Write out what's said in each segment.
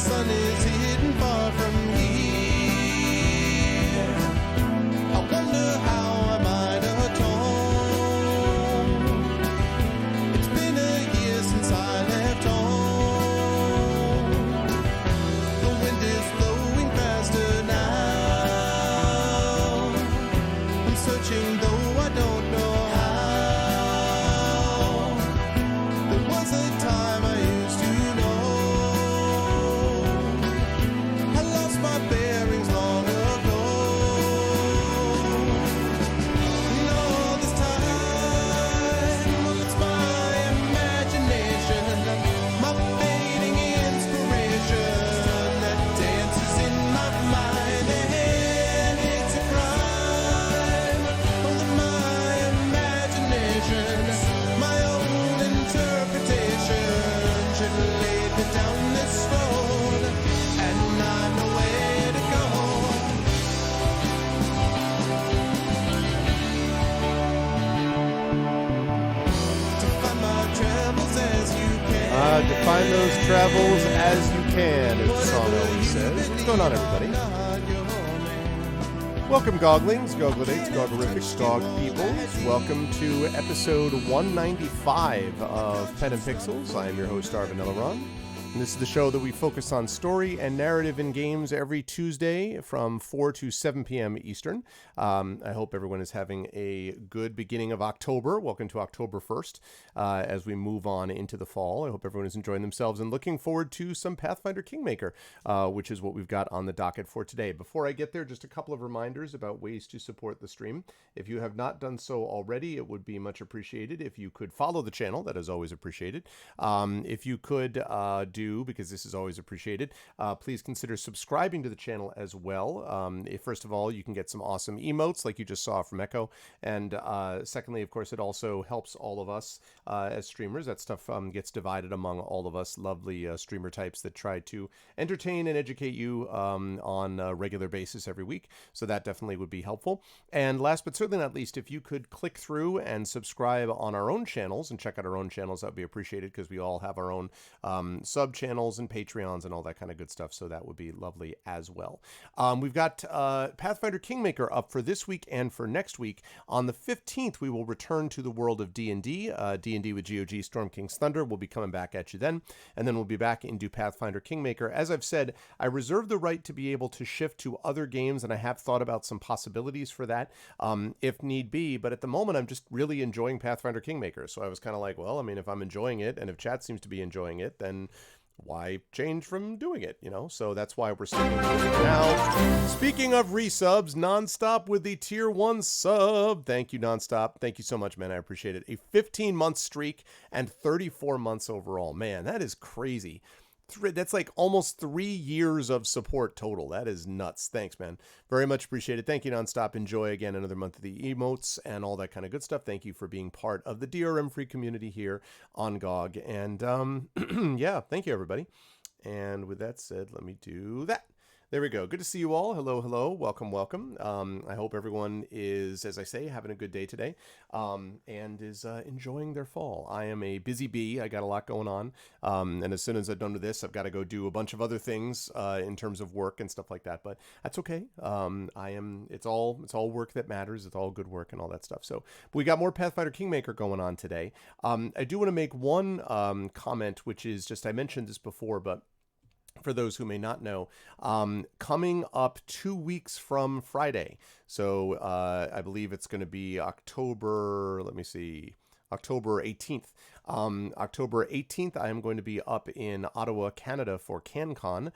sun is hidden far from here. I wonder how I might atone. It's been a year since I left home. The wind is blowing faster now. I'm searching though I don't know how. There was a time I used to know. I lost my bearings long ago. And all this time, well, it's my imagination, my fading inspiration that dances in my mind. And it's a crime of my imagination. My own interpretation should lead me down this road, and I know where to go. To find my travels as you can. Define those travels as you can, as the song always says. What's going on, everybody? Welcome, Goglings, Goglinates, Gogglerifics, Gog Peoples. Welcome to episode 195 of Pen and Pixels. I am your host, Arvin Elaron. And this is the show that we focus on story and narrative in games every Tuesday from 4 to 7 p.m. Eastern. I hope everyone is having a good beginning of October. Welcome to October 1st as we move on into the fall. I hope everyone is enjoying themselves and looking forward to some Pathfinder Kingmaker, which is what we've got on the docket for today. Before I get there, just a couple of reminders about ways to support the stream. If you have not done so already, it would be much appreciated if you could follow the channel. That is always appreciated. If you could because this is always appreciated, please consider subscribing to the channel as well. First of all, you can get some awesome emotes like you just saw from Echo, and secondly, of course, it also helps all of us as streamers. That stuff gets divided among all of us lovely streamer types that try to entertain and educate you on a regular basis every week, so that definitely would be helpful. And last but certainly not least, if you could click through and subscribe on our own channels and check out our own channels, that would be appreciated, because we all have our own sub channels and Patreons and all that kind of good stuff, so that would be lovely as well. We've got Pathfinder Kingmaker up for this week and for next week. On the 15th, we will return to the world of D&D. D&D with GOG Storm King's Thunder. We'll be coming back at you then, and then we'll be back into Pathfinder Kingmaker. As I've said, I reserve the right to be able to shift to other games, and I have thought about some possibilities for that if need be, but at the moment, I'm just really enjoying Pathfinder Kingmaker, so I was kind of like, well, I mean, if I'm enjoying it, and if chat seems to be enjoying it, then why change from doing it, So that's why we're sticking with it now. Speaking of resubs, Nonstop with the tier 1 sub. Thank you, Nonstop. Thank you so much, man. I appreciate it. A 15-month streak and 34 months overall. Man, that is crazy. That's like almost 3 years of support total. That is nuts. Thanks, man. Very much appreciated. Thank you, Nonstop. Enjoy again another month of the emotes and all that kind of good stuff. Thank you for being part of the DRM free community here on GOG. And yeah, thank you, everybody. And with that said, let me do that. There we go. Good to see you all. Hello, hello. Welcome, welcome. I hope everyone is, as I say, having a good day today and is enjoying their fall. I am a busy bee. I got a lot going on. And as soon as I'm done with this, I've got to go do a bunch of other things in terms of work and stuff like that. But that's okay. It's all work that matters. It's all good work and all that stuff. So we got more Pathfinder Kingmaker going on today. I do want to make one comment, which is just, I mentioned this before, but for those who may not know, coming up 2 weeks from Friday. So I believe it's going to be October 18th. October 18th, I am going to be up in Ottawa, Canada for CanCon,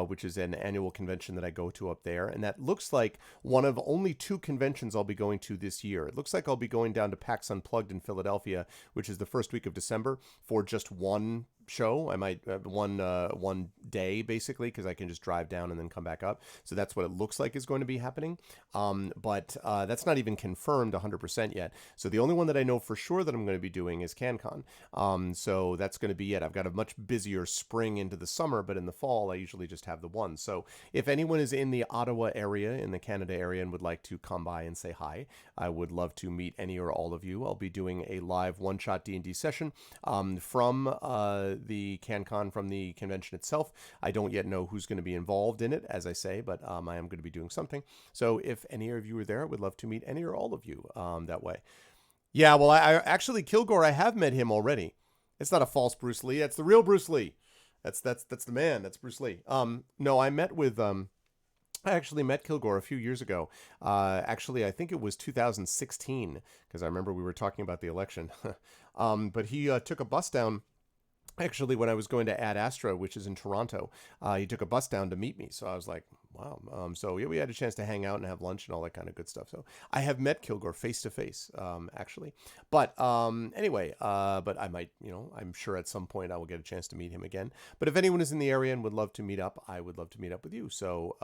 which is an annual convention that I go to up there. And that looks like one of only 2 conventions I'll be going to this year. It looks like I'll be going down to PAX Unplugged in Philadelphia, which is the first week of December, for just one show. I might one day, basically, because I can just drive down and then come back up. So that's what it looks like is going to be happening. But that's not even confirmed 100% yet. So the only one that I know for sure that I'm going to be doing is CanCon. So that's going to be it. I've got a much busier spring into the summer, but in the fall, I usually just have the one. So if anyone is in the Ottawa area, in the Canada area, and would like to come by and say hi, I would love to meet any or all of you. I'll be doing a live one-shot D&D session from the CanCon from the convention itself. I don't yet know who's going to be involved in it, as I say, but I am going to be doing something. So if any of you are there, I would love to meet any or all of you that way. Yeah, well, I actually, Kilgore, I have met him already. It's not a false Bruce Lee. It's the real Bruce Lee. That's the man. That's Bruce Lee. No, I met with I actually met Kilgore a few years ago. Actually, I think it was 2016, because I remember we were talking about the election. But he took a bus down. Actually, when I was going to Ad Astra, which is in Toronto, he took a bus down to meet me. So I was like, wow. So yeah, we had a chance to hang out and have lunch and all that kind of good stuff. So I have met Kilgore face to face, actually. But anyway, but I might, I'm sure at some point I will get a chance to meet him again. But if anyone is in the area and would love to meet up, I would love to meet up with you. So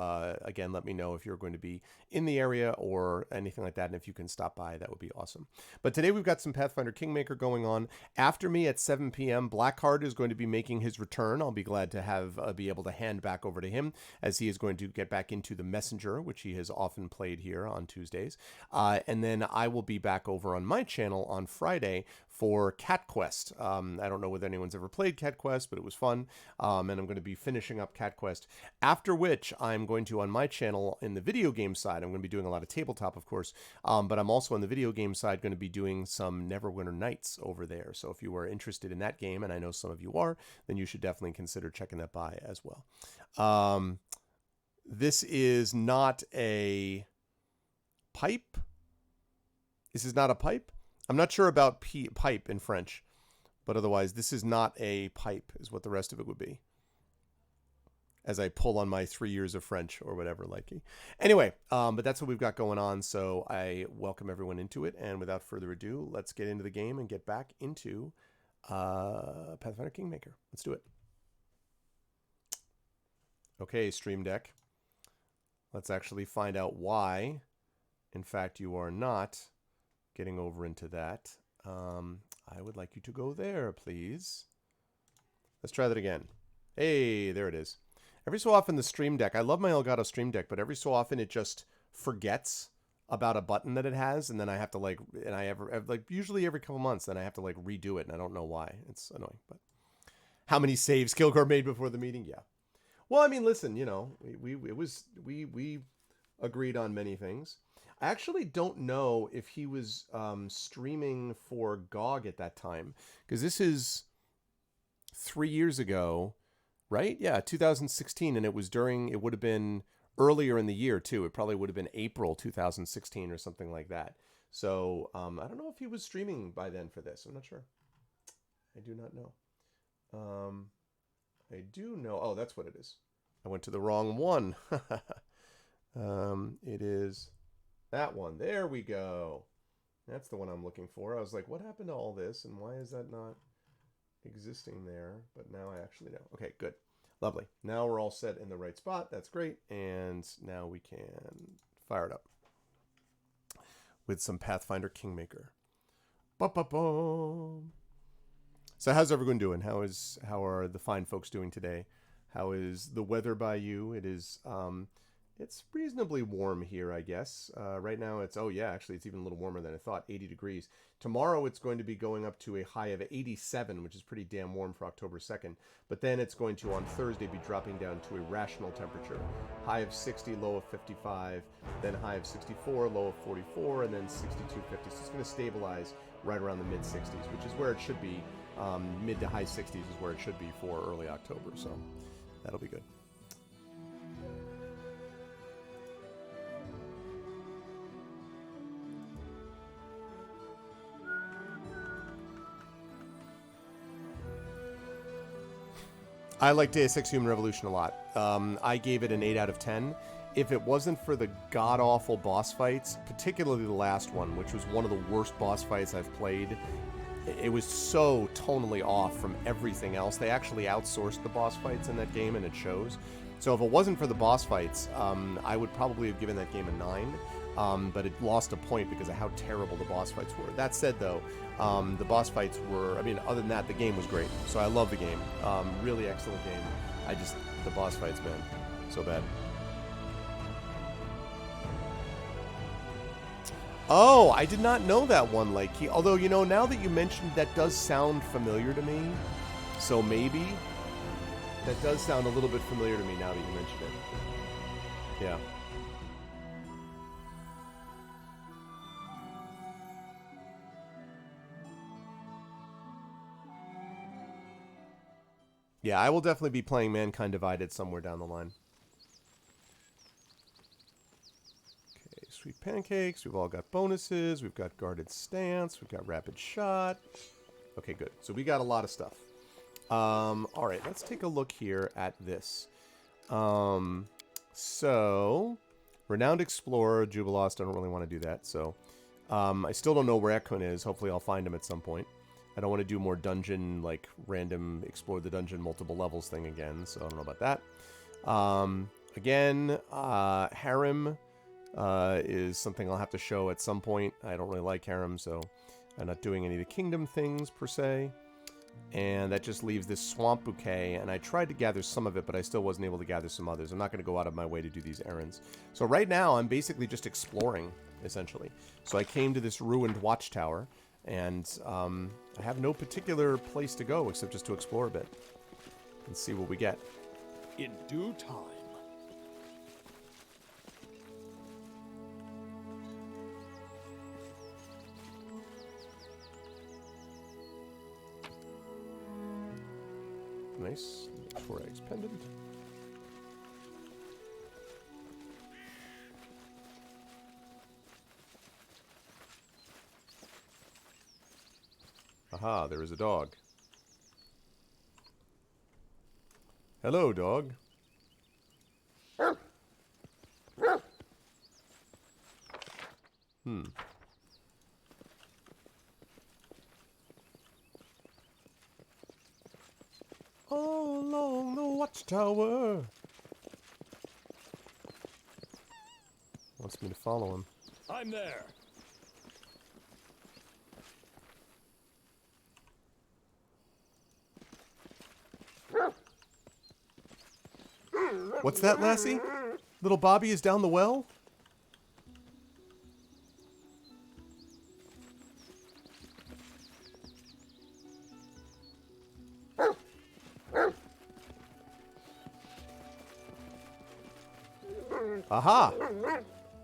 again, let me know if you're going to be in the area or anything like that. And if you can stop by, that would be awesome. But today we've got some Pathfinder Kingmaker going on. After me at 7 p.m., Blackheart is going to be making his return. I'll be glad to have be able to hand back over to him, as he is going to get back into the Messenger, which he has often played here on Tuesdays. And then I will be back over on my channel on Friday for Cat Quest. I don't know whether anyone's ever played Cat Quest, but it was fun. And I'm going to be finishing up Cat Quest. After which, I'm going to, on my channel, in the video game side, I'm going to be doing a lot of tabletop, of course. But I'm also on the video game side going to be doing some Neverwinter Nights over there. So if you are interested in that game, and I know some of you are, then you should definitely consider checking that by as well. This is not a pipe. This is not a pipe. I'm not sure about pipe in French, but otherwise, this is not a pipe, is what the rest of it would be. As I pull on my 3 years of French or whatever, likey. Anyway, but that's what we've got going on, so I welcome everyone into it. And without further ado, let's get into the game and get back into Pathfinder Kingmaker. Let's do it. Okay, Stream Deck. Let's actually find out why, in fact, you are not getting over into that. I would like you to go there, please. Let's try that again. Hey, there it is. Every so often the Stream Deck, I love my Elgato Stream Deck, but every so often it just forgets about a button that it has, and then I have to usually every couple months, then I have to redo it, and I don't know why. It's annoying, but how many saves Kilgore made before the meeting? Yeah. Well, I mean, listen, we agreed on many things. I actually don't know if he was streaming for GOG at that time, because this is 3 years ago, right? Yeah, 2016, and it would have been earlier in the year, too. It probably would have been April 2016 or something like that. So I don't know if he was streaming by then for this. I'm not sure. I do not know. I do know. Oh, that's what it is. I went to the wrong one. It is that one. There we go. That's the one I'm looking for. I was like, what happened to all this? And why is that not existing there? But now I actually know. Okay, good. Lovely. Now we're all set in the right spot. That's great. And now we can fire it up with some Pathfinder Kingmaker. Ba-ba-boom. So how's everyone doing? How are the fine folks doing today? How is the weather by you? It is it's reasonably warm here, I guess. Right now it's actually it's even a little warmer than I thought, 80 degrees. Tomorrow it's going to be going up to a high of 87, which is pretty damn warm for October 2nd. But then it's going to on Thursday be dropping down to a rational temperature. High of 60, low of 55, then high of 64, low of 44, and then 62, 50. So it's going to stabilize right around the mid 60s, which is where it should be. Mid to high 60s is where it should be for early October, so that'll be good. I like Deus Ex Human Revolution a lot. I gave it an 8 out of 10. If it wasn't for the god-awful boss fights, particularly the last one, which was one of the worst boss fights I've played, it was so tonally off from everything else. They actually outsourced the boss fights in that game, and it shows. So if it wasn't for the boss fights, I would probably have given that game a 9. But it lost a point because of how terrible the boss fights were. That said, though, the boss fights were, other than that, the game was great. So I love the game. Really excellent game. The boss fights, man, so bad. Oh, I did not know that one, although, now that you mentioned, that does sound familiar to me. So maybe that does sound a little bit familiar to me now that you mention it. Yeah. Yeah, I will definitely be playing Mankind Divided somewhere down the line. Okay, Sweet Pancakes. We've all got bonuses. We've got Guarded Stance. We've got Rapid Shot. Okay, good. So we got a lot of stuff. All right, let's take a look here at this. So, Renowned Explorer, Jubilost. I don't really want to do that. So, I still don't know where Ekun is. Hopefully I'll find him at some point. I don't want to do more dungeon, like, random explore the dungeon multiple levels thing again, so I don't know about that. Again, Harem is something I'll have to show at some point. I don't really like Harem, so I'm not doing any of the kingdom things, per se. And that just leaves this Swamp Bouquet, and I tried to gather some of it, but I still wasn't able to gather some others. I'm not going to go out of my way to do these errands. So right now, I'm basically just exploring, essentially. So I came to this ruined watchtower, and I have no particular place to go except just to explore a bit and see what we get. In due time. Nice. 4 eggs pendant. Aha, there is a dog. Hello, dog. All along the watchtower. Wants me to follow him. I'm there. What's that, lassie? Little Bobby is down the well? Aha!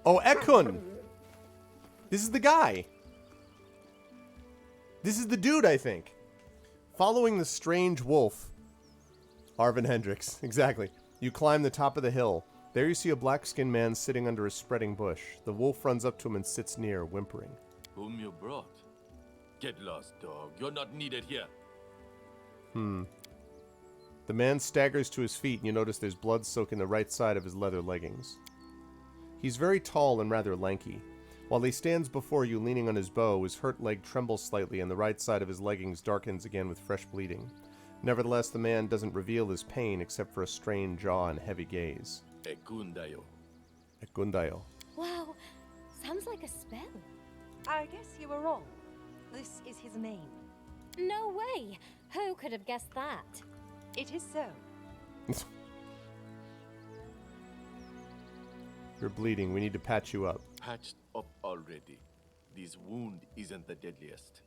Oh, Ekun! This is the guy! This is the dude, I think. Following the strange wolf. Arvin Hendricks, exactly. You climb the top of the hill. There you see a black-skinned man sitting under a spreading bush. The wolf runs up to him and sits near, whimpering. Whom you brought? Get lost, dog. You're not needed here. The man staggers to his feet, and you notice there's blood soaking the right side of his leather leggings. He's very tall and rather lanky. While he stands before you leaning on his bow, his hurt leg trembles slightly, and the right side of his leggings darkens again with fresh bleeding. Nevertheless, the man doesn't reveal his pain except for a strained jaw and heavy gaze. Ekundayo. Ekundayo. Wow, sounds like a spell. I guess you were wrong. This is his name. No way! Who could have guessed that? It is so. You're bleeding. We need to patch you up. Patched up already. This wound isn't the deadliest.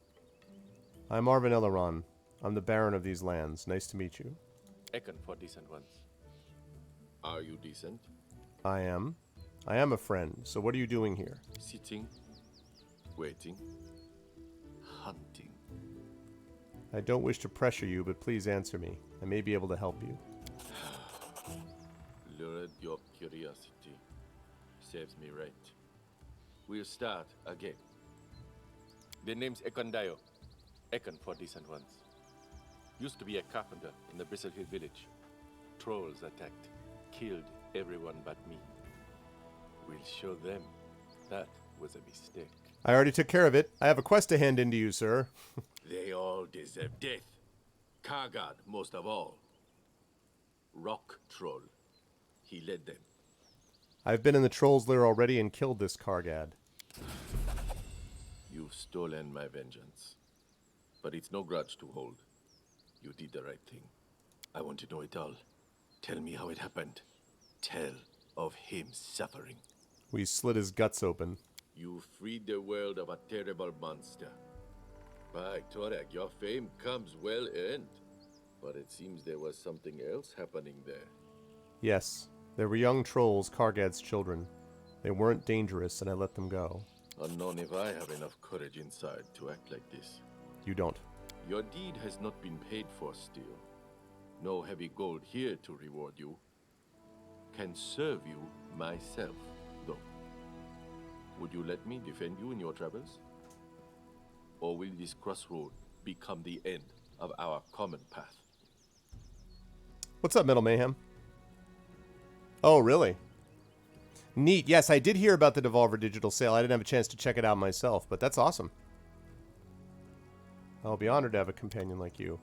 I'm Arvin Eleron. I'm the Baron of these lands. Nice to meet you. Ekon for decent ones. Are you decent? I am. I am a friend. So what are you doing here? Sitting, waiting, hunting. I don't wish to pressure you, but please answer me. I may be able to help you. Lured your curiosity. Serves me right. We'll start again. The name's Ekondayo. Ekon for decent ones. Used to be a carpenter in the Bristlehill village. Trolls attacked. Killed everyone but me. We'll show them that was a mistake. I already took care of it. I have a quest to hand in to you, sir. They all deserve death. Kargad, most of all. Rock Troll. He led them. I've been in the Troll's Lair already and killed this Kargad. You've stolen my vengeance. But it's no grudge to hold. You did the right thing. I want to know it all. Tell me how it happened. Tell of him suffering. We slit his guts open. You freed the world of a terrible monster. By Torek, your fame comes well earned. But it seems there was something else happening there. Yes, there were young trolls, Kargad's children. They weren't dangerous, and I let them go. Unknown if I have enough courage inside to act like this. You don't. Your deed has not been paid for still. No heavy gold here to reward you. Can serve you myself, though. Would you let me defend you in your travels? Or will this crossroad become the end of our common path? What's up, Metal Mayhem? Oh, really? Neat. Yes, I did hear about the Devolver Digital sale. I didn't have a chance to check it out myself, but that's awesome. I'll be honored to have a companion like you.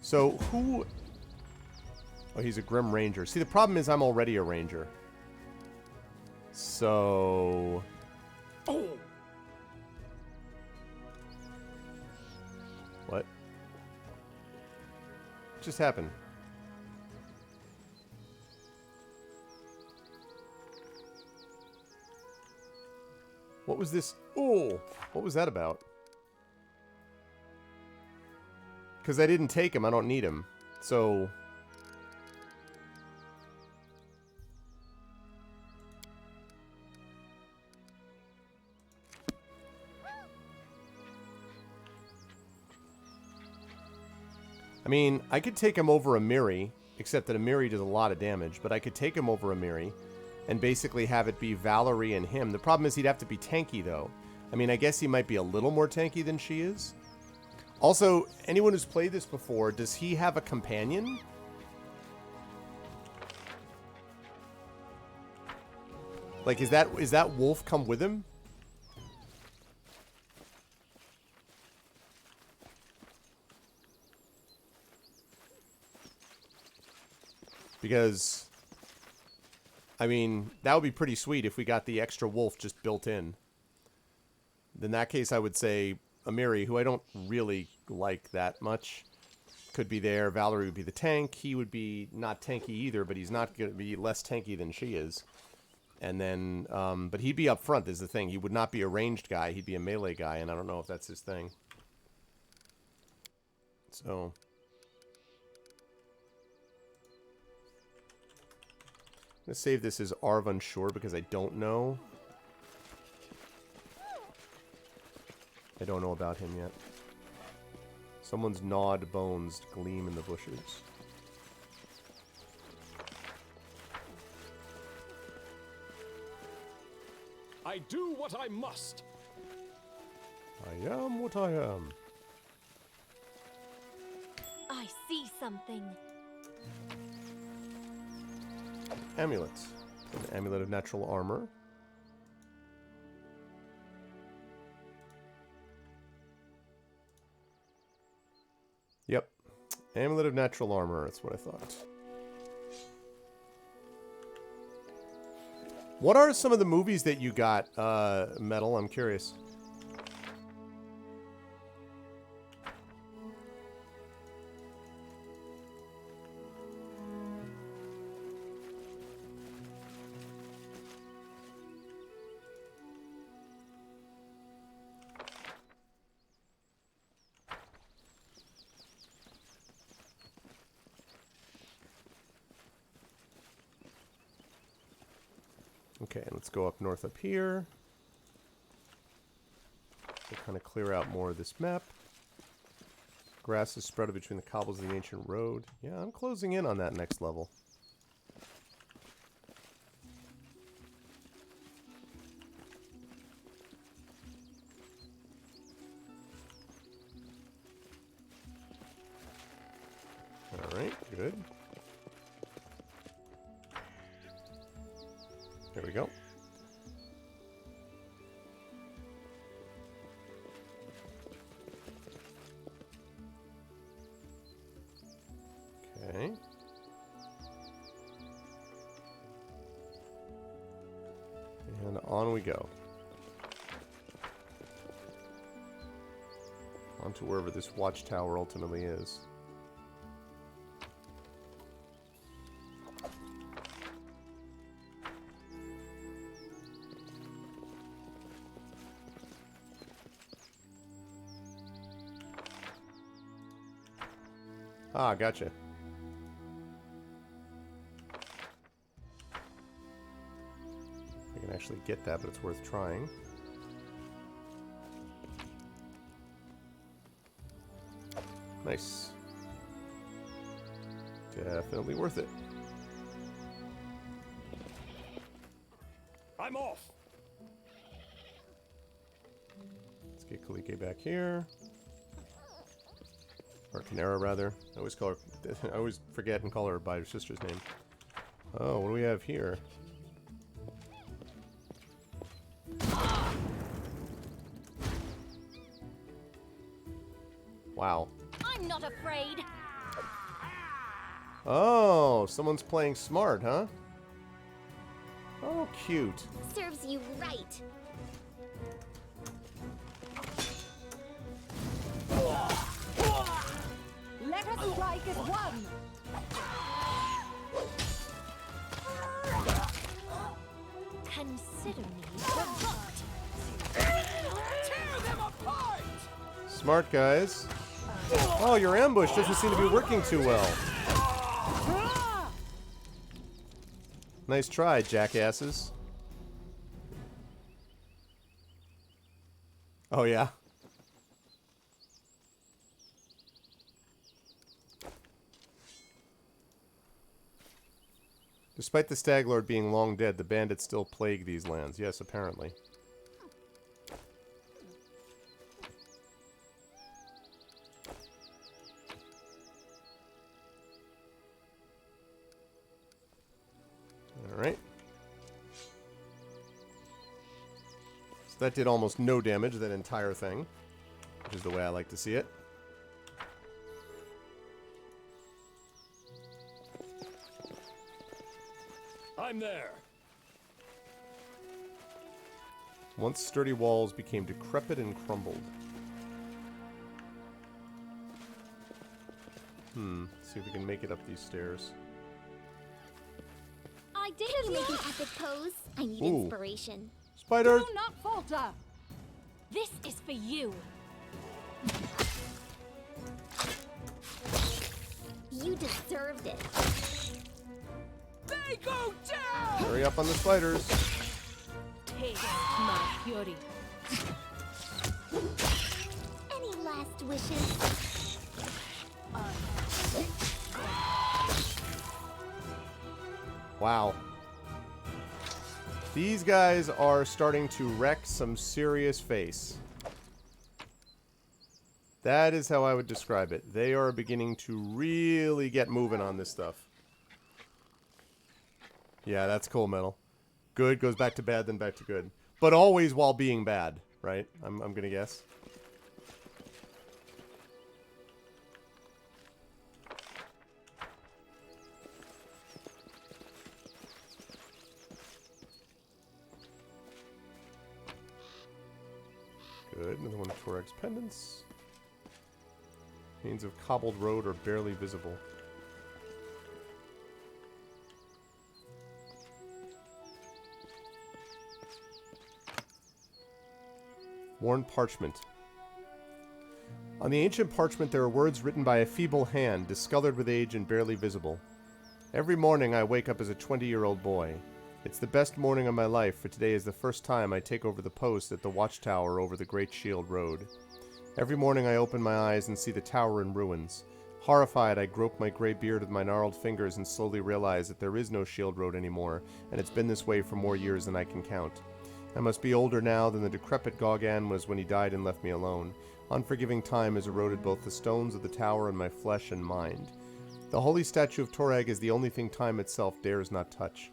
So, who... Oh, he's a Grim Ranger. See, the problem is I'm already a Ranger. So... Oh! What? What just happened? What was this? Oh! What was that about? Because I didn't take him. I don't need him. So... I mean, I could take him over Amiri, except that Amiri does a lot of damage, but I could take him over Amiri and basically have it be Valerie and him. The problem is he'd have to be tanky, though. I mean, I guess he might be a little more tanky than she is. Also, anyone who's played this before, does he have a companion? Like, is that wolf come with him? Because, I mean, that would be pretty sweet if we got the extra wolf just built in. In that case, I would say Amiri, who I don't really like that much, could be there. Valerie would be the tank. He would be not tanky either, but he's not going to be less tanky than she is. And then, but he'd be up front is the thing. He would not be a ranged guy. He'd be a melee guy, and I don't know if that's his thing. So... I'm going to save this as Arv Unsure because I don't know. I don't know about him yet. Someone's gnawed bones gleam in the bushes. I do what I must. I am what I am. I see something. Amulets. An amulet of natural armor. Yep. Amulet of natural armor, that's what I thought. What are some of the movies that you got, Metal? I'm curious. Okay, let's go up north up here. We'll kind of clear out more of this map. Grass is spread between the cobbles of the ancient road. Yeah, I'm closing in on that next level. Alright, good. There we go. Okay. And on we go. On to wherever this watchtower ultimately is. Ah, gotcha. I can actually get that, but it's worth trying. Nice. Definitely worth it. I'm off. Let's get Kalike back here. Or Canera, rather. I always call her... I always forget and call her by her sister's name. Oh, what do we have here? Wow. I'm not afraid. Oh, someone's playing smart, huh? Oh, cute. Serves you right. Let us strike as one! Consider me provoked. Tear them apart! Smart guys. Oh, your ambush doesn't seem to be working too well. Nice try, jackasses. Oh, yeah? Despite the Stag Lord being long dead, the bandits still plague these lands. Yes, apparently. Alright. So that did almost no damage, that entire thing. Which is the way I like to see it. I'm there. Once sturdy walls became decrepit and crumbled. See if we can make it up these stairs. I didn't make an epic pose. I need Ooh. inspiration. Spider! Do not falter! This is for you. You deserved it. They go down! Hurry up on the spiders. Taste my fury. Any last wishes? Wow. These guys are starting to wreck some serious face. That is how I would describe it. They are beginning to really get moving on this stuff. Yeah, that's cool, Metal. Good goes back to bad, then back to good. But always while being bad, right? I'm gonna guess. Good. Another one of Torag's pendants. Means of cobbled road are barely visible. Worn parchment. On the ancient parchment there are words written by a feeble hand, discolored with age and barely visible. Every morning I wake up as a 20-year-old boy. It's the best morning of my life, for today is the first time I take over the post at the watchtower over the Great Shield Road. Every morning I open my eyes and see the tower in ruins. Horrified, I grope my gray beard with my gnarled fingers and slowly realize that there is no Shield Road anymore, and it's been this way for more years than I can count. I must be older now than the decrepit Gaugan was when he died and left me alone. Unforgiving time has eroded both the stones of the tower and my flesh and mind. The holy statue of Torag is the only thing time itself dares not touch.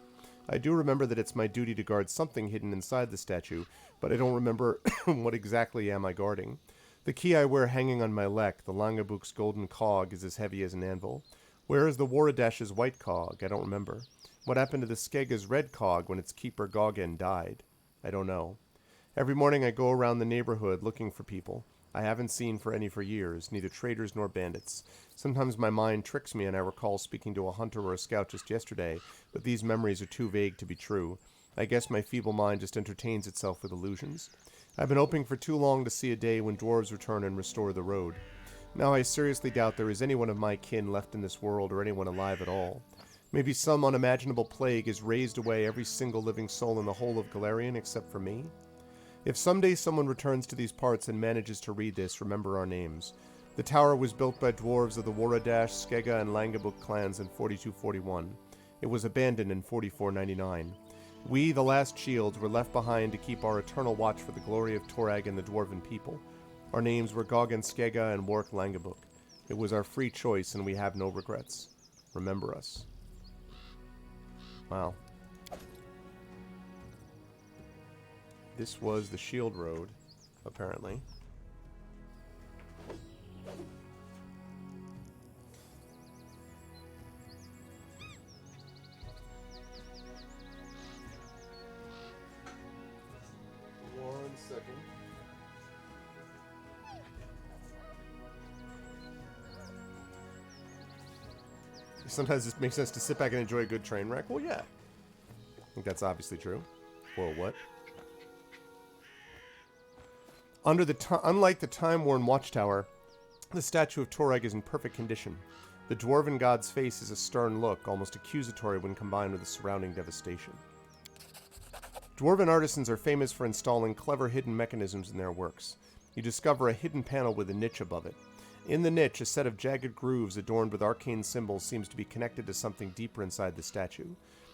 I do remember that it's my duty to guard something hidden inside the statue, but I don't remember what exactly am I guarding. The key I wear hanging on my leg, the Langabuk's golden cog, is as heavy as an anvil. Where is the Waradash's white cog? I don't remember. What happened to the Skega's red cog when its keeper Gaugan died? I don't know. Every morning I go around the neighborhood looking for people. I haven't seen for any for years, neither traders nor bandits. Sometimes my mind tricks me and I recall speaking to a hunter or a scout just yesterday, but these memories are too vague to be true. I guess my feeble mind just entertains itself with illusions. I've been hoping for too long to see a day when dwarves return and restore the road. Now I seriously doubt there is anyone of my kin left in this world or anyone alive at all. Maybe some unimaginable plague has raised away every single living soul in the whole of Galarian except for me. If someday someone returns to these parts and manages to read this, remember our names. The tower was built by dwarves of the Waradash, Skega, and Langabuk clans in 4241. It was abandoned in 4499. We, the last shields, were left behind to keep our eternal watch for the glory of Torag and the dwarven people. Our names were Gogan Skega and Wark Langabuk. It was our free choice, and we have no regrets. Remember us. Wow. This was the Shield Road, apparently. One second. Sometimes it makes sense to sit back and enjoy a good train wreck. Well, yeah. I think that's obviously true. Whoa, what? Unlike the time-worn watchtower, the statue of Torag is in perfect condition. The dwarven god's face is a stern look, almost accusatory when combined with the surrounding devastation. Dwarven artisans are famous for installing clever hidden mechanisms in their works. You discover a hidden panel with a niche above it. In the niche, a set of jagged grooves adorned with arcane symbols seems to be connected to something deeper inside the statue.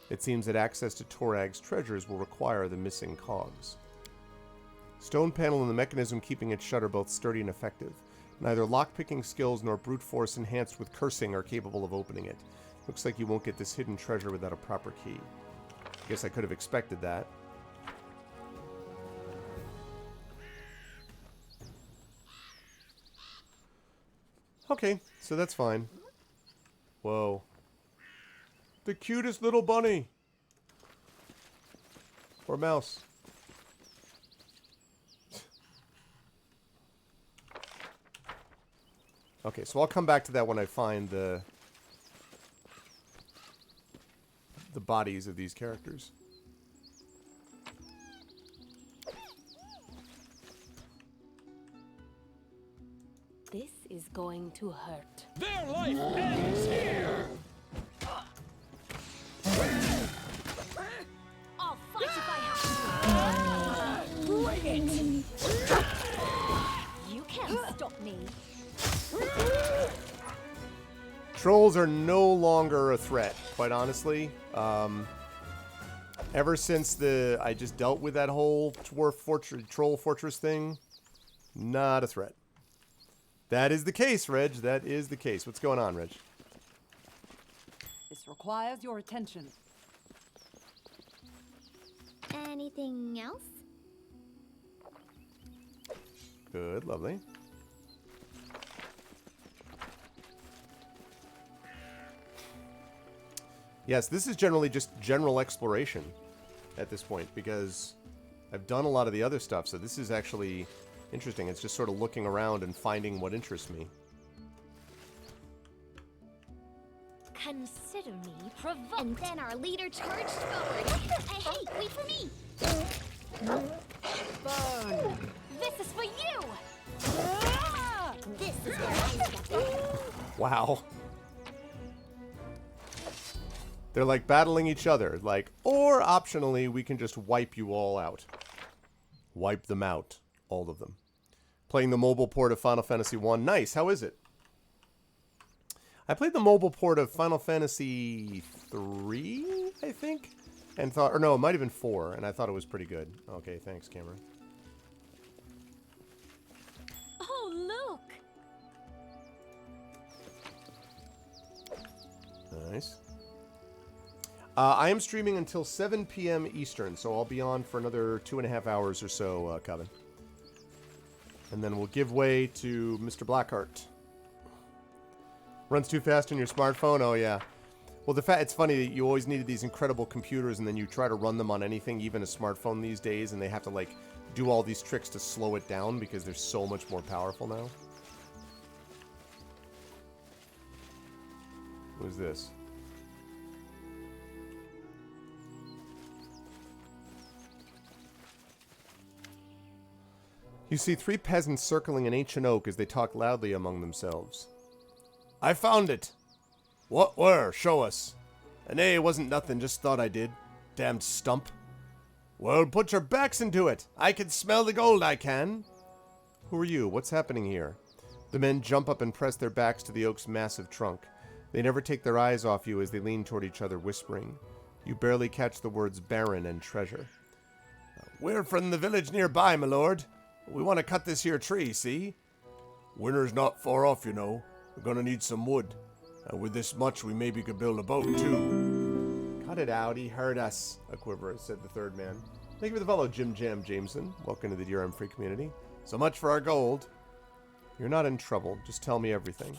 It seems that access to Torag's treasures will require the missing cogs. Stone panel and the mechanism keeping it shut are both sturdy and effective. Neither lockpicking skills nor brute force enhanced with cursing are capable of opening it. Looks like you won't get this hidden treasure without a proper key. I guess I could have expected that. Okay, so that's fine. Whoa. The cutest little bunny! Or mouse. Okay, so I'll come back to that when I find the bodies of these characters. This is going to hurt. Their life ends here! I'll fight if I have to. Bring it! You can't stop me. Trolls are no longer a threat, quite honestly. Ever since I just dealt with that whole troll fortress thing, not a threat. That is the case, Reg. That is the case. What's going on, Reg? This requires your attention. Anything else? Good, lovely. Yes, this is generally just general exploration at this point, because I've done a lot of the other stuff, so this is actually interesting. It's just sort of looking around and finding what interests me. Consider me provoked. And then our leader charged forward. Hey, wait for me! Burn! This is for you! This is where I step in. Wow. They're like battling each other, like, or optionally, we can just wipe you all out. Wipe them out. All of them. Playing the mobile port of Final Fantasy 1. Nice, how is it? I played the mobile port of Final Fantasy 3, I think? And thought, or no, it might have been 4, and I thought it was pretty good. Okay, thanks, Cameron. Oh, look! Nice. I am streaming until 7 p.m. Eastern, so I'll be on for another 2.5 hours or so, Coven. And then we'll give way to Mr. Blackheart. Runs too fast on your smartphone? Oh, yeah. Well, it's funny that you always needed these incredible computers, and then you try to run them on anything, even a smartphone these days, and they have to, like, do all these tricks to slow it down because they're so much more powerful now. What is this? You see 3 peasants circling an ancient oak as they talk loudly among themselves. I found it. What? Where? Show us. Nay, it wasn't nothing, just thought I did. Damned stump. Well, put your backs into it. I can smell the gold, I can. Who are you? What's happening here? The men jump up and press their backs to the oak's massive trunk. They never take their eyes off you as they lean toward each other, whispering. You barely catch the words baron and treasure. We're from the village nearby, my lord. We want to cut this here tree, see? Winter's not far off, you know. We're gonna need some wood. And with this much, we maybe could build a boat, too. Cut it out, he heard us, a quiver, said the third man. Thank you for the follow, Jim Jam Jameson. Welcome to the DRM Free community. So much for our gold. You're not in trouble. Just tell me everything.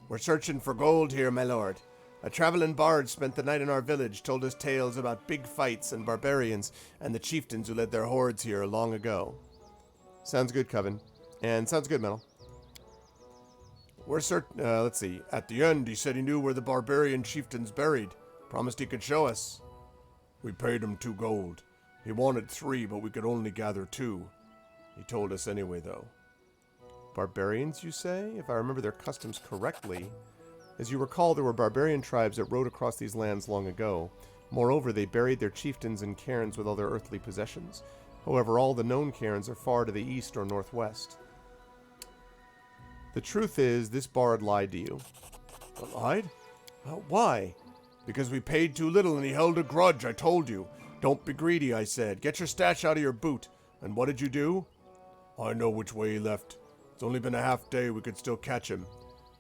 We're searching for gold here, my lord. A traveling bard spent the night in our village, told us tales about big fights and barbarians and the chieftains who led their hordes here long ago. Sounds good, Coven. And sounds good, Metal. We're certain, let's see. At the end, he said he knew where the barbarian chieftain's buried. Promised he could show us. We paid him 2 gold. He wanted 3, but we could only gather 2. He told us anyway, though. Barbarians, you say? If I remember their customs correctly. As you recall, there were barbarian tribes that rode across these lands long ago. Moreover, they buried their chieftains in cairns with all their earthly possessions. However, all the known cairns are far to the east or northwest. The truth is, this bard lied to you. Lied? Why? Because we paid too little and he held a grudge, I told you. Don't be greedy, I said. Get your stash out of your boot. And what did you do? I know which way he left. It's only been a half day, we could still catch him.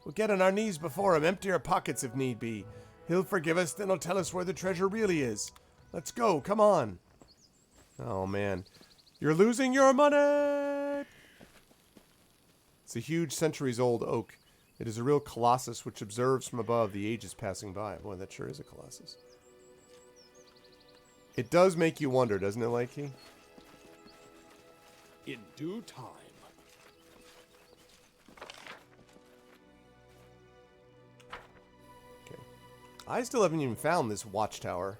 We'll get on our knees before him, empty our pockets if need be. He'll forgive us, then he'll tell us where the treasure really is. Let's go, come on. Oh, man. You're losing your money! It's a huge centuries-old oak. It is a real colossus which observes from above the ages passing by. Boy, that sure is a colossus. It does make you wonder, doesn't it, Likey? In due time. Okay. I still haven't even found this watchtower.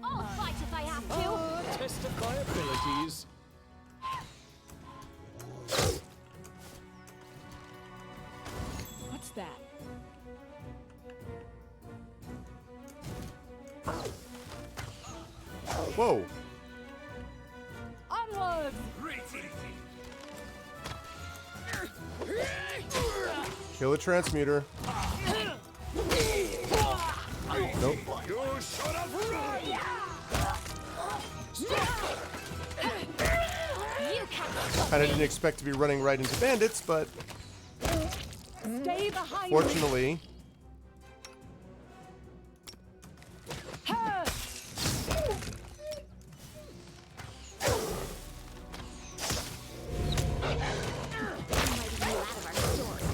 I'll fight if I have to. Tested my abilities. What's that? Whoa! Onwards! Kill a transmuter. Nope. You should have run! You can't. Kinda didn't expect to be running right into bandits, but Stay behind fortunately... her! Might be out of our story.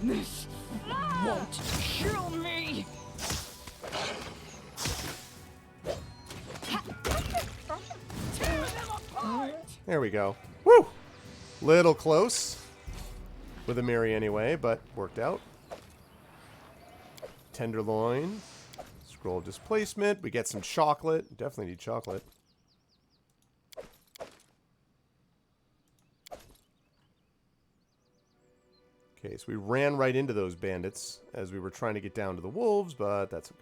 This won't kill me! Tear them apart! There we go. Woo! Little close. With a Miri anyway, but worked out. Tenderloin. Scroll of displacement. We get some chocolate. Definitely need chocolate. Okay, so we ran right into those bandits as we were trying to get down to the wolves, but that's okay.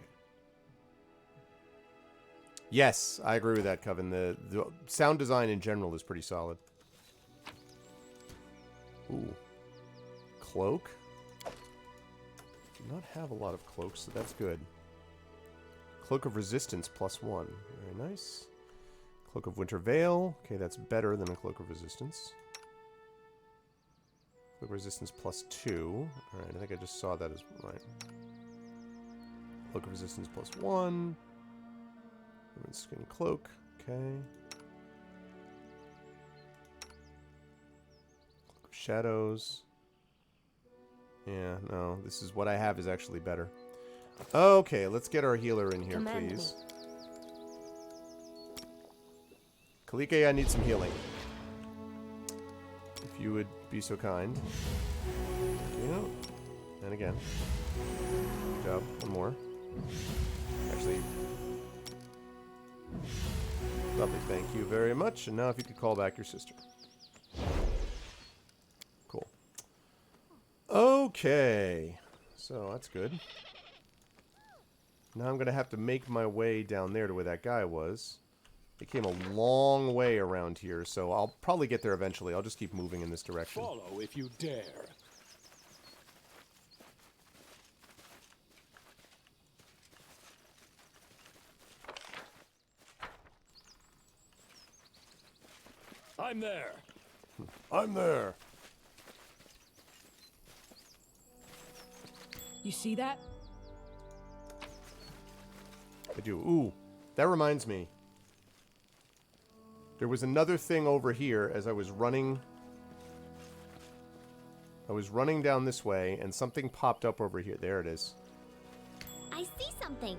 Yes, I agree with that, Coven. The sound design in general is pretty solid. Ooh. Cloak. Do not have a lot of cloaks, so that's good. Cloak of Resistance +1. Very nice. Cloak of Winter Veil. Okay, that's better than a Cloak of Resistance. Cloak of Resistance +2. Alright, I think I just saw that as right. Cloak of Resistance +1. Women's Skin Cloak. Okay. Cloak of Shadows. Yeah, no, this is what I have is actually better. Okay, let's get our healer in here, Command please. Kalike, I need some healing. If you would be so kind. You know, and again. Good job. One more. Actually, lovely. Thank you very much. And now if you could call back your sister. Cool. Okay. So that's good. Now I'm going to have to make my way down there to where that guy was. It came a long way around here, so I'll probably get there eventually. I'll just keep moving in this direction. Follow if you dare. I'm there. I'm there. You see that? I do. Ooh, that reminds me. There was another thing over here as I was running. I was running down this way, and something popped up over here. There it is. I see something.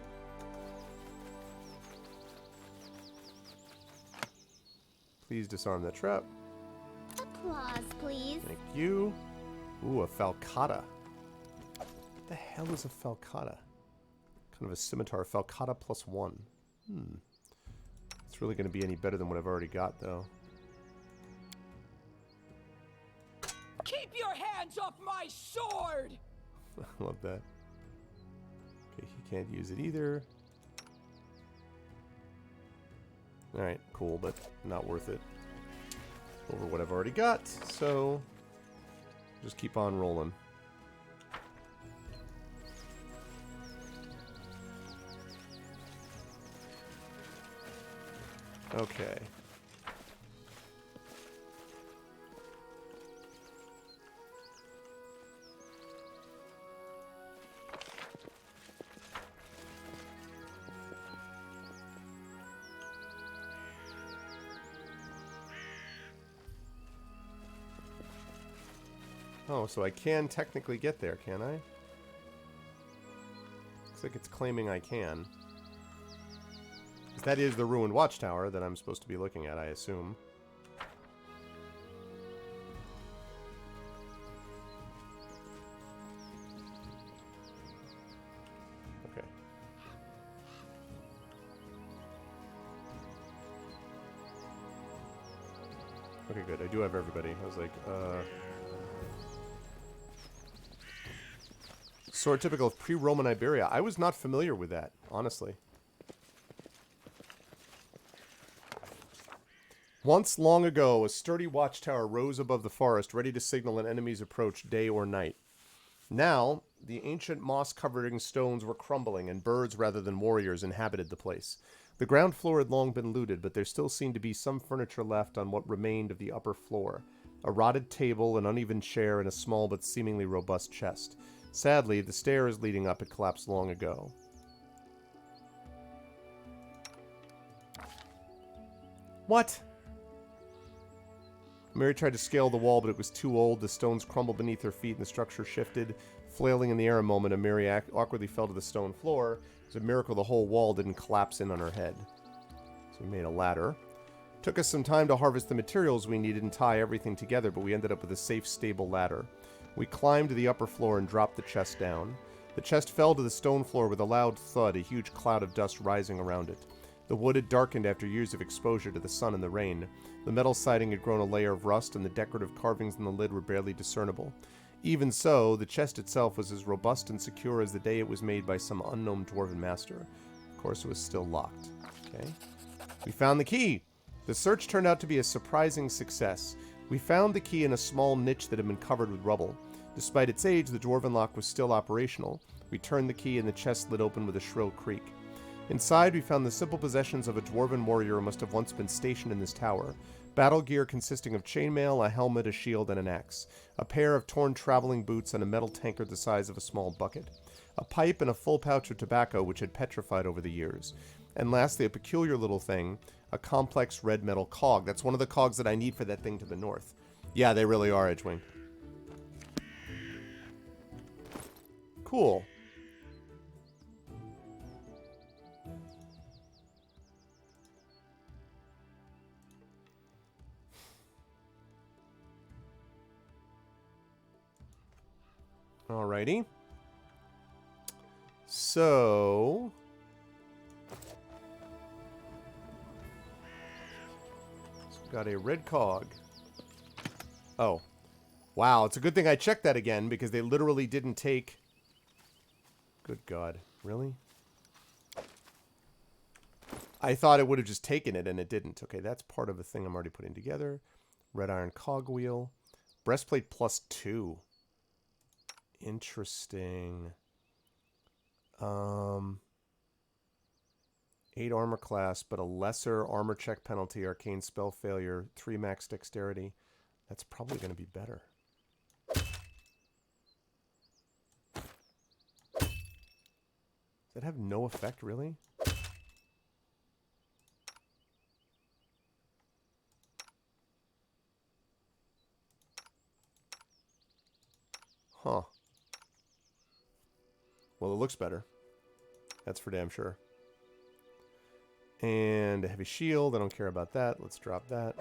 Please disarm that trap. Applause, please. Thank you. Ooh, a falcata. What the hell is a falcata? Kind of a scimitar. Falcata +1. It's really going to be any better than what I've already got, though. Keep your hands off my sword! I love that. Okay, he can't use it either. Alright, cool, but not worth it. Over what I've already got, so just keep on rolling. Okay. Oh, so I can technically get there, can I? Looks like it's claiming I can. That is the ruined watchtower that I'm supposed to be looking at, I assume. Okay. Okay, good. I do have everybody. I was like, Sword typical of pre-Roman Iberia. I was not familiar with that, honestly. Once long ago, a sturdy watchtower rose above the forest, ready to signal an enemy's approach day or night. Now, the ancient moss-covering stones were crumbling, and birds rather than warriors inhabited the place. The ground floor had long been looted, but there still seemed to be some furniture left on what remained of the upper floor. A rotted table, an uneven chair, and a small but seemingly robust chest. Sadly, the stairs leading up had collapsed long ago. What? Mary tried to scale the wall, but it was too old. The stones crumbled beneath her feet, and the structure shifted. Flailing in the air a moment, and Mary awkwardly fell to the stone floor. It was a miracle the whole wall didn't collapse in on her head. So we made a ladder. Took us some time to harvest the materials we needed and tie everything together, but we ended up with a safe, stable ladder. We climbed to the upper floor and dropped the chest down. The chest fell to the stone floor with a loud thud, a huge cloud of dust rising around it. The wood had darkened after years of exposure to the sun and the rain. The metal siding had grown a layer of rust, and the decorative carvings in the lid were barely discernible. Even so, the chest itself was as robust and secure as the day it was made by some unknown dwarven master. Of course, it was still locked. Okay. We found the key! The search turned out to be a surprising success. We found the key in a small niche that had been covered with rubble. Despite its age, the dwarven lock was still operational. We turned the key, and the chest slid open with a shrill creak. Inside, we found the simple possessions of a dwarven warrior who must have once been stationed in this tower. Battle gear consisting of chainmail, a helmet, a shield, and an axe. A pair of torn traveling boots and a metal tankard the size of a small bucket. A pipe and a full pouch of tobacco which had petrified over the years. And lastly, a peculiar little thing, a complex red metal cog. That's one of the cogs that I need for that thing to the north. Yeah, they really are, Edgewing. Cool. Alrighty. So... got a red cog. Oh. Wow, it's a good thing I checked that again, because they literally didn't take... Good God. Really? I thought it would have just taken it, and it didn't. Okay, that's part of a thing I'm already putting together. Red iron cogwheel. Breastplate +2. Interesting. 8 armor class, but a lesser armor check penalty, arcane spell failure, 3 max dexterity. That's probably going to be better. Does that have no effect, really? Huh. Well, it looks better. That's for damn sure. And a heavy shield. I don't care about that. Let's drop that.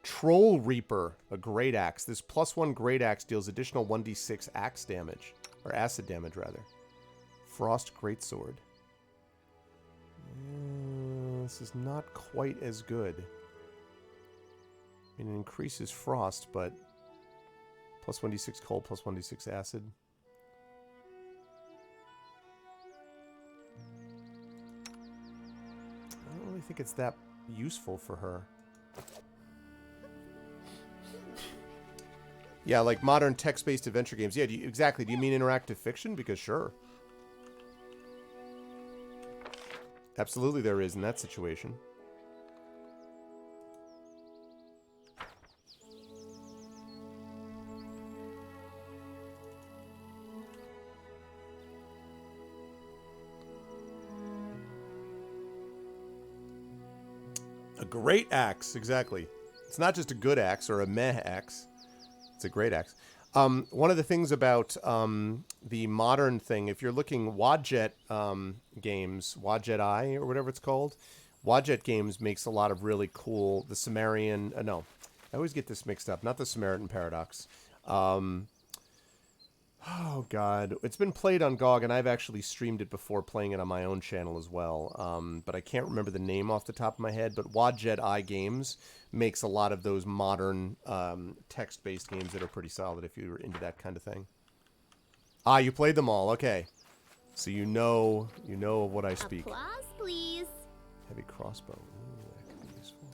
Troll Reaper. A great axe. This +1 great axe deals additional 1d6 axe damage. Or acid damage, rather. Frost Greatsword. This is not quite as good. I mean, it increases frost, but... +1d6 cold, +1d6 acid. I don't really think it's that useful for her. Yeah, like modern text-based adventure games. Yeah, exactly. Do you mean interactive fiction? Because sure. Absolutely there is in that situation. A great axe, exactly. It's not just a good axe or a meh axe. It's a great axe. One of the things about the modern thing, if you're looking Wadjet games, Wadjet Eye or whatever it's called, Wadjet Games makes a lot of really cool, the Sumerian, no, I always get this mixed up, not the Samaritan Paradox. Oh, God. It's been played on GOG, and I've actually streamed it before playing it on my own channel as well. But I can't remember the name off the top of my head. But Wadjet Eye Games makes a lot of those modern text-based games that are pretty solid if you're into that kind of thing. Ah, you played them all. Okay. So you know of what I speak. Applause, please. Heavy crossbow. Ooh, that could be useful.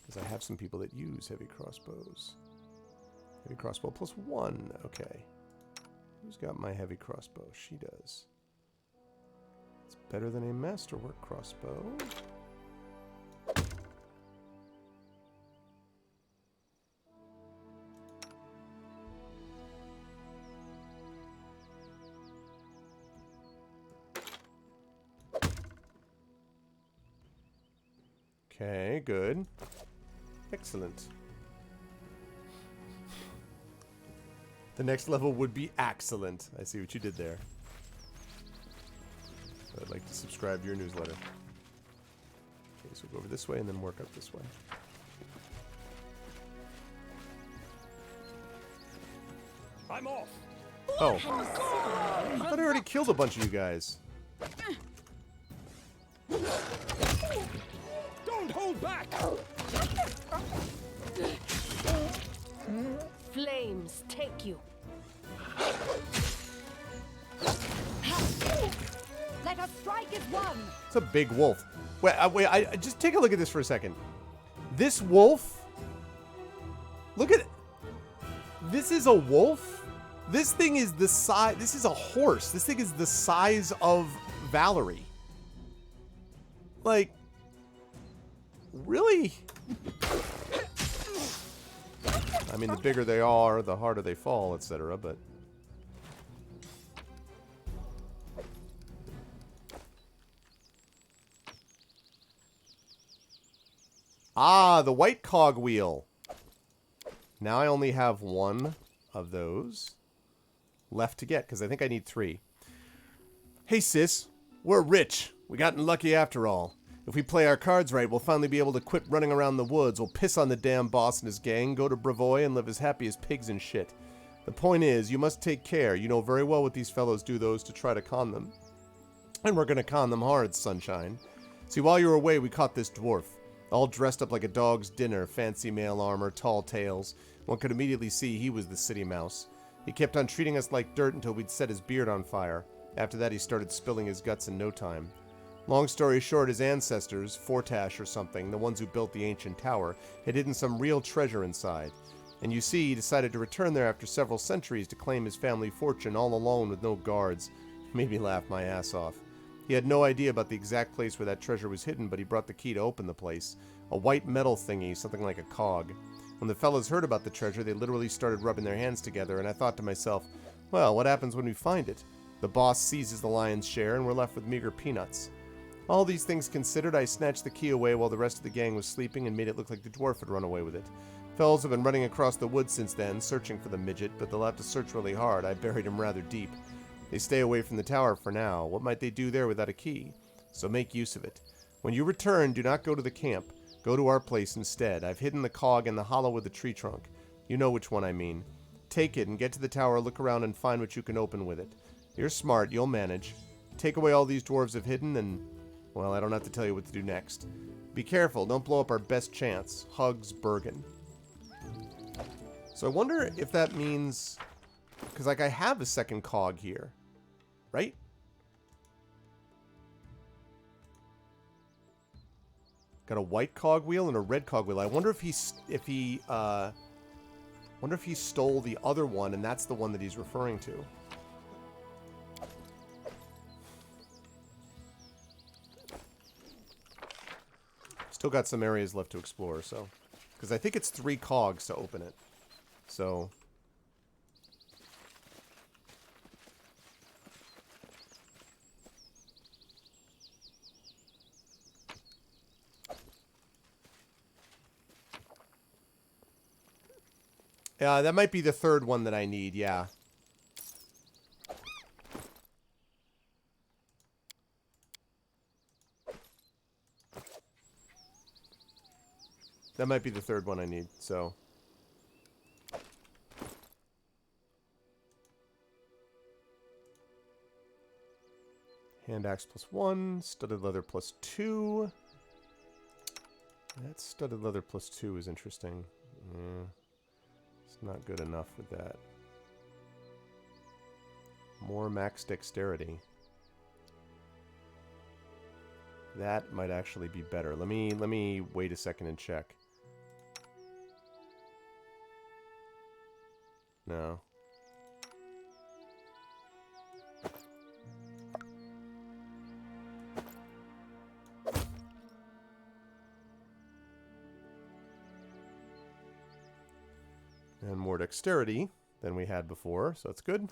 Because I have some people that use heavy crossbows. Heavy crossbow +1. Okay. Who's got my heavy crossbow? She does. It's better than a masterwork crossbow. Okay, good. Excellent. The next level would be excellent. I see what you did there. I'd like to subscribe to your newsletter. Okay, so we'll go over this way and then work up this way. I'm off. Oh. I thought I already killed a bunch of you guys. Don't hold back. Flames take you. Let us strike as one. It's a big wolf. Wait, I just take a look at this for a second. This wolf. Look at it. This is a wolf. This thing is the size. This is a horse. This thing is the size of Valerie. Like, really? I mean, the bigger they are, the harder they fall, etc. But ah, the white cogwheel. Now I only have one of those left to get, because I think I need 3. Hey, sis. We're rich. We gotten lucky after all. If we play our cards right, we'll finally be able to quit running around the woods. We'll piss on the damn boss and his gang, go to Bravoy, and live as happy as pigs and shit. The point is, you must take care. You know very well what these fellows do those to try to con them. And we're gonna con them hard, sunshine. See, while you were away, we caught this dwarf. All dressed up like a dog's dinner, fancy mail armor, tall tales. One could immediately see he was the city mouse. He kept on treating us like dirt until we'd set his beard on fire. After that, he started spilling his guts in no time. Long story short, his ancestors, Fortash or something, the ones who built the ancient tower, had hidden some real treasure inside. And you see, he decided to return there after several centuries to claim his family fortune all alone with no guards. Made me laugh my ass off. He had no idea about the exact place where that treasure was hidden, but he brought the key to open the place. A white metal thingy, something like a cog. When the fellows heard about the treasure, they literally started rubbing their hands together, and I thought to myself, well, what happens when we find it? The boss seizes the lion's share, and we're left with meager peanuts. All these things considered, I snatched the key away while the rest of the gang was sleeping and made it look like the dwarf had run away with it. Fellows have been running across the woods since then, searching for the midget, but they'll have to search really hard. I buried him rather deep. They stay away from the tower for now. What might they do there without a key? So make use of it. When you return, do not go to the camp. Go to our place instead. I've hidden the cog in the hollow of the tree trunk. You know which one I mean. Take it and get to the tower, look around, and find what you can open with it. You're smart, you'll manage. Take away all these dwarves have hidden, and, well, I don't have to tell you what to do next. Be careful, don't blow up our best chance. Hugs, Bergen. So I wonder if that means... Because, like, I have a second cog here. Right? Got a white cogwheel and a red cogwheel. I wonder if he stole the other one, and that's the one that he's referring to. Still got some areas left to explore, so... Because I think it's 3 cogs to open it. So... that might be the third one that I need, yeah. That might be the third one I need, so... Hand axe +1, studded leather +2. That studded leather +2 is interesting. Yeah. It's not good enough with that. More max dexterity. That might actually be better. Let me wait a second and check. No. And more dexterity than we had before, so that's good.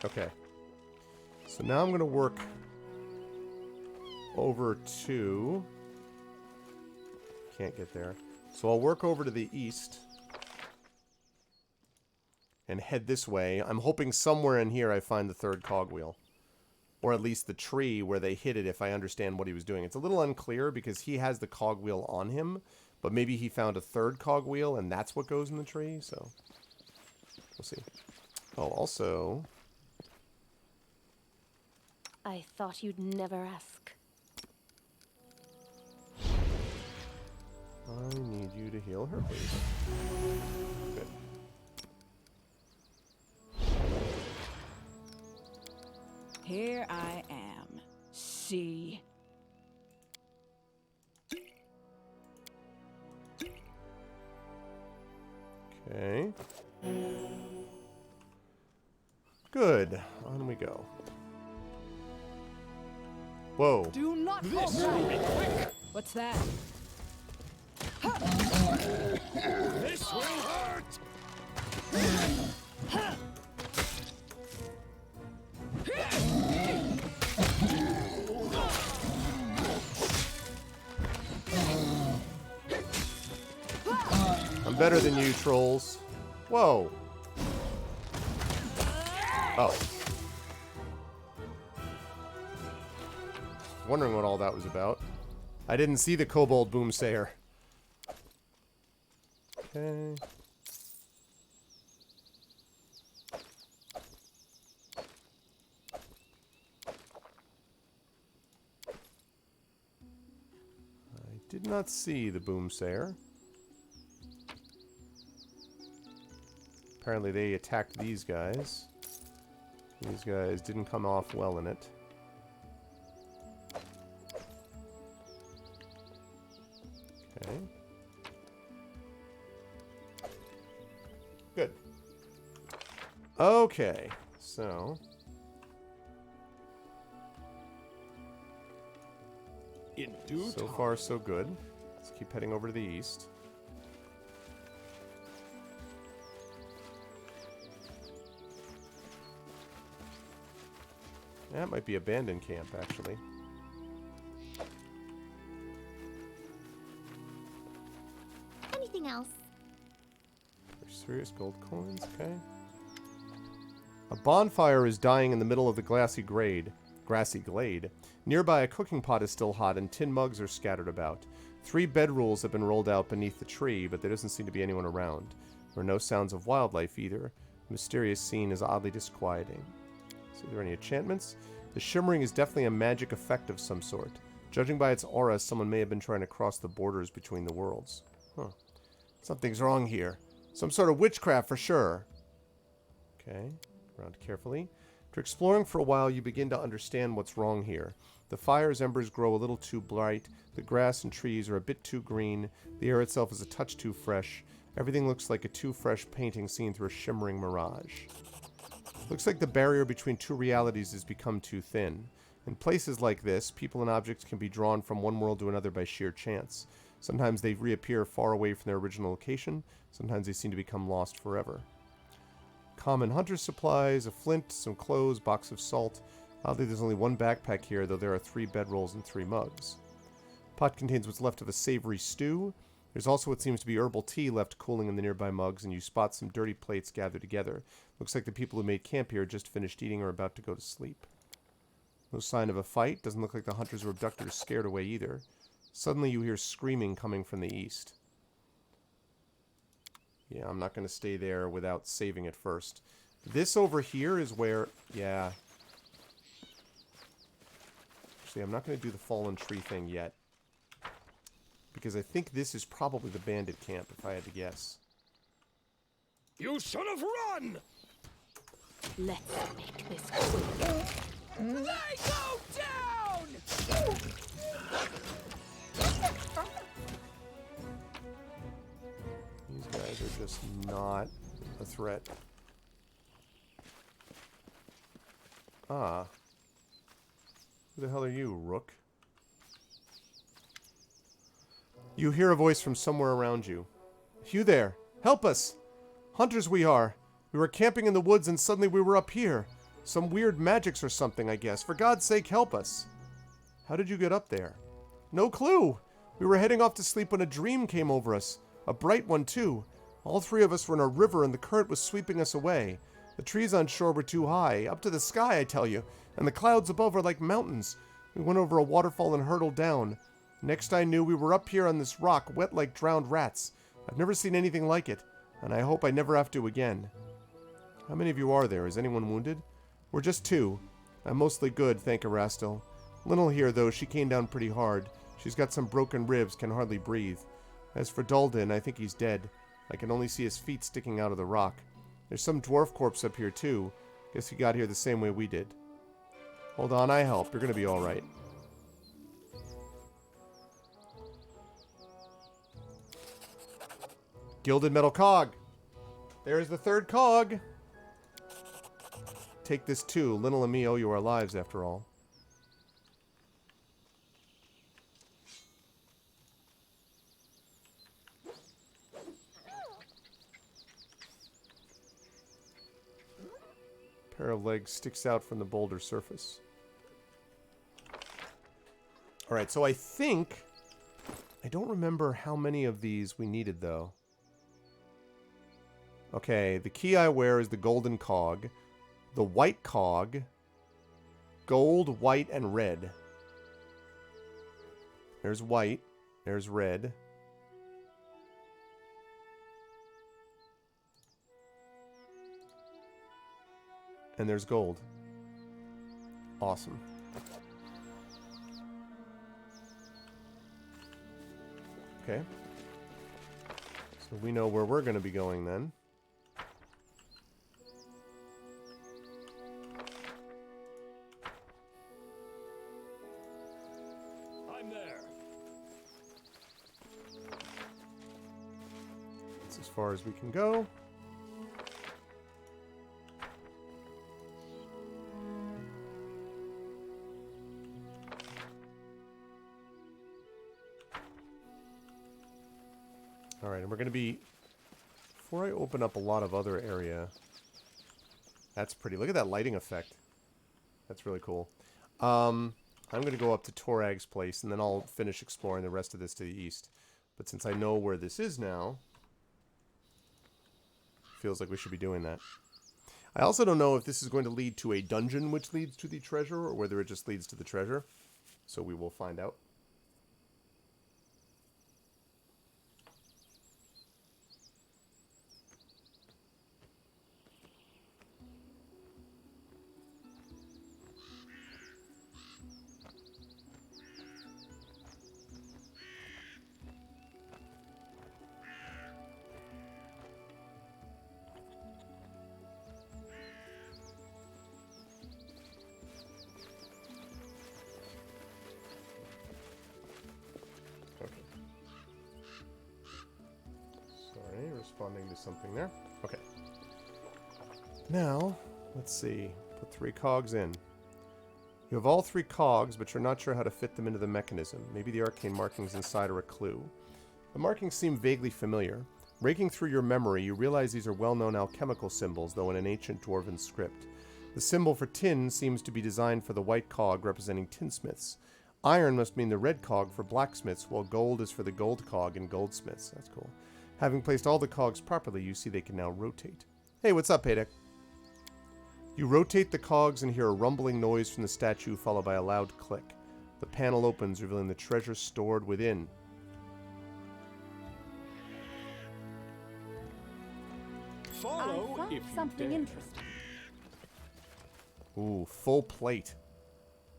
Okay. So now I'm going to work over to... Can't get there. So I'll work over to the east and head this way. I'm hoping somewhere in here I find the third cogwheel. Or at least the tree where they hid it, if I understand what he was doing. It's a little unclear because he has the cogwheel on him, but maybe he found a third cogwheel and that's what goes in the tree, so we'll see. Oh, also... I thought you'd never ask. I need you to heal her, please. Good. Here I am. See? Okay. Good. On we go. Whoa. Do not This will be quick. What's that? This will hurt. I'm better than you, trolls. Whoa. Oh. Wondering what all that was about. I didn't see the kobold boomsayer. Okay. I did not see the boomsayer. Apparently they attacked these guys. These guys didn't come off well in it. Okay. Good. Okay, so... In due So time. far, so good. Let's keep heading over to the east. That might be abandoned camp, actually. Anything else? There's serious gold coins, okay. A bonfire is dying in the middle of the grassy glade. Nearby, a cooking pot is still hot and tin mugs are scattered about. 3 bedrolls have been rolled out beneath the tree, but there doesn't seem to be anyone around. There are no sounds of wildlife either. The mysterious scene is oddly disquieting. So are there any enchantments? The shimmering is definitely a magic effect of some sort. Judging by its aura, someone may have been trying to cross the borders between the worlds. Huh. Something's wrong here. Some sort of witchcraft for sure. Okay. Around carefully. After exploring for a while, you begin to understand what's wrong here. The fire's embers grow a little too bright, the grass and trees are a bit too green, the air itself is a touch too fresh. Everything looks like a too fresh painting seen through a shimmering mirage. Looks like the barrier between two realities has become too thin. In places like this, people and objects can be drawn from one world to another by sheer chance. Sometimes they reappear far away from their original location, sometimes they seem to become lost forever. Common hunter's supplies, a flint, some clothes, box of salt. Oddly, there's only 1 backpack here, though there are 3 bedrolls and 3 mugs. Pot contains what's left of a savory stew. There's also what seems to be herbal tea left cooling in the nearby mugs, and you spot some dirty plates gathered together. Looks like the people who made camp here just finished eating or are about to go to sleep. No sign of a fight. Doesn't look like the hunters were abducted or scared away either. Suddenly you hear screaming coming from the east. Yeah, I'm not going to stay there without saving it first. This over here is where... Yeah. Actually, I'm not going to do the fallen tree thing yet. Because I think this is probably the bandit camp, if I had to guess. You should have run! Let's make this quick. They go down! These guys are just not a threat. Ah. Who the hell are you, Rook? You hear a voice from somewhere around you. You there! Help us! Hunters we are! We were camping in the woods and suddenly we were up here. Some weird magics or something, I guess. For God's sake, help us! How did you get up there? No clue! We were heading off to sleep when a dream came over us. A bright one, too. All 3 of us were in a river and the current was sweeping us away. The trees on shore were too high, up to the sky, I tell you, and the clouds above are like mountains. We went over a waterfall and hurtled down. Next I knew, we were up here on this rock, wet like drowned rats. I've never seen anything like it, and I hope I never have to again. How many of you are there? Is anyone wounded? We're just 2. I'm mostly good, thank Erastil. Linnell here, though, she came down pretty hard. She's got some broken ribs, can hardly breathe. As for Dalden, I think he's dead. I can only see his feet sticking out of the rock. There's some dwarf corpse up here, too. Guess he got here the same way we did. Hold on, I help. You're gonna be alright. Gilded metal cog. There's the 3rd cog. Take this too. Linnell and me owe you our lives, after all. Pair of legs sticks out from the boulder surface. Alright, so I think... I don't remember how many of these we needed, though. Okay, the key I wear is the golden cog. the white cog, gold, white, and red. There's white. There's red. And there's gold. Awesome. Okay. So we know where we're going to be going then. I'm there. That's as far as we can go. Alright, and we're going to be... Before I open up a lot of other area... That's pretty. Look at that lighting effect. That's really cool. I'm going to go up to Torag's place, and then I'll finish exploring the rest of this to the east. But since I know where this is now... Feels like we should be doing that. I also don't know if this is going to lead to a dungeon which leads to the treasure, or whether it just leads to the treasure. So we will find out. Responding to something there. Okay. Now, let's see. Put 3 cogs in. You have all 3 cogs, but you're not sure how to fit them into the mechanism. Maybe the arcane markings inside are a clue. The markings seem vaguely familiar. Raking through your memory, you realize these are well-known alchemical symbols, though in an ancient dwarven script. The symbol for tin seems to be designed for the white cog, representing tinsmiths. Iron must mean the red cog for blacksmiths, while gold is for the gold cog in goldsmiths. That's cool. Having placed all the cogs properly, you see they can now rotate. Hey, what's up, Paydeck? You rotate the cogs and hear a rumbling noise from the statue, followed by a loud click. The panel opens, revealing the treasure stored within. Follow I found if you something dare. interesting. Ooh, full plate.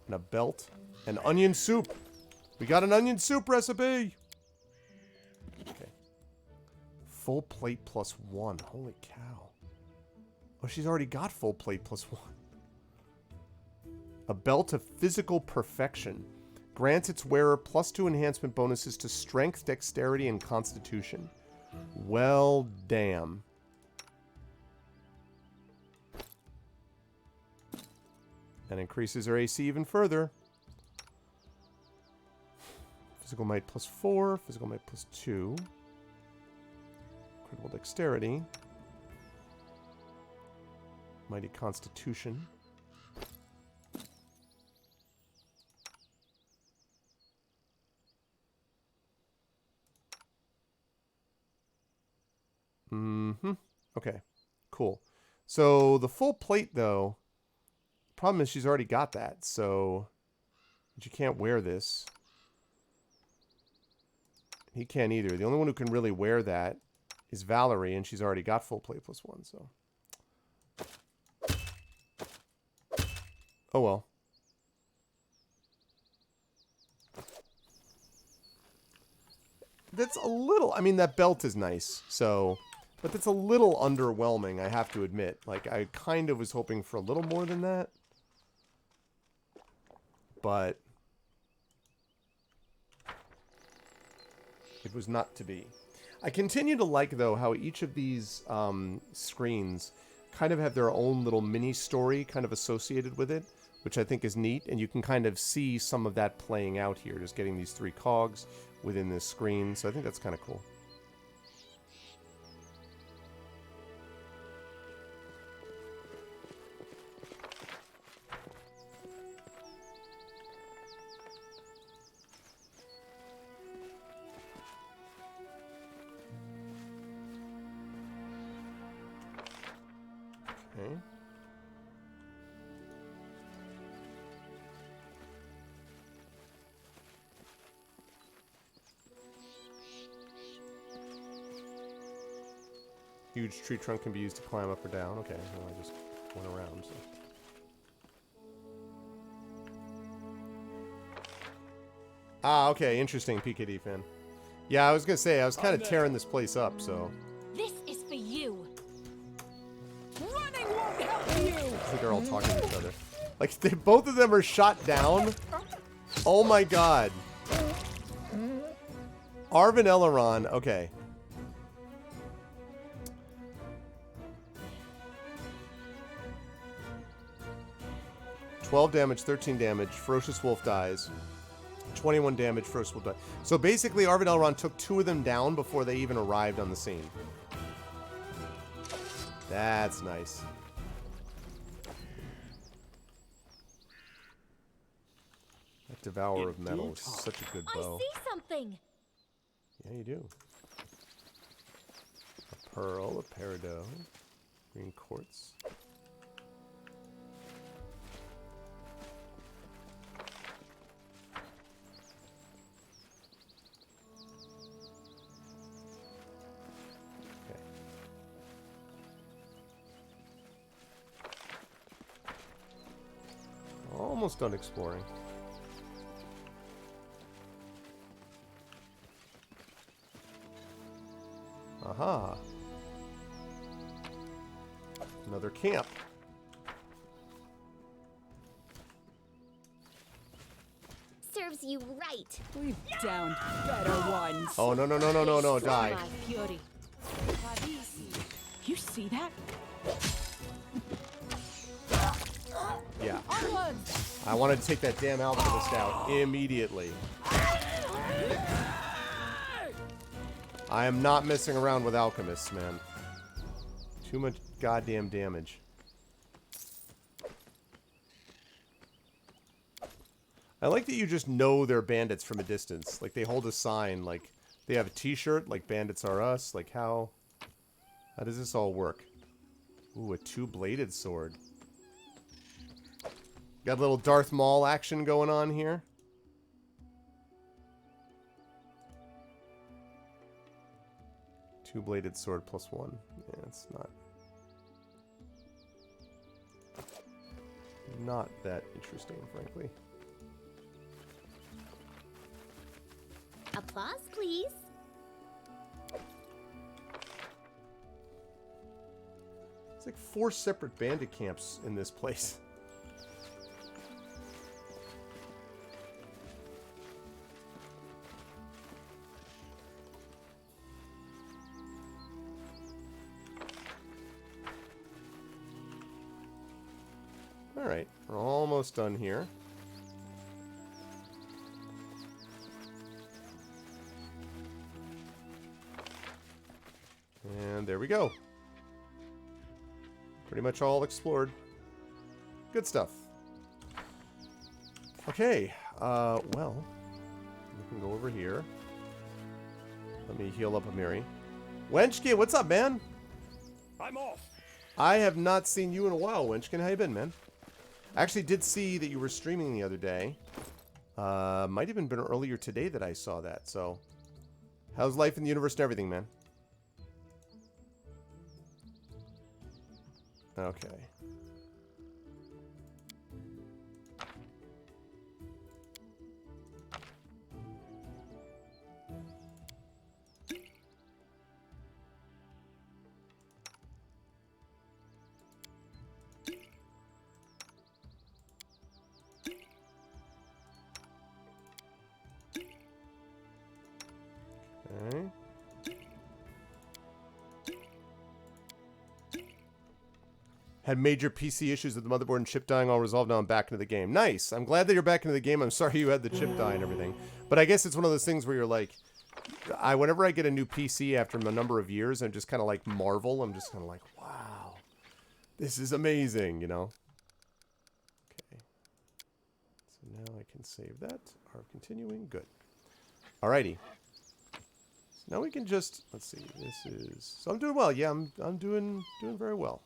And a belt. And onion soup. We got an onion soup recipe! Okay. Full plate plus 1. Holy cow. Oh, she's already got full plate plus 1. A belt of physical perfection. Grants its wearer +2 enhancement bonuses to strength, dexterity, and constitution. Well, damn. And increases her AC even further. Physical might +4, physical might +2. Critical dexterity. Mighty constitution. Okay, cool. So the full plate, though, problem is she's already got that, so but you can't wear this. He can't either. The only one who can really wear that is Valerie, and she's already got full plate plus 1, so. Oh well. That's a little, I mean, that belt is nice, so, but that's a little underwhelming, I have to admit. Like, I kind of was hoping for a little more than that. But it was not to be. I continue to like, though, how each of these screens kind of have their own little mini story kind of associated with it, which I think is neat, and you can kind of see some of that playing out here, just getting these 3 cogs within this screen, so I think that's kind of cool. Okay. huge tree trunk can be used to climb up or down. Okay, well, I just went around, so. Ah, okay, interesting, PKD fan. Yeah, I was gonna say, I was kind of tearing this place up, so. This is for you. Running won't help you. I think they're all talking to each other. Like, both of them are shot down. Oh my god. Arvin Eleron, okay. $12 damage, 13 damage. Ferocious Wolf dies. 21 damage, Ferocious Wolf dies. So basically, Arvin Eleron took 2 of them down before they even arrived on the scene. That's nice. That Devourer of Metal is such a good bow. I see something. Yeah, you do. A pearl, a peridot, green quartz. Okay. Almost done exploring. Aha. Another camp. Serves you right. We've downed better ones. Oh, no, no, no, no, no, no, die. My fury. You see that? Yeah. Onwards. I wanted to take that damn alchemist out immediately. I am not messing around with alchemists, man. Too much goddamn damage. I like that you just know they're bandits from a distance. Like, they hold a sign, like, they have a t-shirt, like, bandits are us. Like, how does this all work? Ooh, a two-bladed sword. Got a little Darth Maul action going on here. Two-bladed sword +1. Yeah, it's not that interesting, frankly. Applause, please. It's like 4 separate bandit camps in this place. Alright, we're almost done here. And there we go. Pretty much all explored. Good stuff. Okay, well, we can go over here. Let me heal up Amiri. Wenchkin, what's up, man? I'm off. I have not seen you in a while, Wenchkin. How you been, man? I actually did see that you were streaming the other day. Might have even been earlier today that I saw that, so. How's life in the universe and everything, man? Okay. Okay. Had major PC issues with the motherboard and chip dying, all resolved. Now I'm back into the game. Nice. I'm glad that you're back into the game. I'm sorry you had the chip die and everything. But I guess it's one of those things where you're like, whenever I get a new PC after a number of years, I'm just kind of like marvel. I'm just kind of like, wow, this is amazing, you know? Okay. So now I can save that. Are continuing. Good. Alrighty. So now we can just, let's see, this is, so I'm doing well. Yeah, I'm doing very well.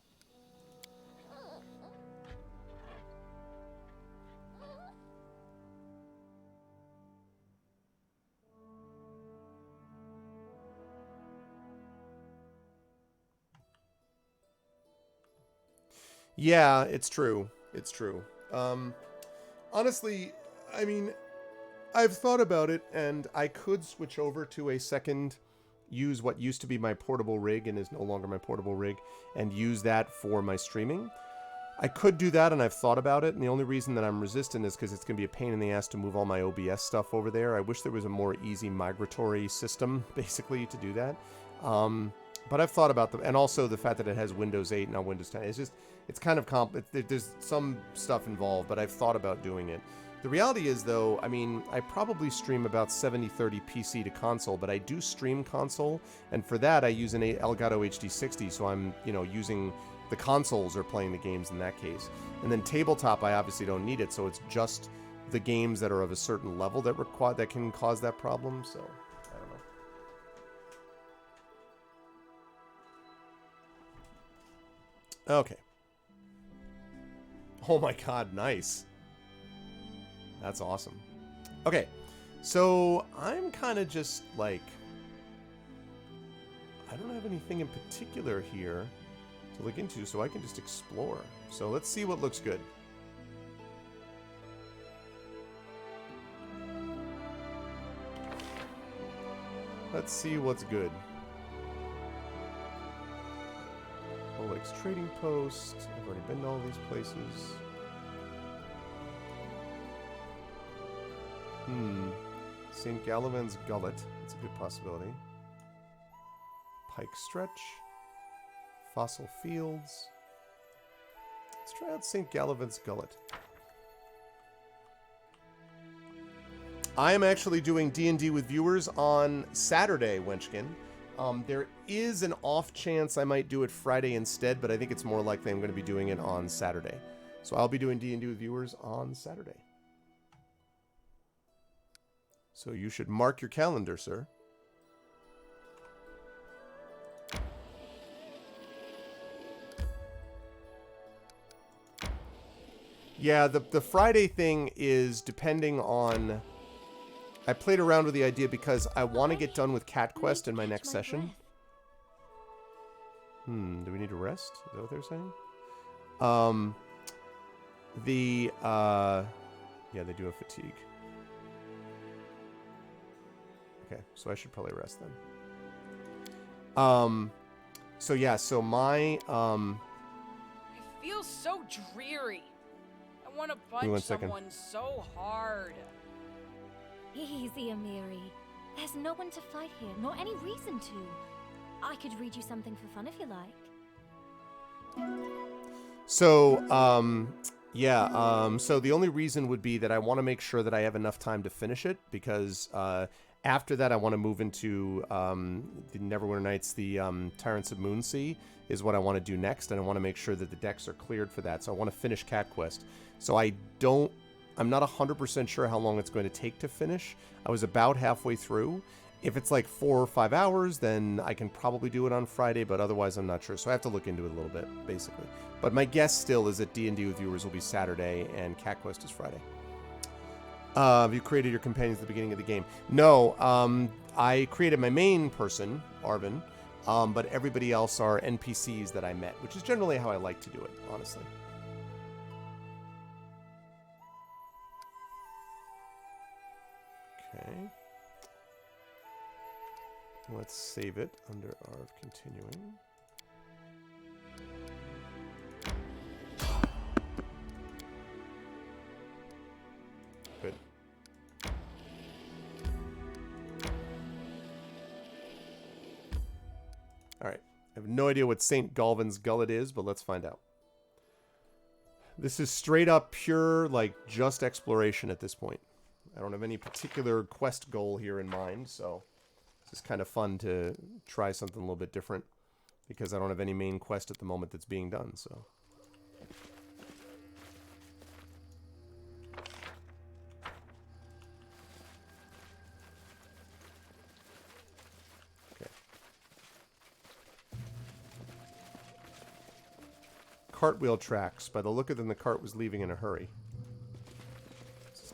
Yeah, it's true. It's true. Honestly, I mean, I've thought about it, and I could switch over to a second, use what used to be my portable rig and is no longer my portable rig, and use that for my streaming. I could do that, and I've thought about it, and the only reason that I'm resistant is because it's going to be a pain in the ass to move all my OBS stuff over there. I wish there was a more easy migratory system, basically, to do that. But I've thought about them, and also the fact that it has Windows 8 and not Windows 10. It's kind of there's some stuff involved, but I've thought about doing it. The reality is, though, I mean, I probably stream about 70-30 PC to console, but I do stream console, and for that I use an Elgato HD60, so I'm, using the consoles are playing the games in that case. And then tabletop, I obviously don't need it, so it's just the games that are of a certain level that can cause that problem, so I don't know. Okay. Oh my god, nice. That's awesome. Okay, so I'm kind of just like, I don't have anything in particular here to look into, so I can just explore. So let's see what looks good. Let's see what's good. Oleg's Trading Post. I've already been to all these places. St. Gallivan's Gullet. That's a good possibility. Pike Stretch. Fossil Fields. Let's try out St. Gallivan's Gullet. I am actually doing D&D with viewers on Saturday, Wenchkin. There is an off chance I might do it Friday instead, but I think it's more likely I'm going to be doing it on Saturday. So I'll be doing D&D with viewers on Saturday. So you should mark your calendar, sir. Yeah, the Friday thing is depending on... I played around with the idea because I want to get done with Cat Quest in my next session. Do we need to rest? Is that what they're saying? Yeah, they do have fatigue. Okay, so I should probably rest then. So yeah, so my, I feel so dreary. I want to punch someone so hard. Easy, Amiri. There's no one to fight here, nor any reason to. I could read you something for fun if you like. So, so the only reason would be that I want to make sure that I have enough time to finish it, because after that I want to move into the Neverwinter Nights, the Tyrants of Moonsea is what I want to do next, and I want to make sure that the decks are cleared for that. So I want to finish Cat Quest. So I'm not 100% sure how long it's going to take to finish. I was about halfway through. If it's like 4 or 5 hours, then I can probably do it on Friday, but otherwise I'm not sure. So I have to look into it a little bit, basically. But my guess still is that D&D with viewers will be Saturday and Cat Quest is Friday. Have you created your companions at the beginning of the game? No, I created my main person, Arvin, but everybody else are NPCs that I met, which is generally how I like to do it, honestly. Okay. Let's save it under our continuing. Good. All right. I have no idea what St. Galvan's Gullet is, but let's find out. This is straight up pure, like, just exploration at this point. I don't have any particular quest goal here in mind, so it's just kind of fun to try something a little bit different because I don't have any main quest at the moment that's being done, so. Okay. Cartwheel tracks. By the look of them, the cart was leaving in a hurry.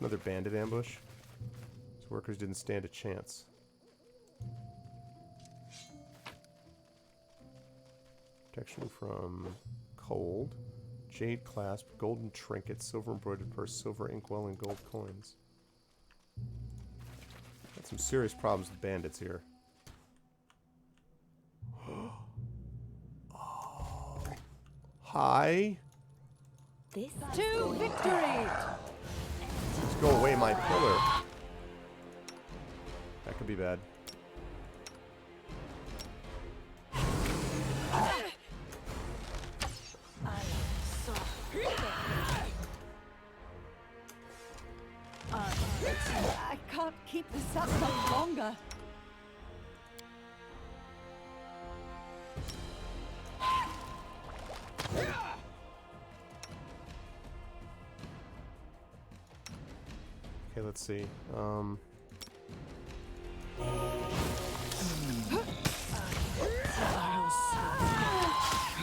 Another bandit ambush. His workers didn't stand a chance. Protection from cold. Jade clasp, golden trinket, silver embroidered purse, silver inkwell, and gold coins. Got some serious problems with bandits here. Oh. Hi. This To victory! Let's go away, my pillar. That could be bad. I can't keep this up much longer. Okay, let's see.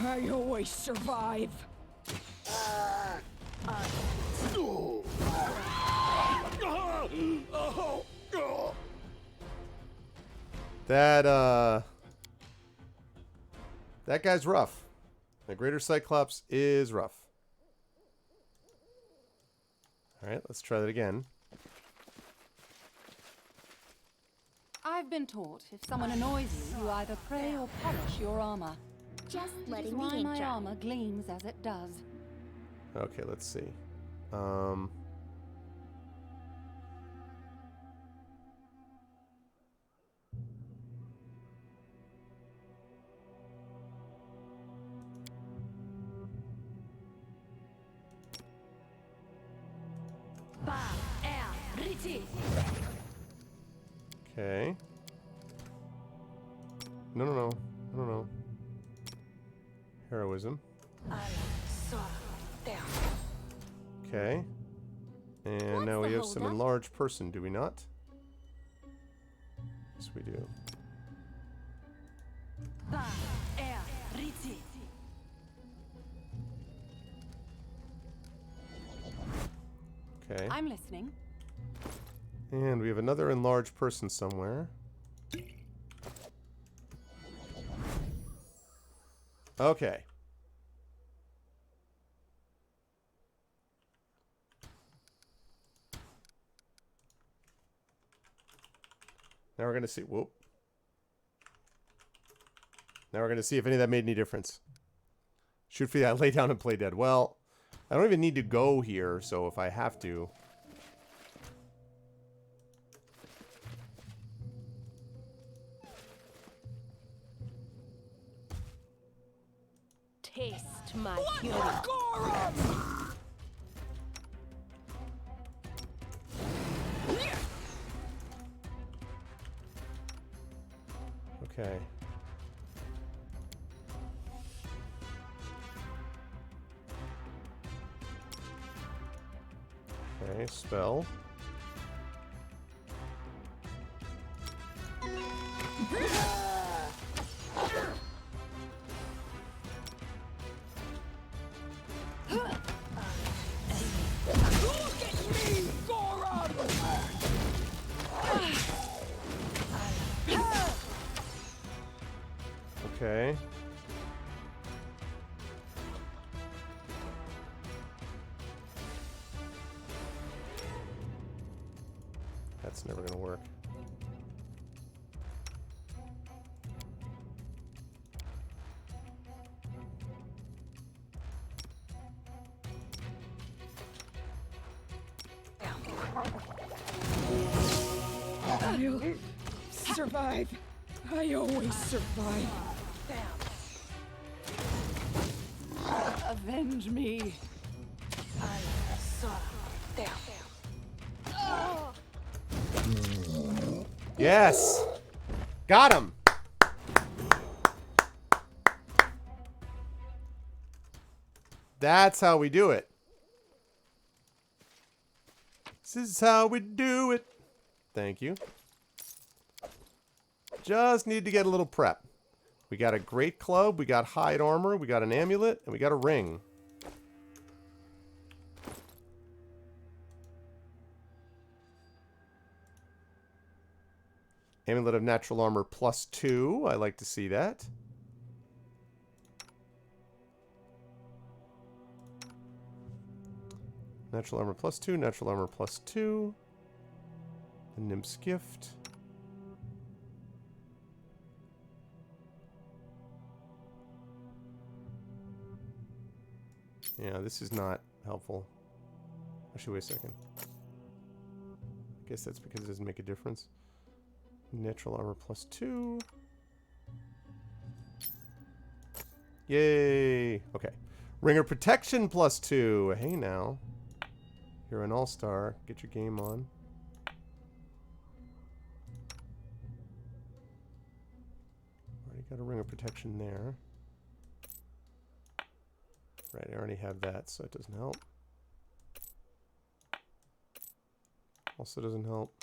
I always survive. That guy's rough. The Greater Cyclops is rough. Alright, let's try that again. I've been taught if someone annoys you, you either pray or polish your armor. Just Which is letting why me my in, armor gleams as it does. Okay, let's see. Okay. No. Heroism. Okay. And What's now the we have some holdup? enlarged person, do we not? Yes, we do. Okay. I'm listening. And we have another enlarged person somewhere. Okay. Now we're going to see... Whoop. Now we're going to see if any of that made any difference. Shoot for the eye, lay down and play dead. Well, I don't even need to go here, so if I have to... Taste my fury. Okay. Okay, spell. Okay. That's never gonna work. I'll survive. I always survive. Avenge me. Yes! Got him! That's how we do it. This is how we do it. Thank you. Just need to get a little prep. We got a great club, we got hide armor, we got an amulet, and we got a ring. Amulet of natural armor +2. I like to see that. Natural armor +2, natural armor +2. The Nymph's Gift. Yeah, this is not helpful. Actually, wait a second. I guess that's because it doesn't make a difference. Natural armor +2. Yay! Okay. Ringer protection +2. Hey now. You're an all-star. Get your game on. Already got a ringer protection there. Right, I already have that, so it doesn't help. Also doesn't help.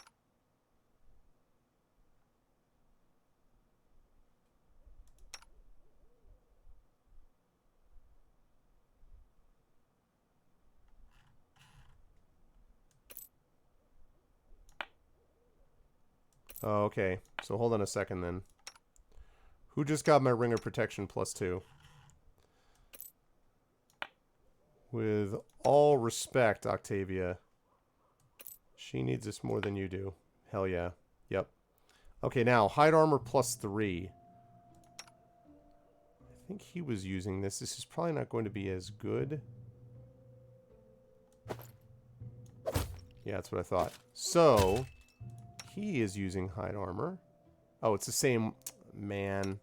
Oh, okay. So hold on a second then. Who just got my ringer protection +2? With all respect, Octavia. She needs this more than you do. Hell yeah. Yep. Okay, now, hide armor +3. I think he was using this. This is probably not going to be as good. Yeah, that's what I thought. So, he is using hide armor. Oh, it's the same... Man.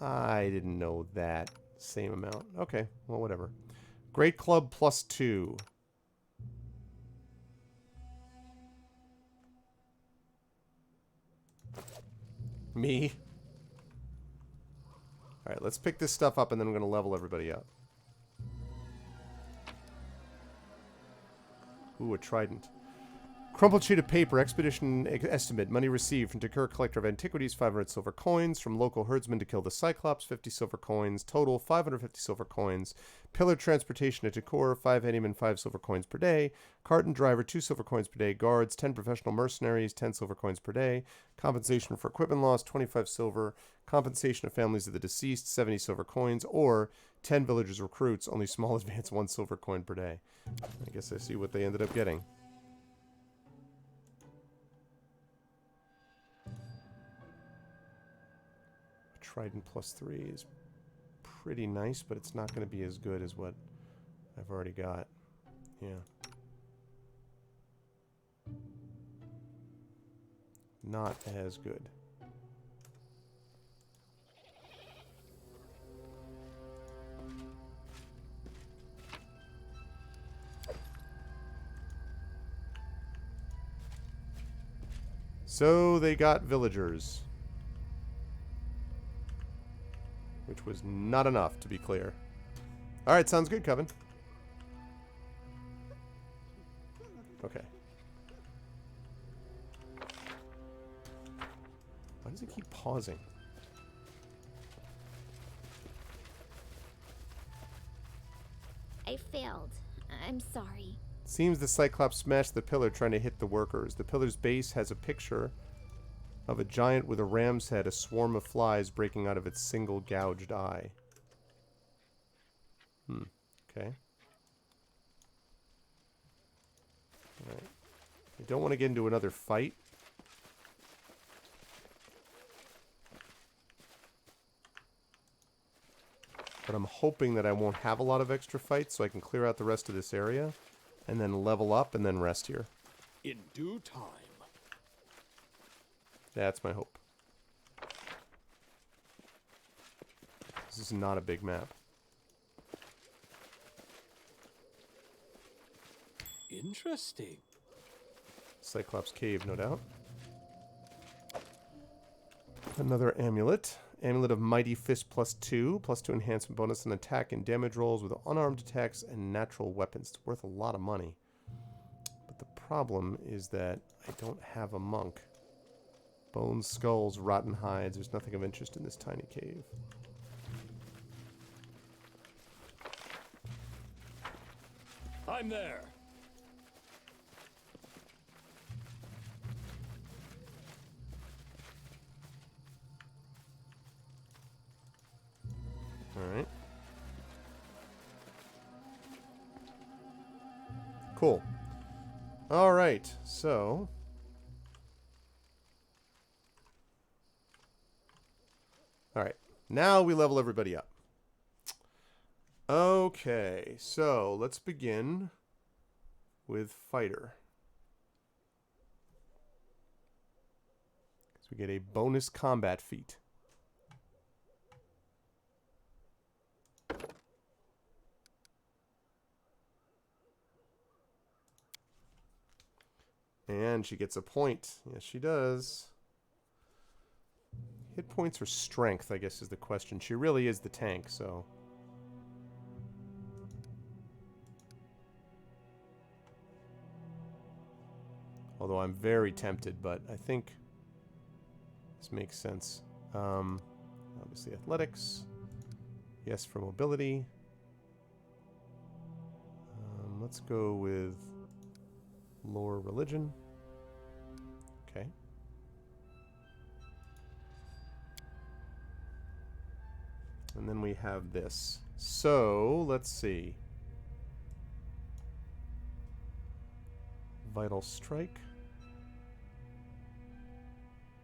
I didn't know that. Same amount. Okay, well, whatever. Great Club +2. Me? Alright, let's pick this stuff up and then I'm going to level everybody up. Ooh, a trident. Crumpled sheet of paper, expedition estimate, money received from Takura Collector of Antiquities, 500 silver coins. From local herdsman to kill the Cyclops, 50 silver coins. Total, 550 silver coins. Pillar transportation to Takura, 5 handyman, 5 silver coins per day. Cart and driver, 2 silver coins per day. Guards, 10 professional mercenaries, 10 silver coins per day. Compensation for equipment loss, 25 silver. Compensation of families of the deceased, 70 silver coins. Or 10 villagers recruits, only small advance, 1 silver coin per day. I guess I see what they ended up getting. Trident +3 is pretty nice, but it's not going to be as good as what I've already got. Yeah. Not as good. So they got villagers. Which was not enough, to be clear. Alright, sounds good, Coven. Okay. Why does it keep pausing? I failed. I'm sorry. Seems the Cyclops smashed the pillar trying to hit the workers. The pillar's base has a picture of a giant with a ram's head, a swarm of flies breaking out of its single gouged eye. Okay. Alright. I don't want to get into another fight. But I'm hoping that I won't have a lot of extra fights so I can clear out the rest of this area and then level up and then rest here. In due time. That's my hope. This is not a big map. Interesting. Cyclops Cave, no doubt. Another amulet. Amulet of Mighty Fist +2. +2 enhancement bonus on attack and damage rolls with unarmed attacks and natural weapons. It's worth a lot of money. But the problem is that I don't have a monk. Bones, skulls, rotten hides. There's nothing of interest in this tiny cave. I'm there. Alright. Cool. All right, so... All right, now we level everybody up. Okay, so let's begin with Fighter. So we get a bonus combat feat. And she gets a point. Yes, she does. Hit points or strength, I guess, is the question. She really is the tank, so... Although I'm very tempted, but I think this makes sense. Obviously athletics. Yes for mobility. Let's go with lore religion. Okay. And then we have this. So, let's see. Vital strike.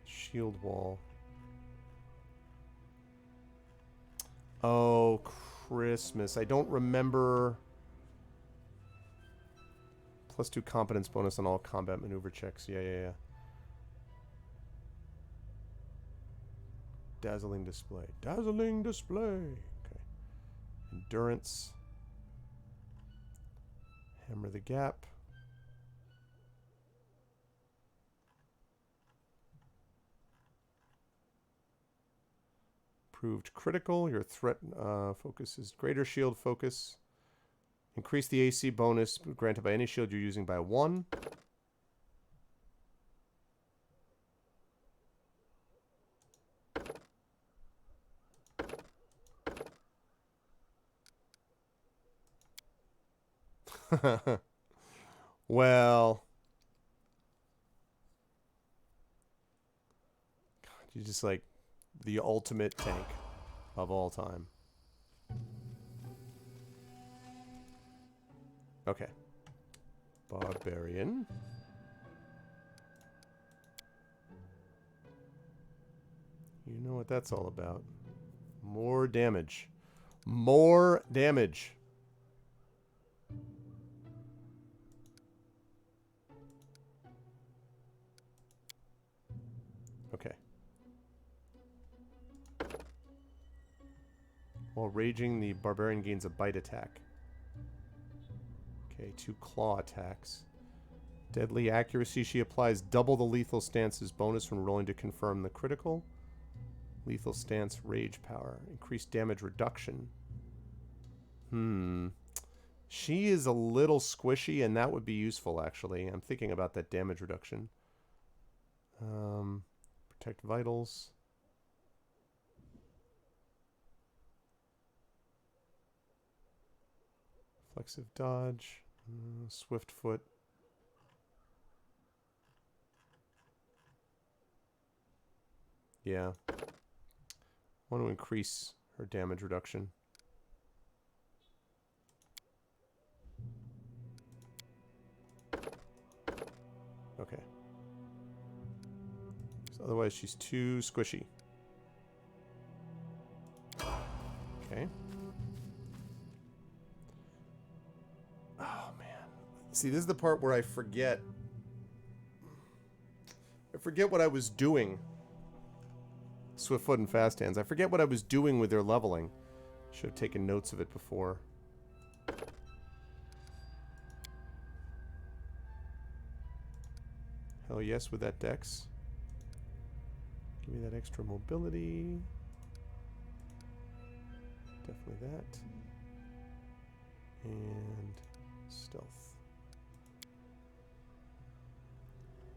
Shield wall. Oh, Christmas. I don't remember. +2 competence bonus on all combat maneuver checks. Yeah. Dazzling display. Dazzling display. Okay. Endurance. Hammer the gap. Proved critical. Your threat focus is greater shield focus. Increase the AC bonus granted by any shield you're using by 1. Well, God, you're just like the ultimate tank of all time. Okay. Barbarian. You know what that's all about. More damage. More damage. Okay. While raging, the barbarian gains a bite attack. Okay, 2 claw attacks. Deadly accuracy. She applies double the lethal stance's bonus when rolling to confirm the critical. Lethal stance, rage power. Increased damage reduction. She is a little squishy, and that would be useful, actually. I'm thinking about that damage reduction. Protect vitals. Flexive dodge. Swift foot. Yeah. I want to increase her damage reduction. Okay. So otherwise she's too squishy. Okay. Oh, man. See, this is the part where I forget. I forget what I was doing. Swift foot and fast hands. I forget what I was doing with their leveling. Should have taken notes of it before. Hell yes with that dex. Give me that extra mobility. Definitely that. And stealth.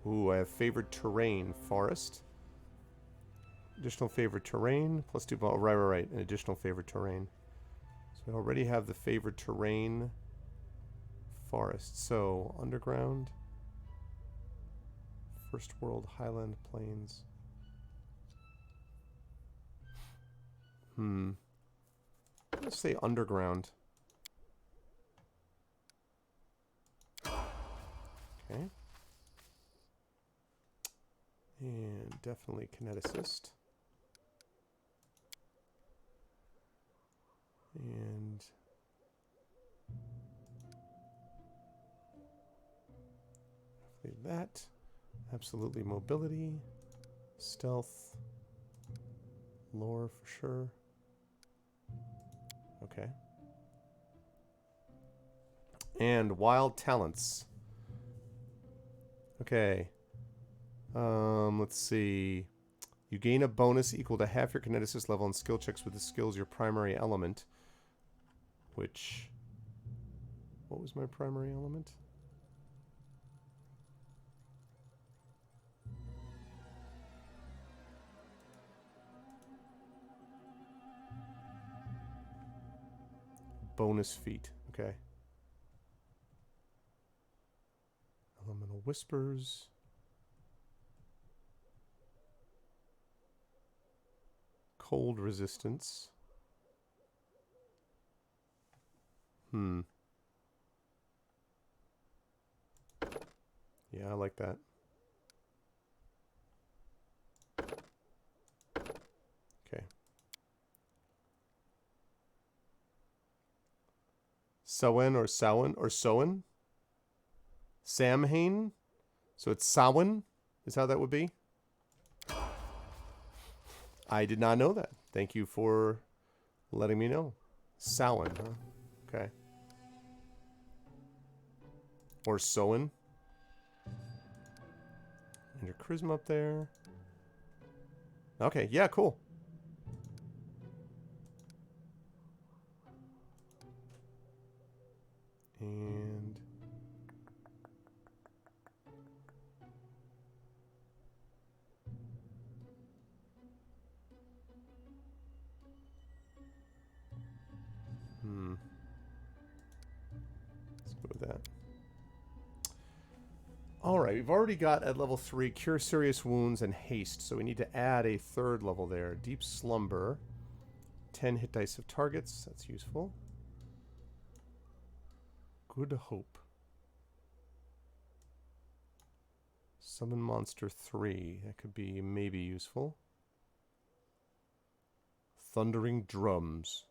Ooh, I have favored terrain. Forest. Additional favored terrain. +2 ball. Right. An additional favored terrain. So I already have the favored terrain. Forest. So, underground. First world, highland, plains. Let's say underground. Okay. And definitely kineticist. And that. Absolutely mobility. Stealth. Lore for sure. Okay. And wild talents. Okay. Let's see. You gain a bonus equal to half your kineticist level on skill checks with the skills your primary element. Which... What was my primary element? Bonus feat. Okay. Elemental Whispers. Cold resistance. Yeah, I like that. Okay. Sowen or Sowen or Sowen? Samhain? So it's Samhain? Is how that would be? I did not know that. Thank you for letting me know. Samhain, huh? Okay. Or Sowen. And your charisma up there. Okay, yeah, cool. And... Let's go with that. Alright, we've already got at level 3 Cure Serious Wounds and Haste, so we need to add a third level there. Deep Slumber. 10 hit dice of targets, that's useful. Good Hope. Summon Monster 3, that could be maybe useful. Thundering Drums.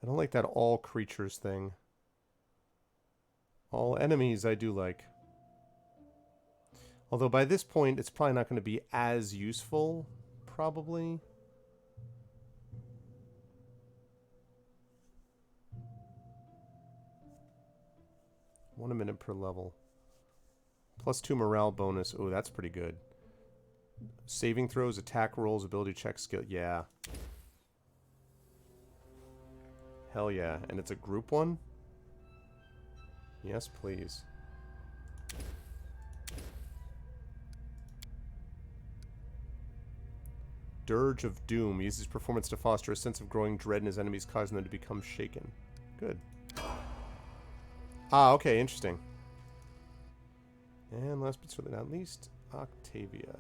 I don't like that all creatures thing. All enemies I do like. Although by this point, it's probably not going to be as useful, probably. One a minute per level. +2 morale bonus. Oh, that's pretty good. Saving throws, attack rolls, ability check, skill. Yeah. Hell yeah. And it's a group one? Yes, please. Dirge of Doom uses performance to foster a sense of growing dread in his enemies, causing them to become shaken. Good. Ah, okay, interesting. And last but certainly not least, Octavia.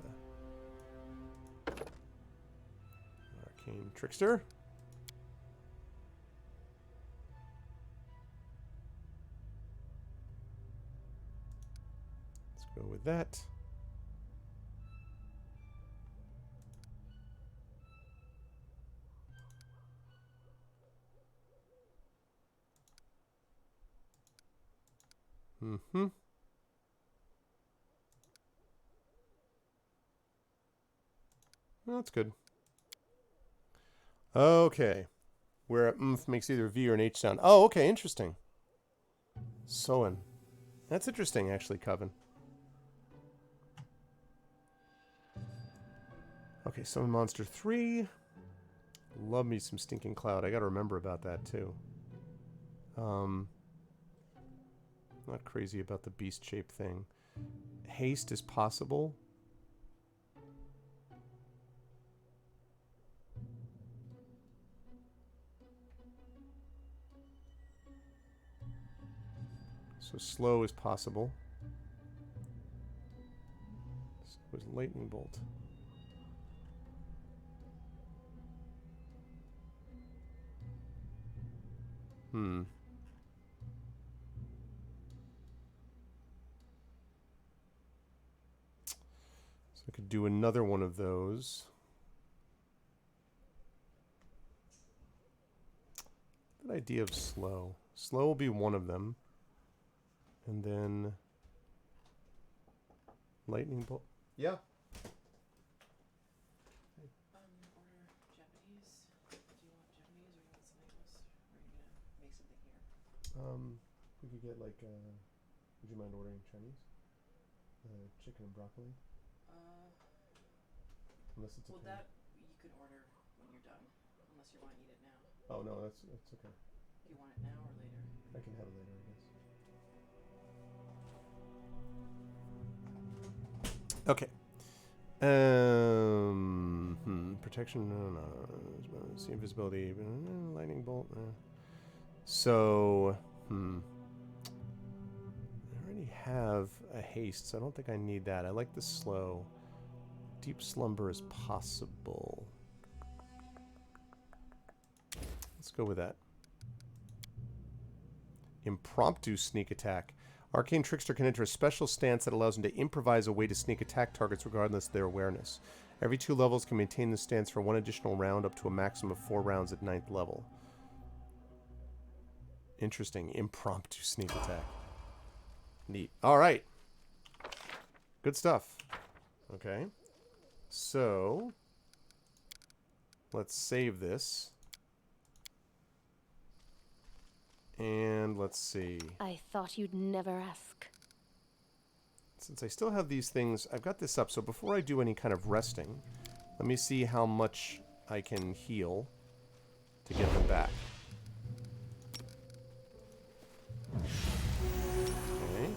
Arcane Trickster. Let's go with that. Mm-hmm. Well, that's good. Okay. Where makes either a V or an H sound. Oh, okay, interesting. Soen. That's interesting, actually, Coven. Okay, Summon Monster 3. Love me some Stinking Cloud. I gotta remember about that, too. Not crazy about the beast shape thing. Haste is possible. So slow is possible. So it was lightning bolt. So I could do another one of those. Good idea of slow. Slow will be one of them. And then lightning bolt. Yeah. Order Japanese. Do you want Japanese or you want something else? Or are you gonna make something here? We could get like, would you mind ordering Chinese? Chicken and broccoli? Unless it's well, okay. that you could order when you're done, unless you want to eat it now. Oh no, that's okay. Do you want it now or later? I can have it later, I guess. Okay. Protection. No. See invisibility. Lightning bolt. So, I already have a haste, so I don't think I need that. I like the slow. Deep slumber is possible. Let's go with that. Impromptu sneak attack. Arcane Trickster can enter a special stance that allows him to improvise a way to sneak attack targets regardless of their awareness. Every 2 levels can maintain the stance for 1 additional round up to a maximum of 4 rounds at 9th level. Interesting. Impromptu sneak attack. Neat. Alright. Good stuff. Okay. So, let's save this. And let's see. I thought you'd never ask. Since I still have these things, I've got this up. So before I do any kind of resting, let me see how much I can heal to get them back. Okay.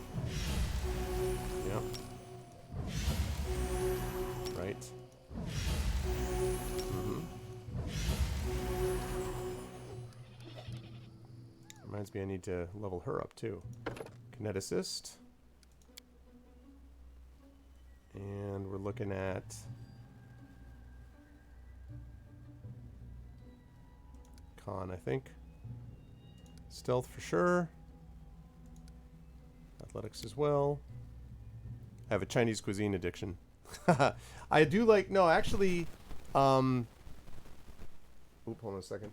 Yep. Right. Reminds me I need to level her up too. Kineticist. And we're looking at Con, I think. Stealth for sure. Athletics as well. I have a Chinese cuisine addiction. I do like, no, actually, hold on a second.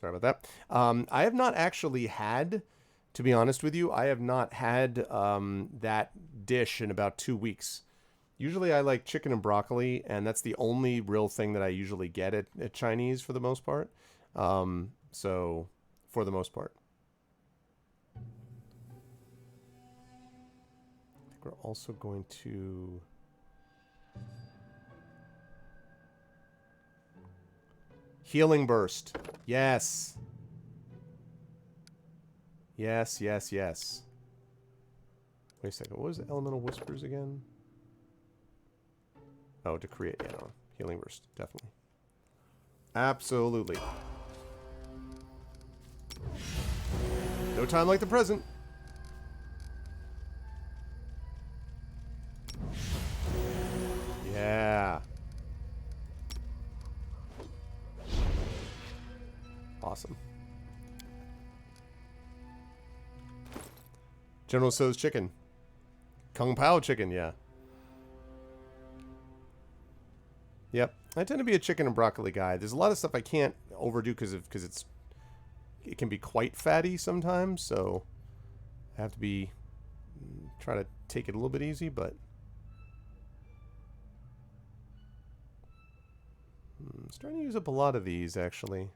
Sorry about that. I have not actually had, to be honest with you, I have not had that dish in about 2 weeks. Usually I like chicken and broccoli, and that's the only real thing that I usually get at Chinese for the most part. So, for the most part. I think we're also going to... Healing Burst. Yes. Yes, yes, yes. Wait a second. What was the Elemental Whispers again? Oh, to create... Yeah, no. Healing Burst. Definitely. Absolutely. No time like the present. Yeah. Awesome. General So's chicken. Kung Pao chicken, yeah. Yep. I tend to be a chicken and broccoli guy. There's a lot of stuff I can't overdo because it can be quite fatty sometimes, so I have to be try to take it a little bit easy, but I'm starting to use up a lot of these actually.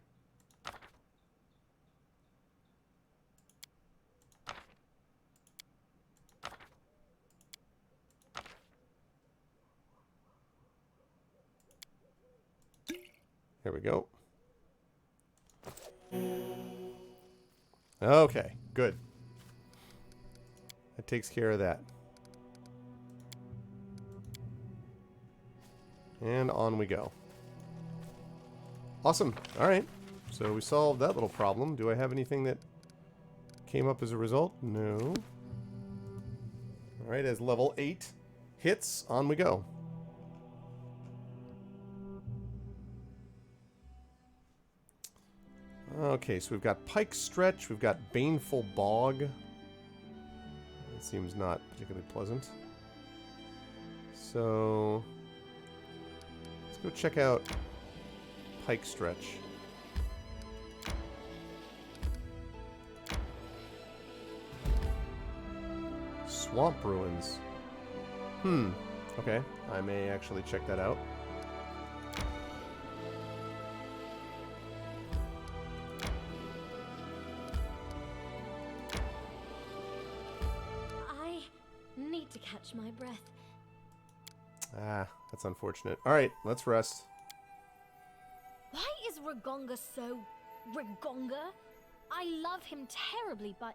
Here we go. Okay, good. That takes care of that. And on we go. Awesome. All right. So we solved that little problem. Do I have anything that came up as a result? No. Alright, as level 8 hits, on we go. Okay, so we've got Pike Stretch, we've got Baneful Bog. That seems not particularly pleasant. So let's go check out Pike Stretch. Swamp Ruins. Okay, I may actually check that out. I need to catch my breath. Ah, that's unfortunate. Alright, let's rest. Why is Ragonga so... Ragonga? I love him terribly, but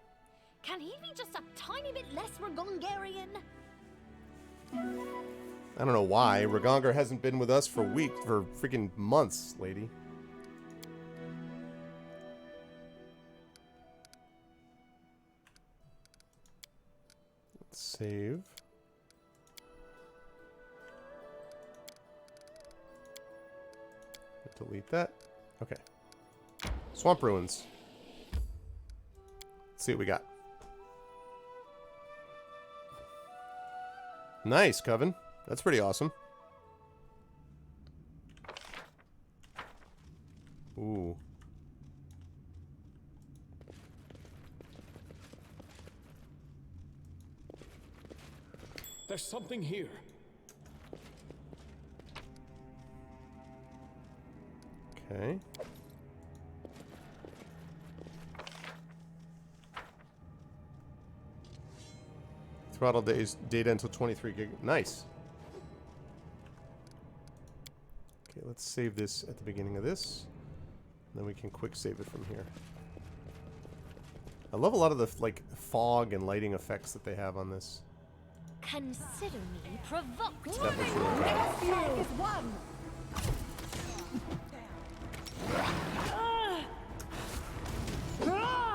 can he be just a tiny bit less Ragongarian? I don't know why. Ragongar hasn't been with us for weeks, for freaking months, lady. Let's save. Delete that. Okay. Swamp Ruins. Let's see what we got. Nice, Coven. That's pretty awesome. Ooh. There's something here. Okay. Throttle data until 23 gig. Nice. Okay, let's save this at the beginning of this. And then we can quick save it from here. I love a lot of the like fog and lighting effects that they have on this. Consider me provoked. Definitely should have tried. Is one.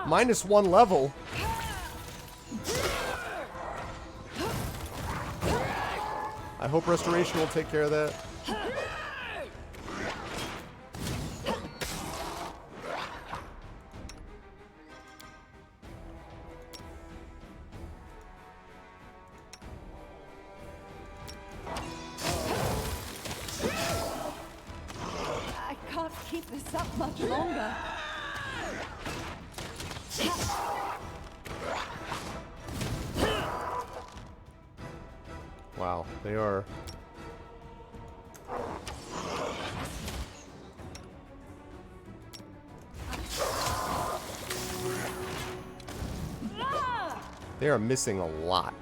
-1 level. I hope restoration will take care of that. I can't keep this up much longer. Wow, they are... They are missing a lot.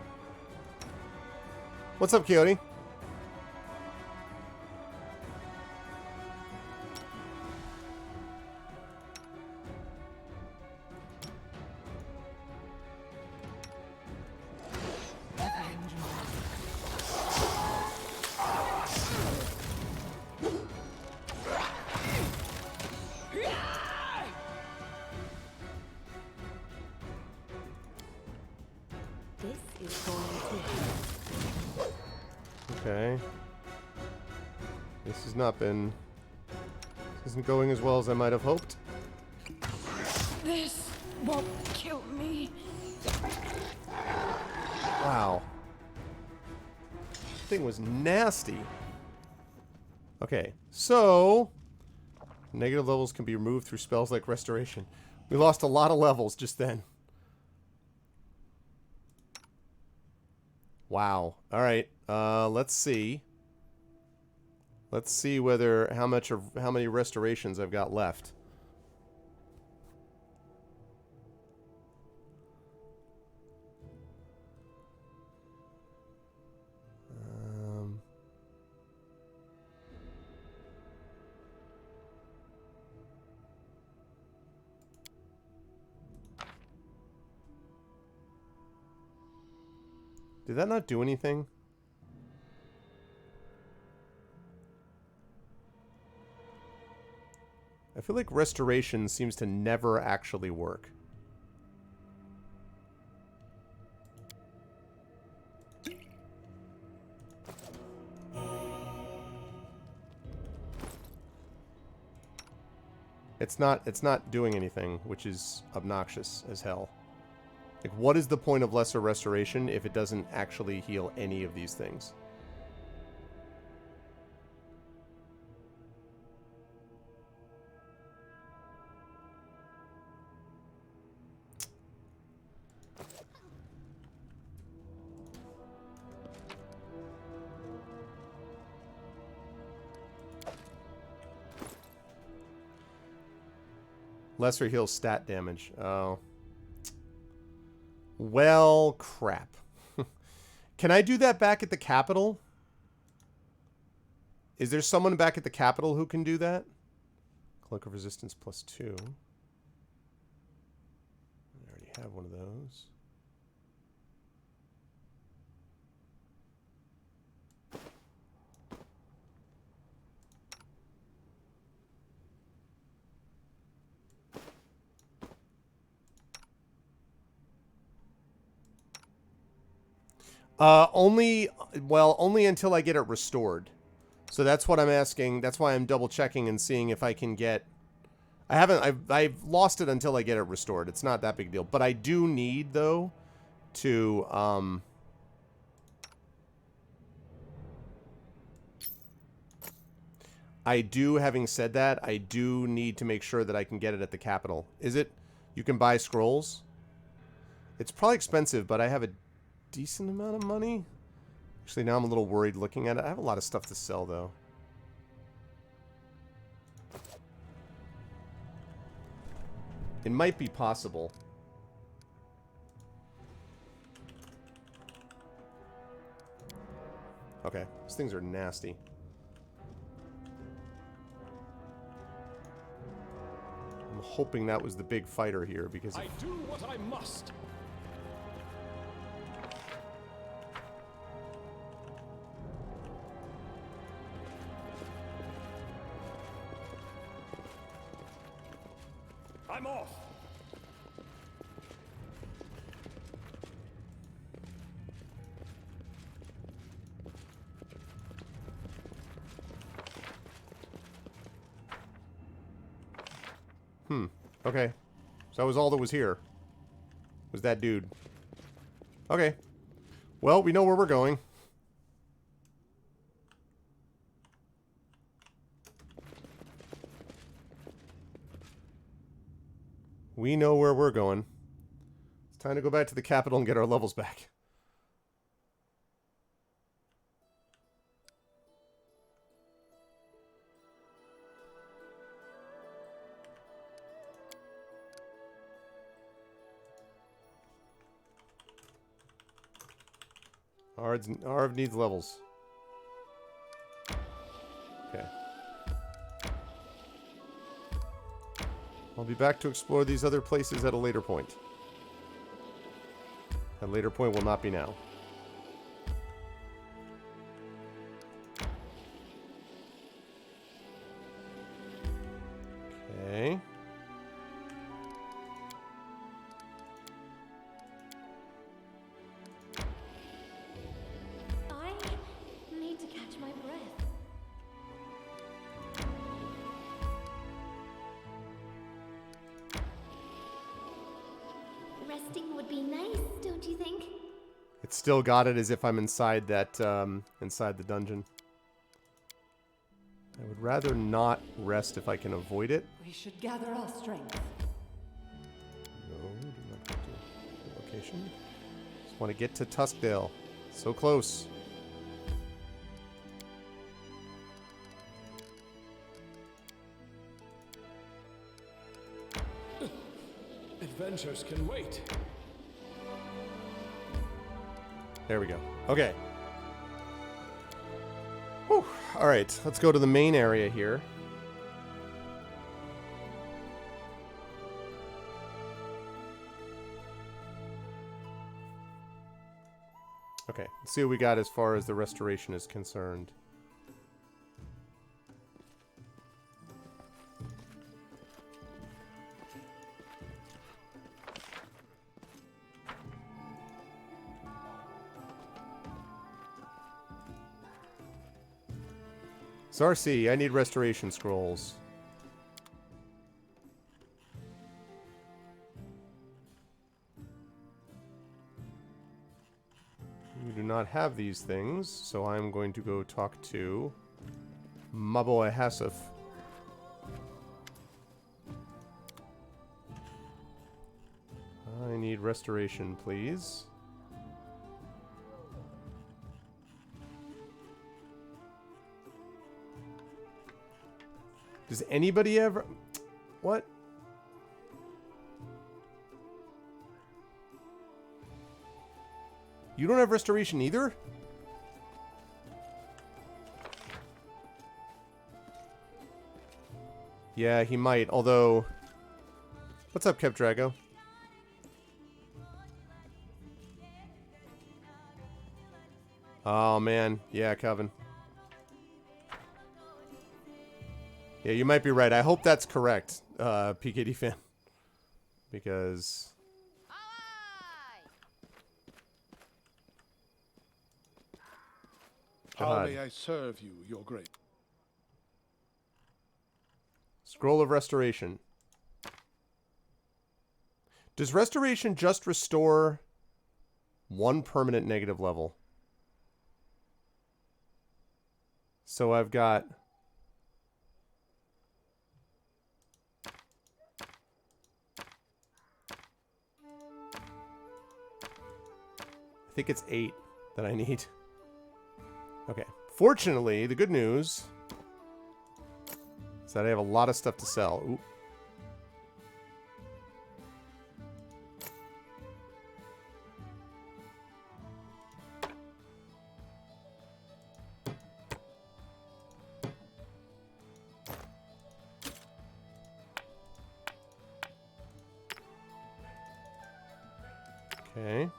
What's up, Coyote? This is going to... Okay. This has not been... This isn't going as well as I might have hoped. This won't kill me. Wow. Thing was nasty. Okay, so... Negative levels can be removed through spells like Restoration. We lost a lot of levels just then. Wow. Alright, let's see. Let's see whether... how many restorations I've got left. Did that not do anything? I feel like restoration seems to never actually work. It's not doing anything, which is obnoxious as hell. Like, what is the point of lesser restoration if it doesn't actually heal any of these things? Lesser heals stat damage. Oh. Well, crap. Can I do that back at the Capitol? Is there someone back at the Capitol who can do that? Cloak of Resistance +2. I already have one of those. Only until I get it restored. So that's what I'm asking. That's why I'm double checking and seeing if I can get... I've lost it until I get it restored. It's not that big a deal. But I do need, though, to, having said that, I do need to make sure that I can get it at the Capitol. Is it? You can buy scrolls? It's probably expensive, but I have a decent amount of money. Actually, now I'm a little worried looking at it. I have a lot of stuff to sell, though. It might be possible. Okay, these things are nasty. I'm hoping that was the big fighter here, because I do what I must. I'm off. Okay. So that was all that was here. Was that dude. Okay. Well, we know where we're going. We know where we're going. It's time to go back to the Capitol and get our levels back. Arv needs levels. Okay. I'll be back to explore these other places at a later point. That later point will not be now. Okay. I need to catch my breath. Resting would be nice, don't you think? It's still got it as if I'm inside that, inside the dungeon. I would rather not rest if I can avoid it. We should gather our strength. No, do not go to the location. Just want to get to Tuskdale. So close. Adventures can wait. There we go. Okay. Whew. All right, let's go to the main area here. Okay, let's see what we got as far as the restoration is concerned. Sarsi, I need restoration scrolls. You do not have these things, so I'm going to go talk to my boy Hassif. I need restoration, please. Does anybody ever... What? You don't have restoration either? Yeah, he might, although... What's up, Kev Drago? Oh, man. Yeah, Coven. Yeah, you might be right. I hope that's correct, PKD fan. Because... How may I serve you, your grace? Scroll of Restoration. Does Restoration just restore one permanent negative level? So I've got... I think it's 8 that I need. Okay. Fortunately, the good news is that I have a lot of stuff to sell. Ooh. Okay.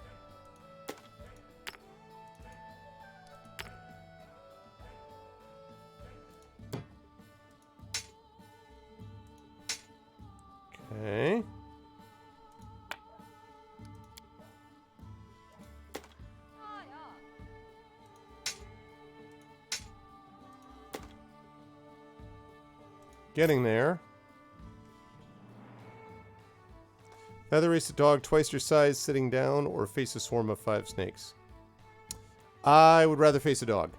Okay. Getting there. Either race a dog twice your size sitting down or face a swarm of 5 snakes. I would rather face a dog.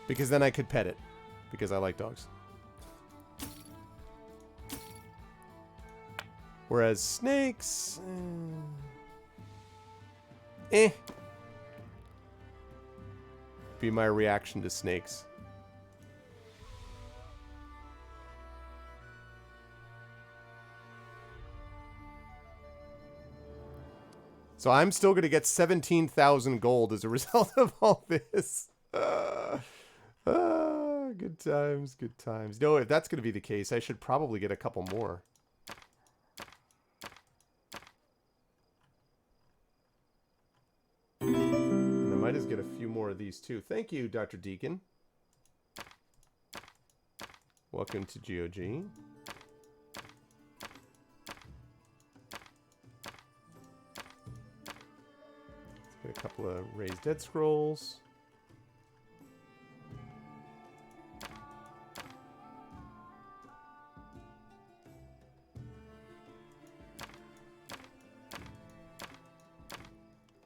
Because then I could pet it. Because I like dogs. Whereas snakes... Be my reaction to snakes. So I'm still going to get 17,000 gold as a result of all this. Good times, good times. No, if that's going to be the case, I should probably get a couple more. And I might just get a few more of these too. Thank you, Dr. Deacon. Welcome to GOG. Get a couple of raised dead scrolls.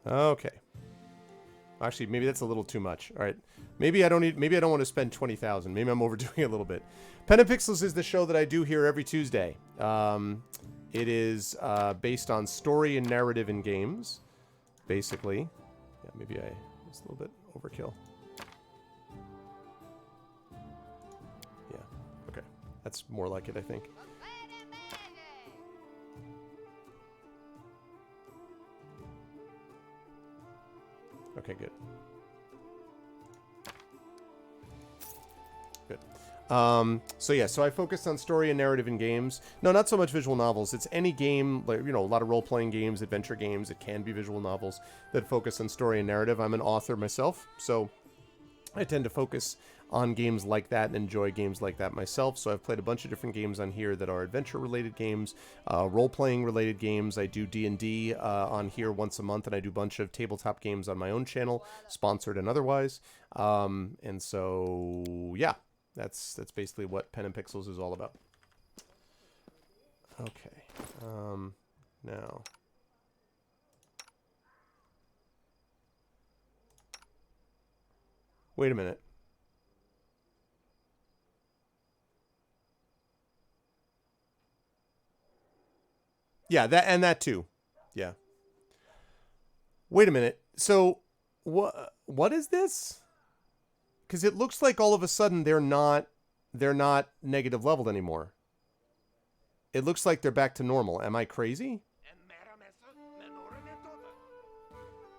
Okay. Actually, maybe that's a little too much. All right. Maybe I don't want to spend 20,000. Maybe I'm overdoing it a little bit. Pen and Pixels is the show that I do here every Tuesday. It is based on story and narrative in games. Basically. Yeah, maybe it's a little bit overkill. Yeah, okay. That's more like it, I think. Okay, good. Good. So I focused on story and narrative in games. No, not so much visual novels. It's any game, like, you know, a lot of role-playing games, adventure games. It can be visual novels that focus on story and narrative. I'm an author myself, so I tend to focus on games like that and enjoy games like that myself. So I've played a bunch of different games on here that are adventure-related games, role-playing related games. I do D&D on here once a month, and I do a bunch of tabletop games on my own channel, sponsored and otherwise. And so, yeah, that's basically what Pen and Pixels is all about. Okay, now... Wait a minute. Yeah, that too. Yeah. Wait a minute. So, what is this? Because it looks like all of a sudden they're not negative leveled anymore. It looks like they're back to normal. Am I crazy?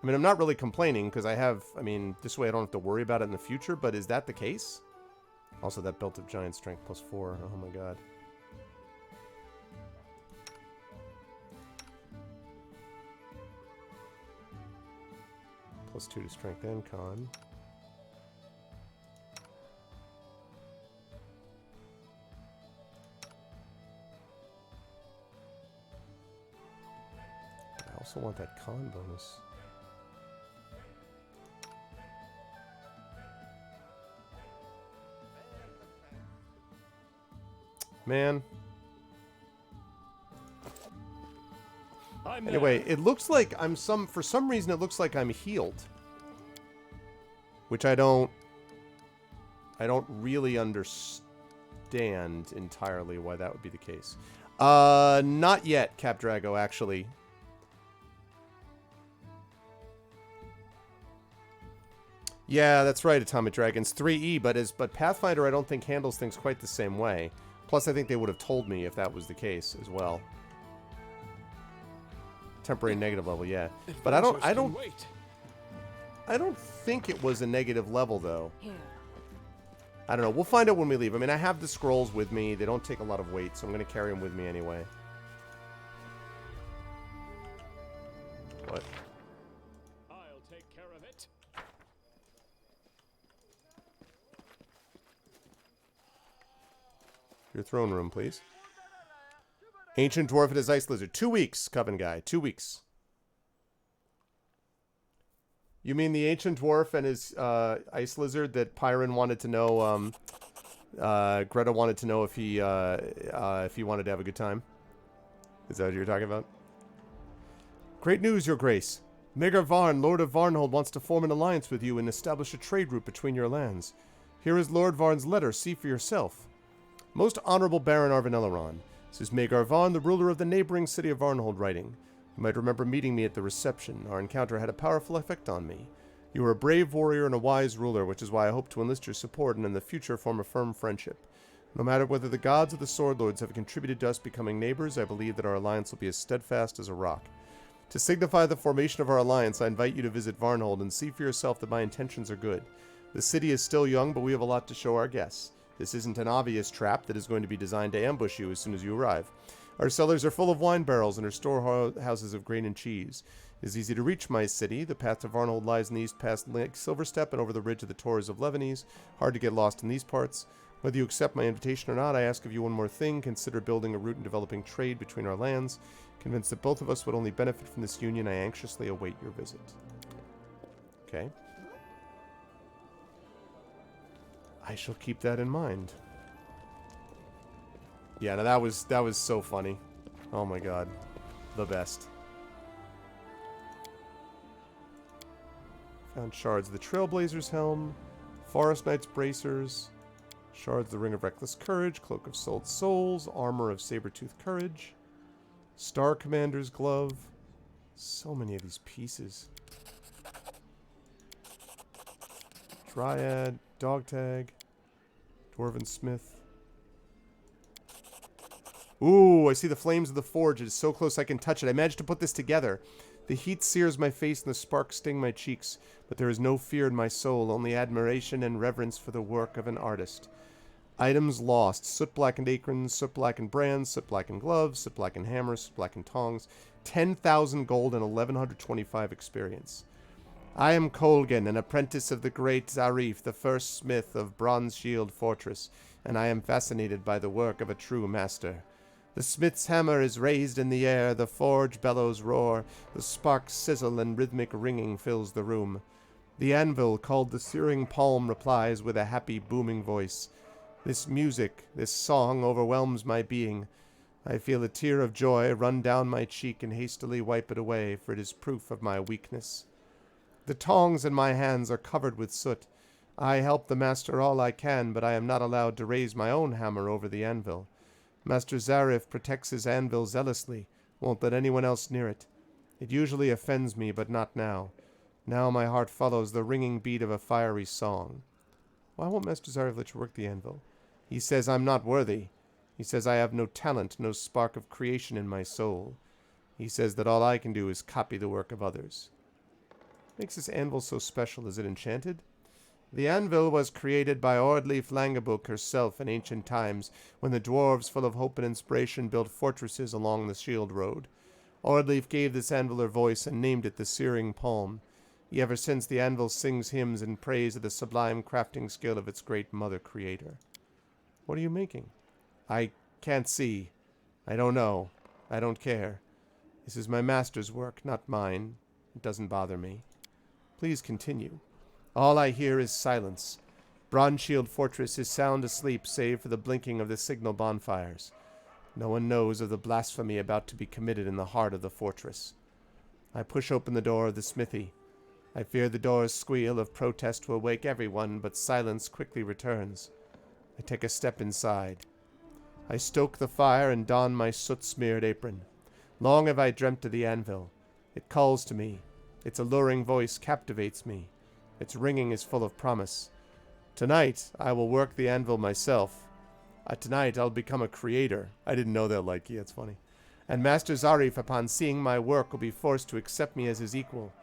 I mean, I'm not really complaining because this way I don't have to worry about it in the future, but is that the case? Also, that belt of giant strength +4. Oh my god. +2 to strength and con. I also want that con bonus. Man. Anyway, it looks like for some reason it looks like I'm healed. Which I don't really understand entirely why that would be the case. Not yet, Cap Drago, actually. Yeah, that's right, Atomic Dragons. 3E, but Pathfinder I don't think handles things quite the same way. Plus, I think they would have told me if that was the case as well. Temporary negative level, yeah. But I don't think it was a negative level, though. I don't know. We'll find out when we leave. I mean, I have the scrolls with me. They don't take a lot of weight, so I'm going to carry them with me anyway. What? I'll take care of it. Your throne room, please. Ancient Dwarf and his Ice Lizard. 2 weeks, Coven Guy. 2 weeks. You mean the Ancient Dwarf and his Ice Lizard that Pyron wanted to know, Greta wanted to know if he wanted to have a good time? Is that what you're talking about? Great news, Your Grace. Maegor Varn, Lord of Varnhold, wants to form an alliance with you and establish a trade route between your lands. Here is Lord Varn's letter. See for yourself. Most Honorable Baron Arvanelleron. This is Maegor Varn, the ruler of the neighboring city of Varnhold, writing. You might remember meeting me at the reception. Our encounter had a powerful effect on me. You are a brave warrior and a wise ruler, which is why I hope to enlist your support and in the future form a firm friendship. No matter whether the gods or the sword lords have contributed to us becoming neighbors, I believe that our alliance will be as steadfast as a rock. To signify the formation of our alliance, I invite you to visit Varnhold and see for yourself that my intentions are good. The city is still young, but we have a lot to show our guests. This isn't an obvious trap that is going to be designed to ambush you as soon as you arrive. Our cellars are full of wine barrels and our storehouses of grain and cheese. It is easy to reach my city. The path to Varnhold lies in the east past Lake Silverstep and over the ridge of the Torres of Levanese. Hard to get lost in these parts. Whether you accept my invitation or not, I ask of you one more thing. Consider building a route and developing trade between our lands. Convinced that both of us would only benefit from this union, I anxiously await your visit. Okay. I shall keep that in mind. Yeah, no, that was so funny. Oh my god. The best. Found shards of the Trailblazer's helm, Forest Knight's bracers, shards of the Ring of Reckless Courage, Cloak of Souled Souls, armor of Saber-Tooth Courage, Star Commander's glove. So many of these pieces. Dryad, Dog Tag, Dwarven Smith. Ooh, I see the flames of the forge. It is so close I can touch it. I managed to put this together. The heat sears my face and the sparks sting my cheeks, but there is no fear in my soul, only admiration and reverence for the work of an artist. Items lost. Soot-blackened aprons, soot-blackened brands, soot-blackened gloves, soot-blackened hammers, soot-blackened tongs. 10,000 gold and 1,125 experience. I am Colgan, an apprentice of the great Zarif, the first smith of Bronze Shield Fortress, and I am fascinated by the work of a true master. The smith's hammer is raised in the air, the forge bellows roar, the sparks sizzle and rhythmic ringing fills the room. The anvil, called the searing palm, replies with a happy booming voice. This music, this song overwhelms my being. I feel a tear of joy run down my cheek and hastily wipe it away, for it is proof of my weakness. The tongs in my hands are covered with soot. I help the master all I can, but I am not allowed to raise my own hammer over the anvil. Master Zarif protects his anvil zealously, won't let anyone else near it. It usually offends me, but not now. Now my heart follows the ringing beat of a fiery song. Why won't Master Zarif let you work the anvil? He says I'm not worthy. He says I have no talent, no spark of creation in my soul. He says that all I can do is copy the work of others. What makes this anvil so special? Is it enchanted? The anvil was created by Ordleif Langabuk herself in ancient times, when the dwarves, full of hope and inspiration, built fortresses along the Shield Road. Ordleif gave this anvil her voice and named it the Searing Palm. Ever since, the anvil sings hymns in praise of the sublime crafting skill of its great mother creator. What are you making? I can't see. I don't know. I don't care. This is my master's work, not mine. It doesn't bother me. Please continue. All I hear is silence. Bronze Shield Fortress is sound asleep save for the blinking of the signal bonfires. No one knows of the blasphemy about to be committed in the heart of the fortress. I push open the door of the smithy. I fear the door's squeal of protest will wake everyone, but silence quickly returns. I take a step inside. I stoke the fire and don my soot-smeared apron. Long have I dreamt of the anvil. It calls to me. Its alluring voice captivates me. Its ringing is full of promise. Tonight, I will work the anvil myself. Tonight, I'll become a creator. I didn't know that, like, yeah, it's funny. And Master Zarif, upon seeing my work, will be forced to accept me as his equal.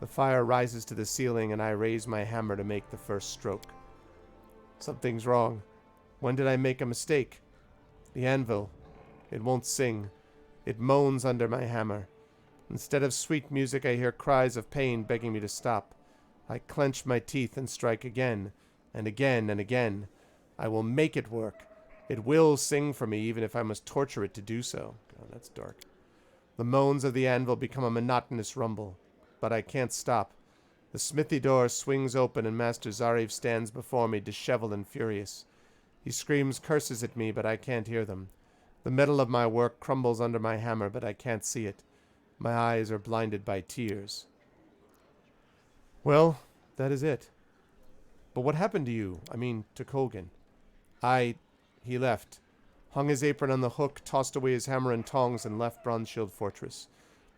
The fire rises to the ceiling, and I raise my hammer to make the first stroke. Something's wrong. When did I make a mistake? The anvil. It won't sing. It moans under my hammer. Instead of sweet music, I hear cries of pain begging me to stop. I clench my teeth and strike again, and again, and again. I will make it work. It will sing for me, even if I must torture it to do so. God, that's dark. The moans of the anvil become a monotonous rumble, but I can't stop. The smithy door swings open, and Master Zarif stands before me, disheveled and furious. He screams curses at me, but I can't hear them. The metal of my work crumbles under my hammer, but I can't see it. My eyes are blinded by tears. Well, that is it. But what happened to you? I mean, to Colgan. He left. Hung his apron on the hook, tossed away his hammer and tongs, and left Bronze Shield Fortress.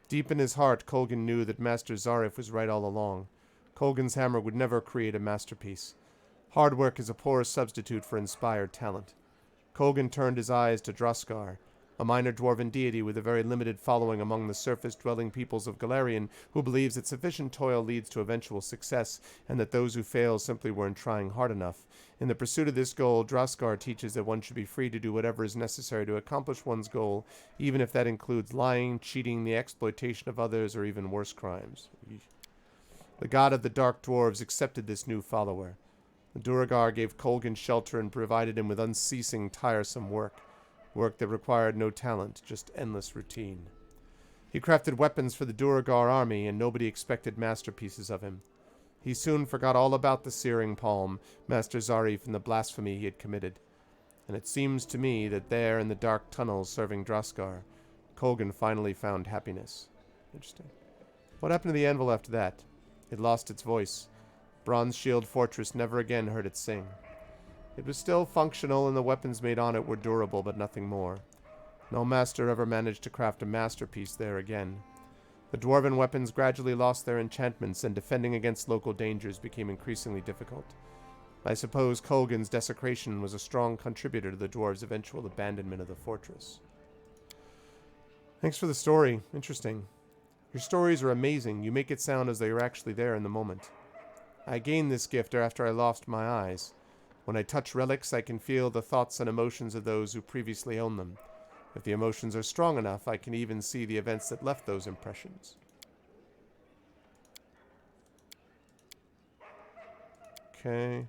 Deep in his heart, Colgan knew that Master Zarif was right all along. Colgan's hammer would never create a masterpiece. Hard work is a poor substitute for inspired talent. Colgan turned his eyes to Droskar, a minor dwarven deity with a very limited following among the surface-dwelling peoples of Galarian, who believes that sufficient toil leads to eventual success, and that those who fail simply weren't trying hard enough. In the pursuit of this goal, Droskar teaches that one should be free to do whatever is necessary to accomplish one's goal, even if that includes lying, cheating, the exploitation of others, or even worse crimes. The god of the Dark Dwarves accepted this new follower. The Duergar gave Colgan shelter and provided him with unceasing, tiresome work. Work that required no talent, just endless routine. He crafted weapons for the Duergar army, and nobody expected masterpieces of him. He soon forgot all about the Searing Palm, Master Zarif, and the blasphemy he had committed. And it seems to me that there, in the dark tunnels serving Droskar, Colgan finally found happiness. Interesting. What happened to the anvil after that? It lost its voice. Bronze Shield Fortress never again heard it sing. It was still functional, and the weapons made on it were durable, but nothing more. No master ever managed to craft a masterpiece there again. The dwarven weapons gradually lost their enchantments, and defending against local dangers became increasingly difficult. I suppose Colgan's desecration was a strong contributor to the dwarves' eventual abandonment of the fortress. Thanks for the story. Interesting. Your stories are amazing. You make it sound as though you're actually there in the moment. I gained this gift after I lost my eyes. When I touch relics, I can feel the thoughts and emotions of those who previously owned them. If the emotions are strong enough, I can even see the events that left those impressions. Okay.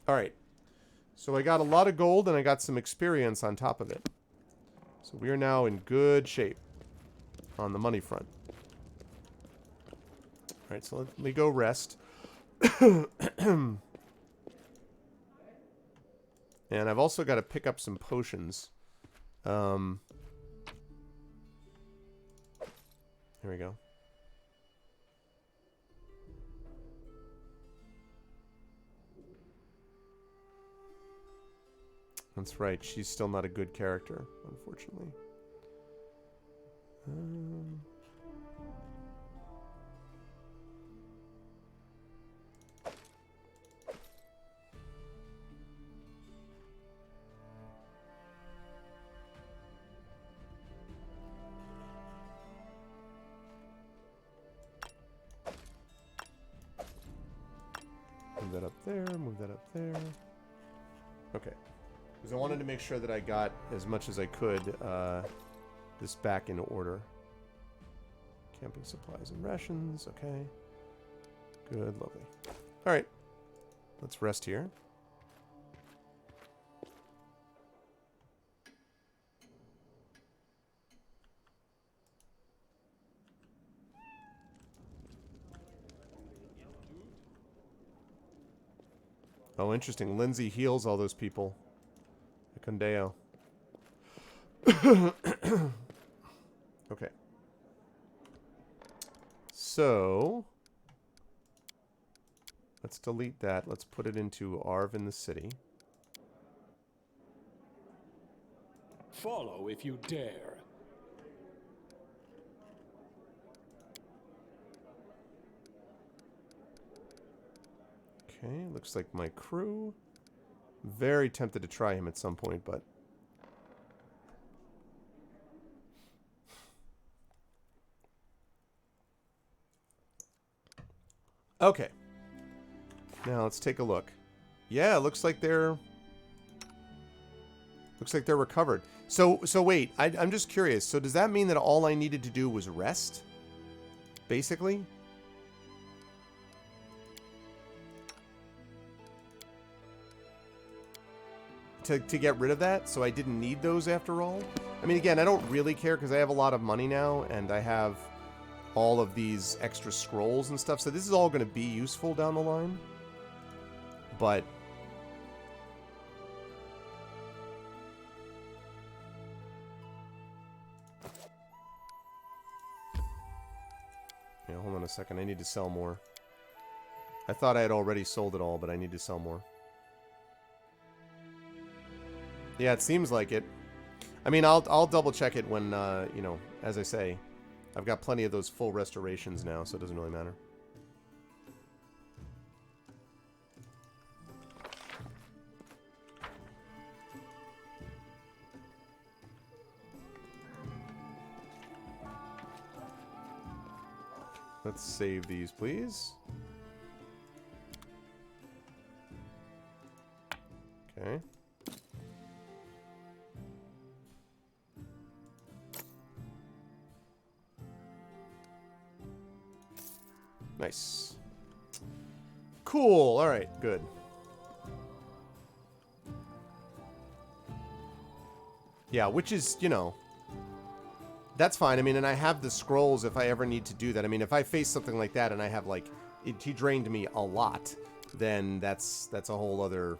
All right. So I got a lot of gold and I got some experience on top of it. So we are now in good shape on the money front. All right, so let me go rest. And I've also got to pick up some potions. Here we go. That's right. She's still not a good character, unfortunately. Move that up there. Move that up there. Okay. Because I wanted to make sure that I got as much as I could this back in order. Camping supplies and rations. Okay. Good. Lovely. All right. Let's rest here. Oh, interesting. Lindsay heals all those people. Condeo. Okay. So, let's delete that. Let's put it into Arv in the city. Follow if you dare. Okay, looks like my crew. Very tempted to try him at some point, but... Okay. Now let's take a look. Yeah, it looks like they're... Looks like they're recovered. So wait, I'm just curious. So does that mean that all I needed to do was rest? Basically? To get rid of that, so I didn't need those after all? I mean, again, I don't really care because I have a lot of money now, and I have all of these extra scrolls and stuff, so this is all going to be useful down the line. But... yeah, hold on a second. I need to sell more. I thought I had already sold it all, but I need to sell more. Yeah, it seems like it. I mean, I'll double check it when, you know, as I say, I've got plenty of those full restorations now, so it doesn't really matter. Let's save these, please. Okay. Nice. Cool. All right. Good. Yeah, which is, you know, that's fine. I mean, and I have the scrolls if I ever need to do that. I mean, if I face something like that and I have, like, he drained me a lot, then that's a whole other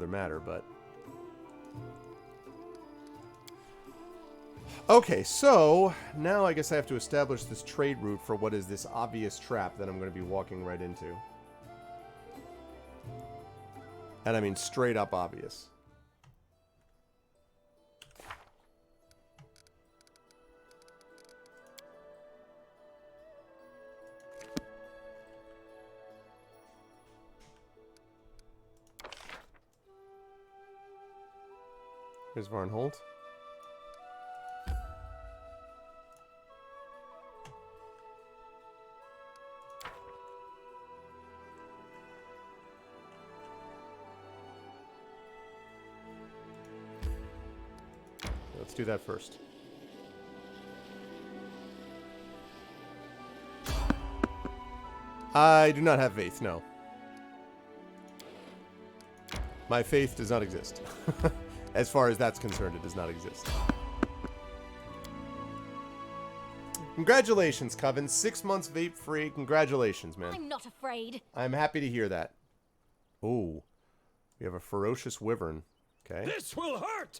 matter, but... Okay, so now I guess I have to establish this trade route for what is this obvious trap that I'm going to be walking right into. And I mean straight up obvious. Here's Varnholt. let's do that first. I do not have faith, no. My faith does not exist. As far as that's concerned, it does not exist. Congratulations, Coven. 6 months vape-free. Congratulations, man. I'm not afraid. I'm happy to hear that. Oh, we have a ferocious wyvern. Okay. This will hurt!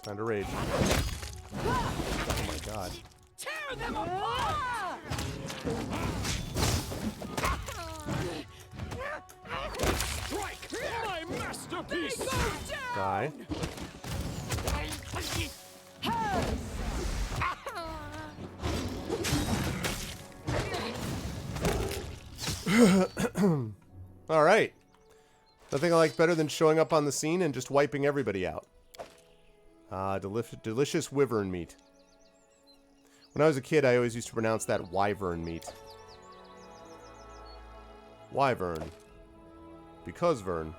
Time to rage. Oh my god. Tear them apart! Strike! My masterpiece! Die. Alright. Nothing I like better than showing up on the scene and just wiping everybody out. Delicious wyvern meat. When I was a kid, I always used to pronounce that wyvern meat. Wyvern. Because Vern.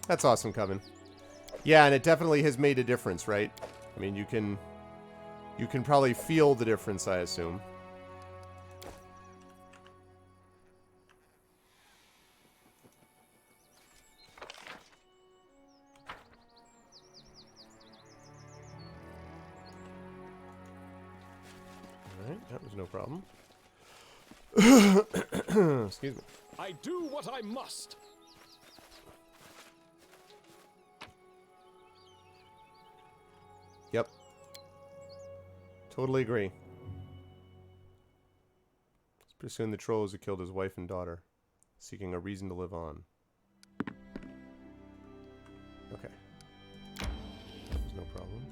That's awesome, Coven. Yeah, and it definitely has made a difference, right? I mean, you can probably feel the difference, I assume. Alright, that was no problem. Excuse me. I do what I must. Yep. Totally agree. He's pursuing the trolls who killed his wife and daughter, seeking a reason to live on. Okay. That was no problem.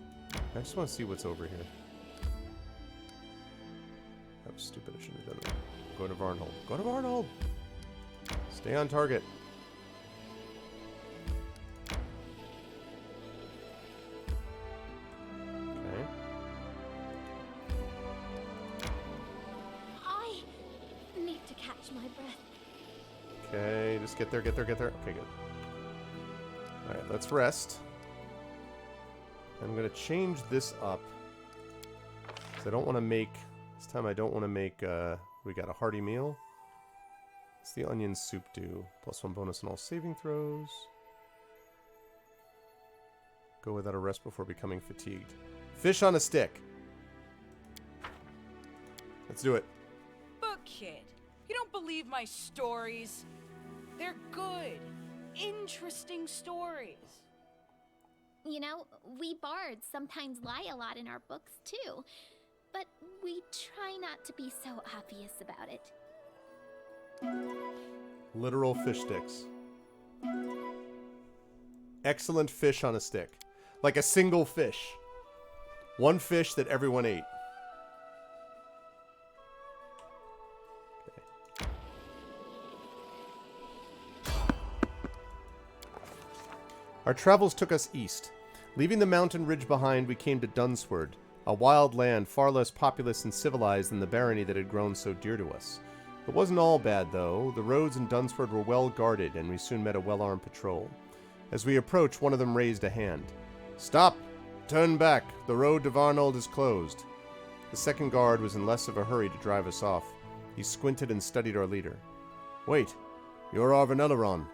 I just want to see what's over here. That was stupid. I shouldn't have done that. Go to Varnhold. Go to Varnhold! Stay on target. Okay, just get there, get there, get there. Okay, good. Alright, let's rest. I'm going to change this up. Because I don't want to make... This time I don't want to make... we got a hearty meal. What's the onion soup do? +1 bonus on all saving throws. Go without a rest before becoming fatigued. Fish on a stick. Let's do it. But kid, you don't believe my stories. They're good, interesting stories. You know, we bards sometimes lie a lot in our books too, but we try not to be so obvious about it. Literal fish sticks. Excellent fish on a stick. Like a single fish. One fish that everyone ate. Our travels took us east. Leaving the mountain ridge behind, we came to Dunsword, a wild land far less populous and civilized than the barony that had grown so dear to us. It wasn't all bad, though. The roads in Dunsford were well guarded, and we soon met a well-armed patrol. As we approached, one of them raised a hand. "Stop! Turn back! The road to Varnold is closed." The second guard was in less of a hurry to drive us off. He squinted and studied our leader. "Wait, you're Arvanelleron.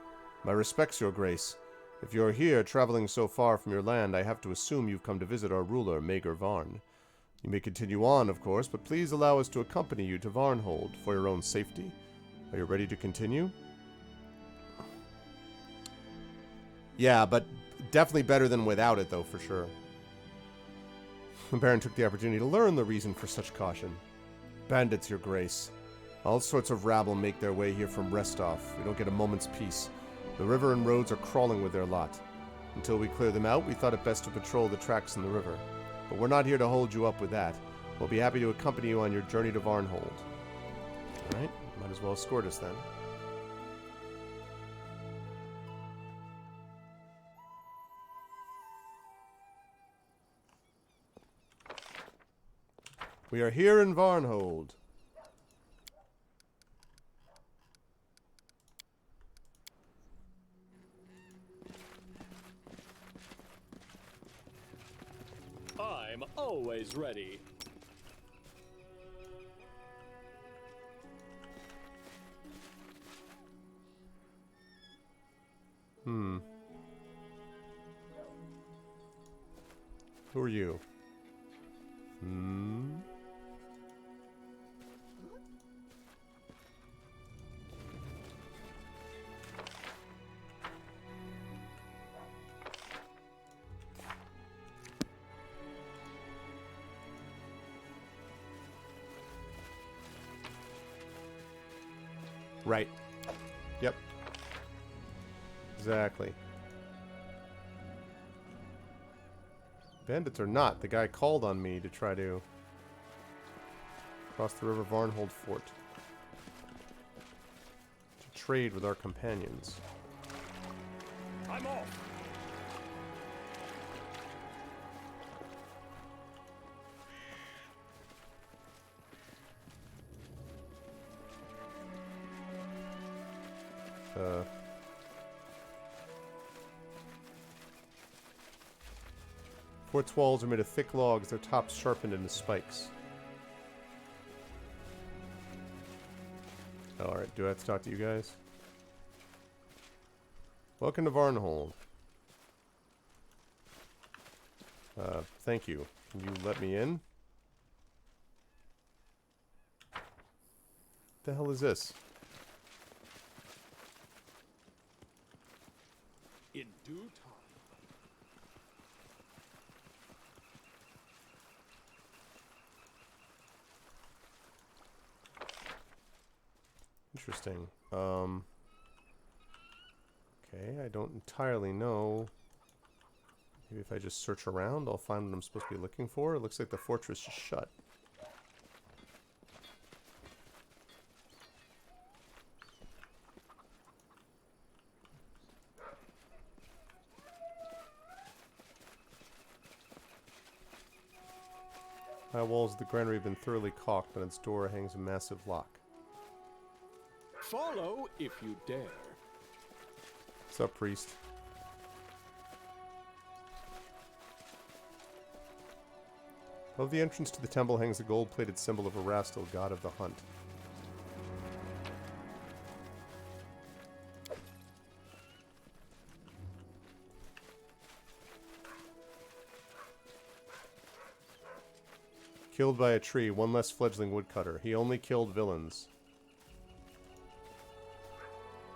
My respects, your grace. If you're here, traveling so far from your land, I have to assume you've come to visit our ruler, Maegor Varn. You may continue on, of course, but please allow us to accompany you to Varnhold for your own safety. Are you ready to continue?" Yeah, but definitely better than without it, though, for sure. The Baron took the opportunity to learn the reason for such caution. "Bandits, your grace. All sorts of rabble make their way here from Restov. We don't get a moment's peace. The river and roads are crawling with their lot. Until we clear them out, we thought it best to patrol the tracks in the river. But we're not here to hold you up with that. We'll be happy to accompany you on your journey to Varnhold." Alright, might as well escort us then. We are here in Varnhold. I'm always ready. Who are you? Right. Yep. Exactly. Bandits or not, the guy called on me to try to cross the River Varnhold Fort to trade with our companions. I'm off. Fort's walls are made of thick logs, their tops sharpened into spikes. Alright, do I have to talk to you guys? Welcome to Varnhold. Thank you. Can you let me in? What the hell is this? In due time. Interesting. Okay, I don't entirely know. Maybe if I just search around, I'll find what I'm supposed to be looking for. It looks like the fortress is shut. High walls of the granary have been thoroughly caulked, and its door hangs a massive lock. Follow if you dare. What's up, priest? Above the entrance to the temple hangs a gold-plated symbol of Erastil, god of the hunt. Killed by a tree, one less fledgling woodcutter. He only killed villains.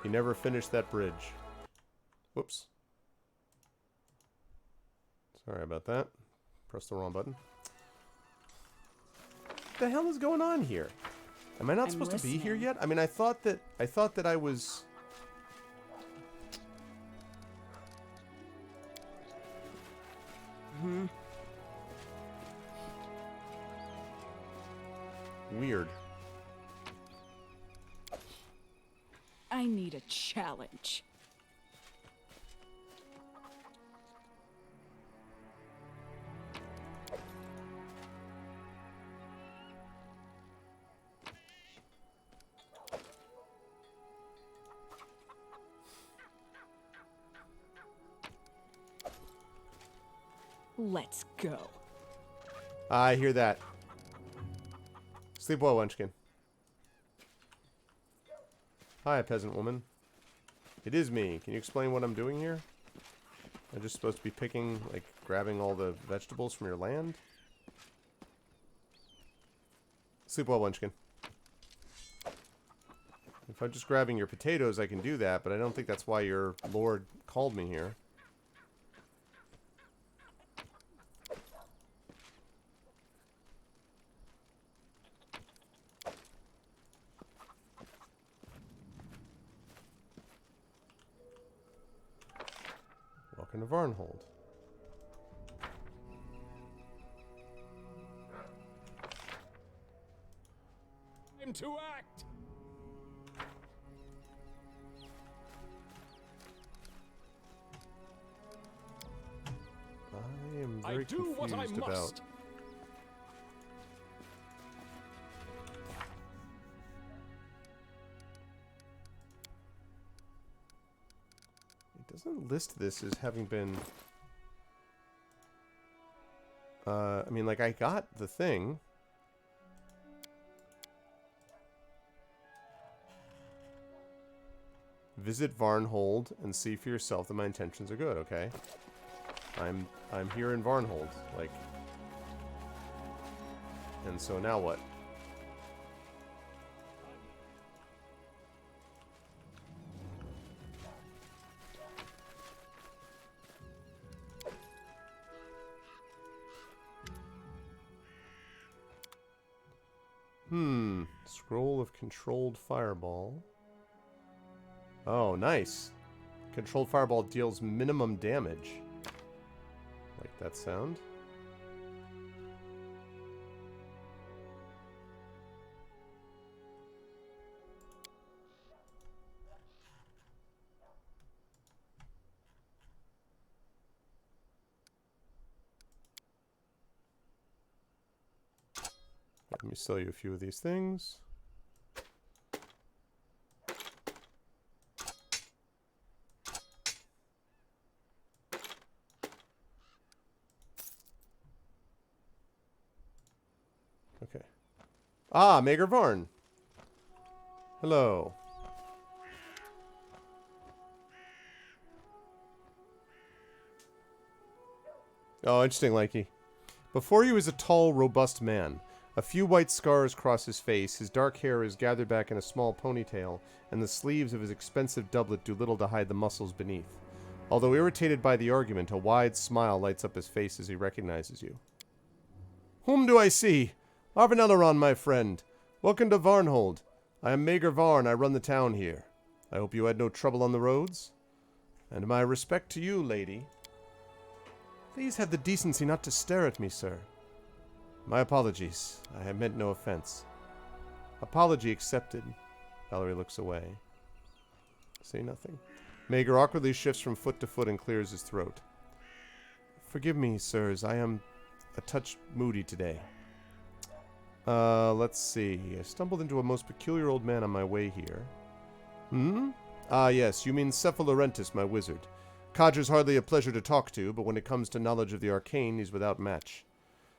He never finished that bridge. Whoops. Sorry about that. Pressed the wrong button. What the hell is going on here? Am I not supposed to be here yet? I mean, I thought that I was... Weird. I need a challenge. Let's go. I hear that. Sleep well, Wenchkin. Hi, peasant woman. It is me. Can you explain what I'm doing here? I'm just supposed to be picking, like, grabbing all the vegetables from your land? Sleep well, Wenchkin. If I'm just grabbing your potatoes, I can do that, but I don't think that's why your lord called me here. Welcome to Varnhold. Time to act. I am very I do what I confused about... must. doesn't list this as having been... I mean, like, I got the thing. Visit Varnhold and see for yourself that my intentions are good, okay? I'm here in Varnhold, like... And so now what? Scroll of Controlled Fireball. Oh, nice. Controlled Fireball deals minimum damage. Like that sound. Let me sell you a few of these things. Okay. Ah, Mager Varn. Hello. Oh, interesting, Likey. Before he was a tall, robust man. A few white scars cross his face, his dark hair is gathered back in a small ponytail, and the sleeves of his expensive doublet do little to hide the muscles beneath. Although irritated by the argument, a wide smile lights up his face as he recognizes you. Whom do I see? Arvin Elleron, my friend. Welcome to Varnhold. I am Mager Varn, I run the town here. I hope you had no trouble on the roads. And my respect to you, lady. Please have the decency not to stare at me, sir. My apologies. I have meant no offense. Apology accepted. Valerie looks away. Say nothing. Mager awkwardly shifts from foot to foot and clears his throat. Forgive me, sirs. I am a touch moody today. Let's see. I stumbled into a most peculiar old man on my way here. Ah, yes. You mean Cephalorentus, my wizard. Codger's hardly a pleasure to talk to, but when it comes to knowledge of the arcane, he's without match.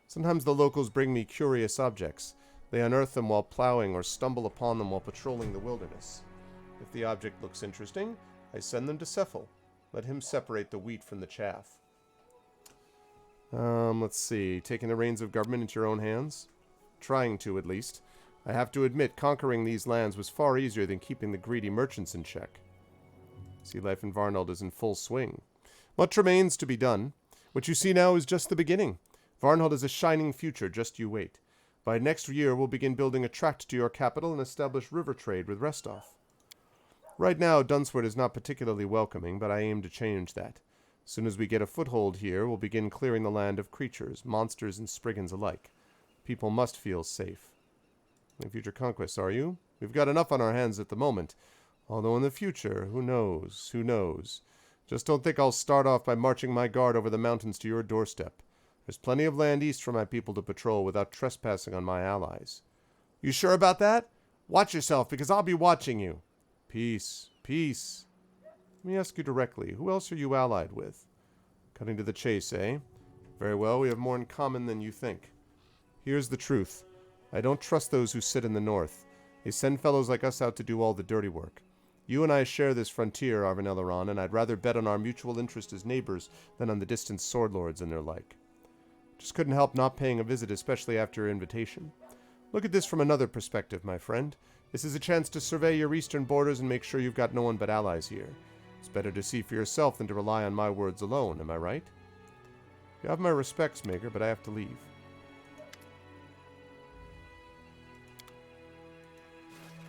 Sometimes the locals bring me curious objects. They unearth them while plowing or stumble upon them while patrolling the wilderness. If the object looks interesting, I send them to Cephal. Let him separate the wheat from the chaff. Let's see. Taking the reins of government into your own hands? Trying to, at least. I have to admit, conquering these lands was far easier than keeping the greedy merchants in check. See, life in Varnhold is in full swing. Much remains to be done. What you see now is just the beginning. Varnhold has a shining future, just you wait. By next year, we'll begin building a tract to your capital and establish river trade with Restov. Right now, Dunsford is not particularly welcoming, but I aim to change that. As soon as we get a foothold here, we'll begin clearing the land of creatures, monsters and spriggans alike. People must feel safe. In future conquests, are you? We've got enough on our hands at the moment. Although in the future, who knows, who knows. Just don't think I'll start off by marching my guard over the mountains to your doorstep. There's plenty of land east for my people to patrol without trespassing on my allies. You sure about that? Watch yourself, because I'll be watching you. Peace, peace. Let me ask you directly, who else are you allied with? Cutting to the chase, eh? Very well, we have more in common than you think. Here's the truth. I don't trust those who sit in the north. They send fellows like us out to do all the dirty work. You and I share this frontier, Arvin Elleron, and I'd rather bet on our mutual interest as neighbors than on the distant sword lords and their like. Just couldn't help not paying a visit, especially after your invitation. Look at this from another perspective, my friend. This is a chance to survey your eastern borders and make sure you've got no one but allies here. It's better to see for yourself than to rely on my words alone, am I right? You have my respects, Maker, but I have to leave.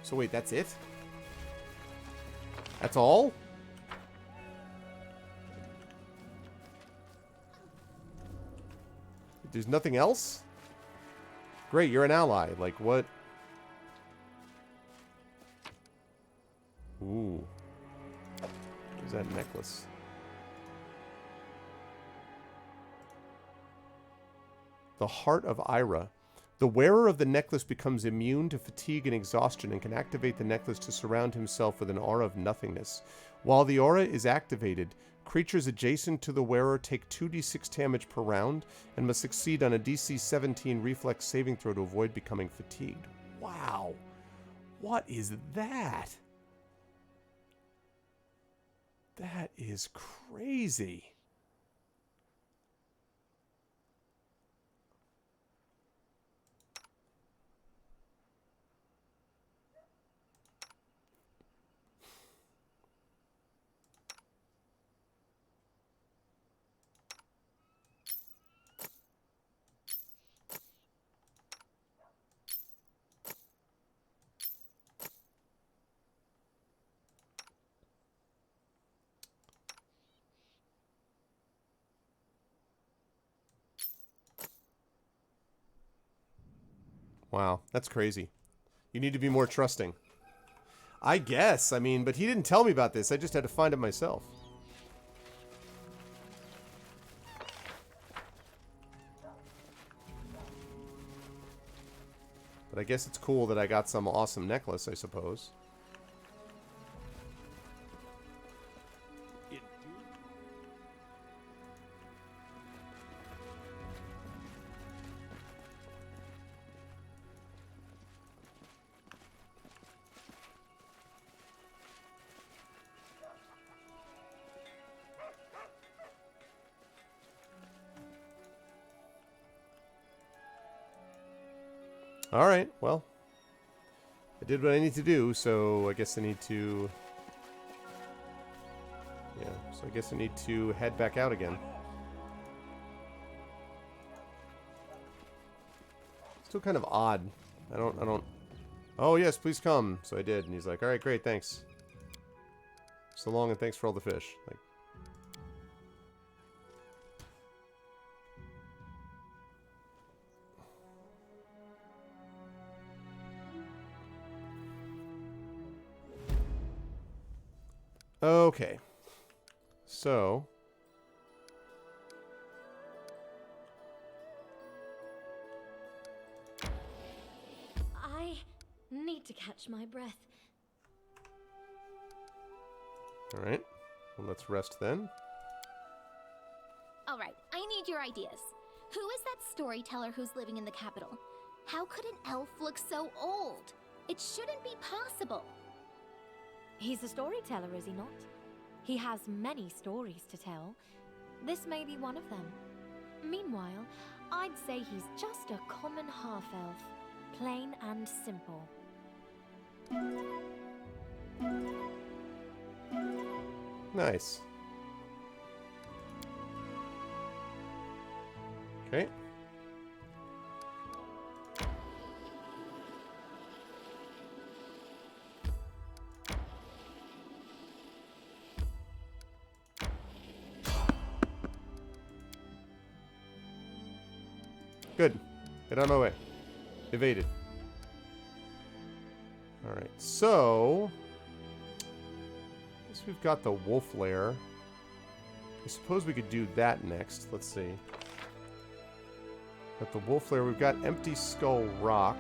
So wait, that's it? That's all? There's nothing else? Great, you're an ally. Like, what? Ooh. What is that necklace? The Heart of Ira. The wearer of the necklace becomes immune to fatigue and exhaustion and can activate the necklace to surround himself with an aura of nothingness. While the aura is activated, creatures adjacent to the wearer take 2d6 damage per round and must succeed on a DC 17 reflex saving throw to avoid becoming fatigued. Wow. What is that? That is crazy. Wow, that's crazy. You need to be more trusting. I guess. I mean, but he didn't tell me about this. I just had to find it myself. But I guess it's cool that I got some awesome necklace, I suppose. Alright, well. I did what I need to do, so I guess I need to... Yeah, so I guess I need to head back out again. Still kind of odd. I don't... Oh, yes, please come. So I did, and he's like, alright, great, thanks. So long, and thanks for all the fish. Like... Okay. So... I need to catch my breath. Alright. Well, let's rest then. All right, I need your ideas. Who is that storyteller who's living in the capital? How could an elf look so old? It shouldn't be possible. He's a storyteller, is he not? He has many stories to tell. This may be one of them. Meanwhile, I'd say he's just a common half-elf. Plain and simple. Nice. Okay. Good. Get out of my way. Evaded. Alright, so... I guess we've got the wolf lair. I suppose we could do that next. Let's see. Got the wolf lair. We've got Empty Skull Rock.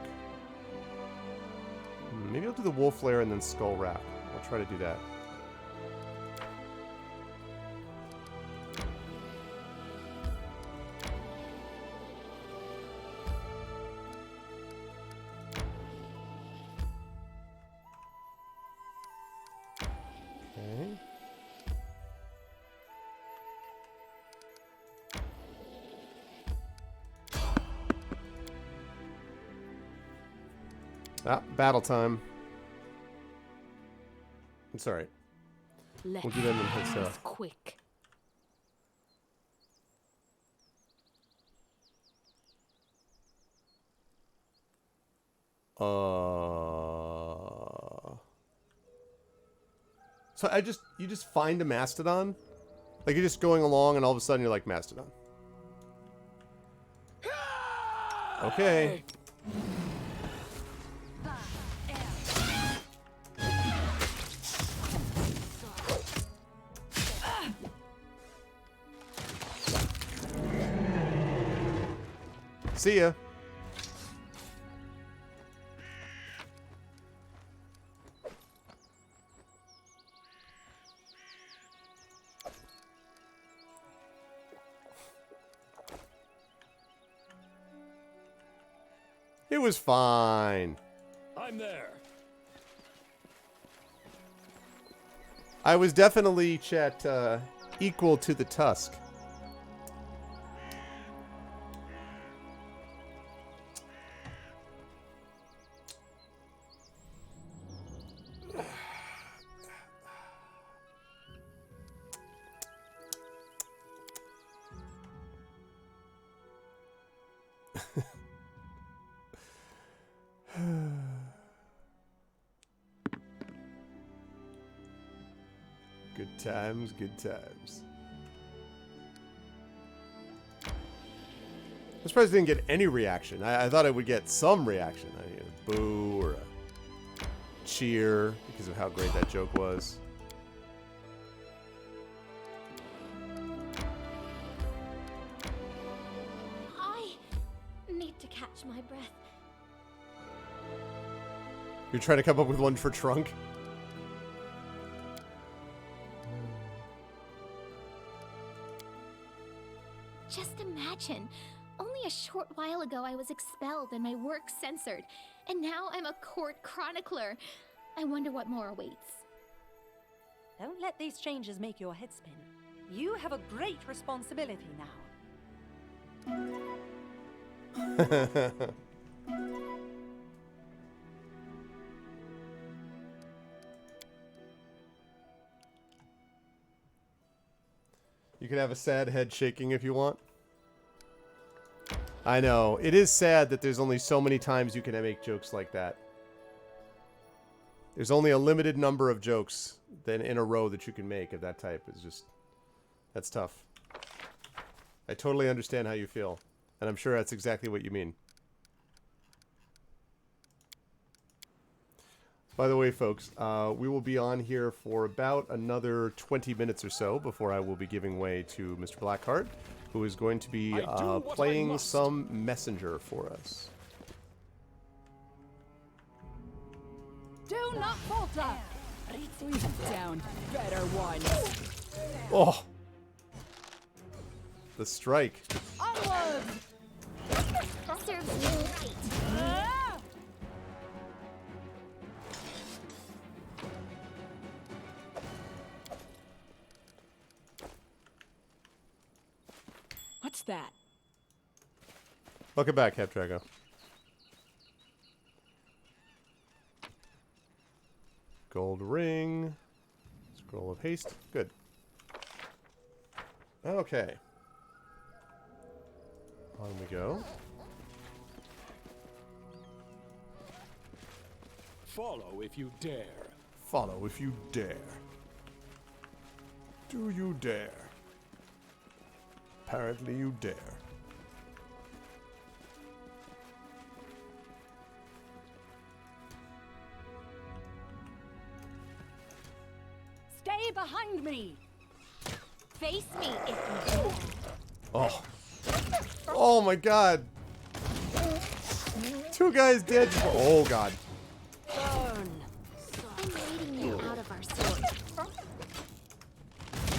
Maybe I'll do the wolf lair and then Skull Rock. I'll try to do that. Okay. Ah, battle time. It's alright. We'll do that in the head stuff. Quick. So you just find a mastodon? Like you're just going along and all of a sudden you're like, mastodon. Okay. See ya. It was fine. I'm there. I was definitely, Chet, equal to the tusk. Good times, good times. I'm surprised I didn't get any reaction. I thought I would get some reaction. A boo or a cheer because of how great that joke was. I need to catch my breath. You're trying to come up with one for Trunk? Just imagine. Only a short while ago I was expelled and my work censored, and now I'm a court chronicler. I wonder what more awaits. Don't let these changes make your head spin. You have a great responsibility now. You can have a sad head shaking if you want. I know. It is sad that there's only so many times you can make jokes like that. There's only a limited number of jokes then in a row that you can make of that type. It's just... That's tough. I totally understand how you feel. And I'm sure that's exactly what you mean. By the way, folks, we will be on here for about another 20 minutes or so before I will be giving way to Mr. Blackheart, who is going to be playing some Messenger for us. Do not falter! We've found better ones. Oh! The strike. Onward! Serves me right. What's that? Welcome back, Captrago. Gold ring. Scroll of haste. Good. Okay. On we go. Follow if you dare. Follow if you dare. Do you dare? Apparently you dare. Stay behind me! Face me if you dare. Oh. Oh my god. Two guys dead. Oh god. Burn! I'm leading you out of our sword.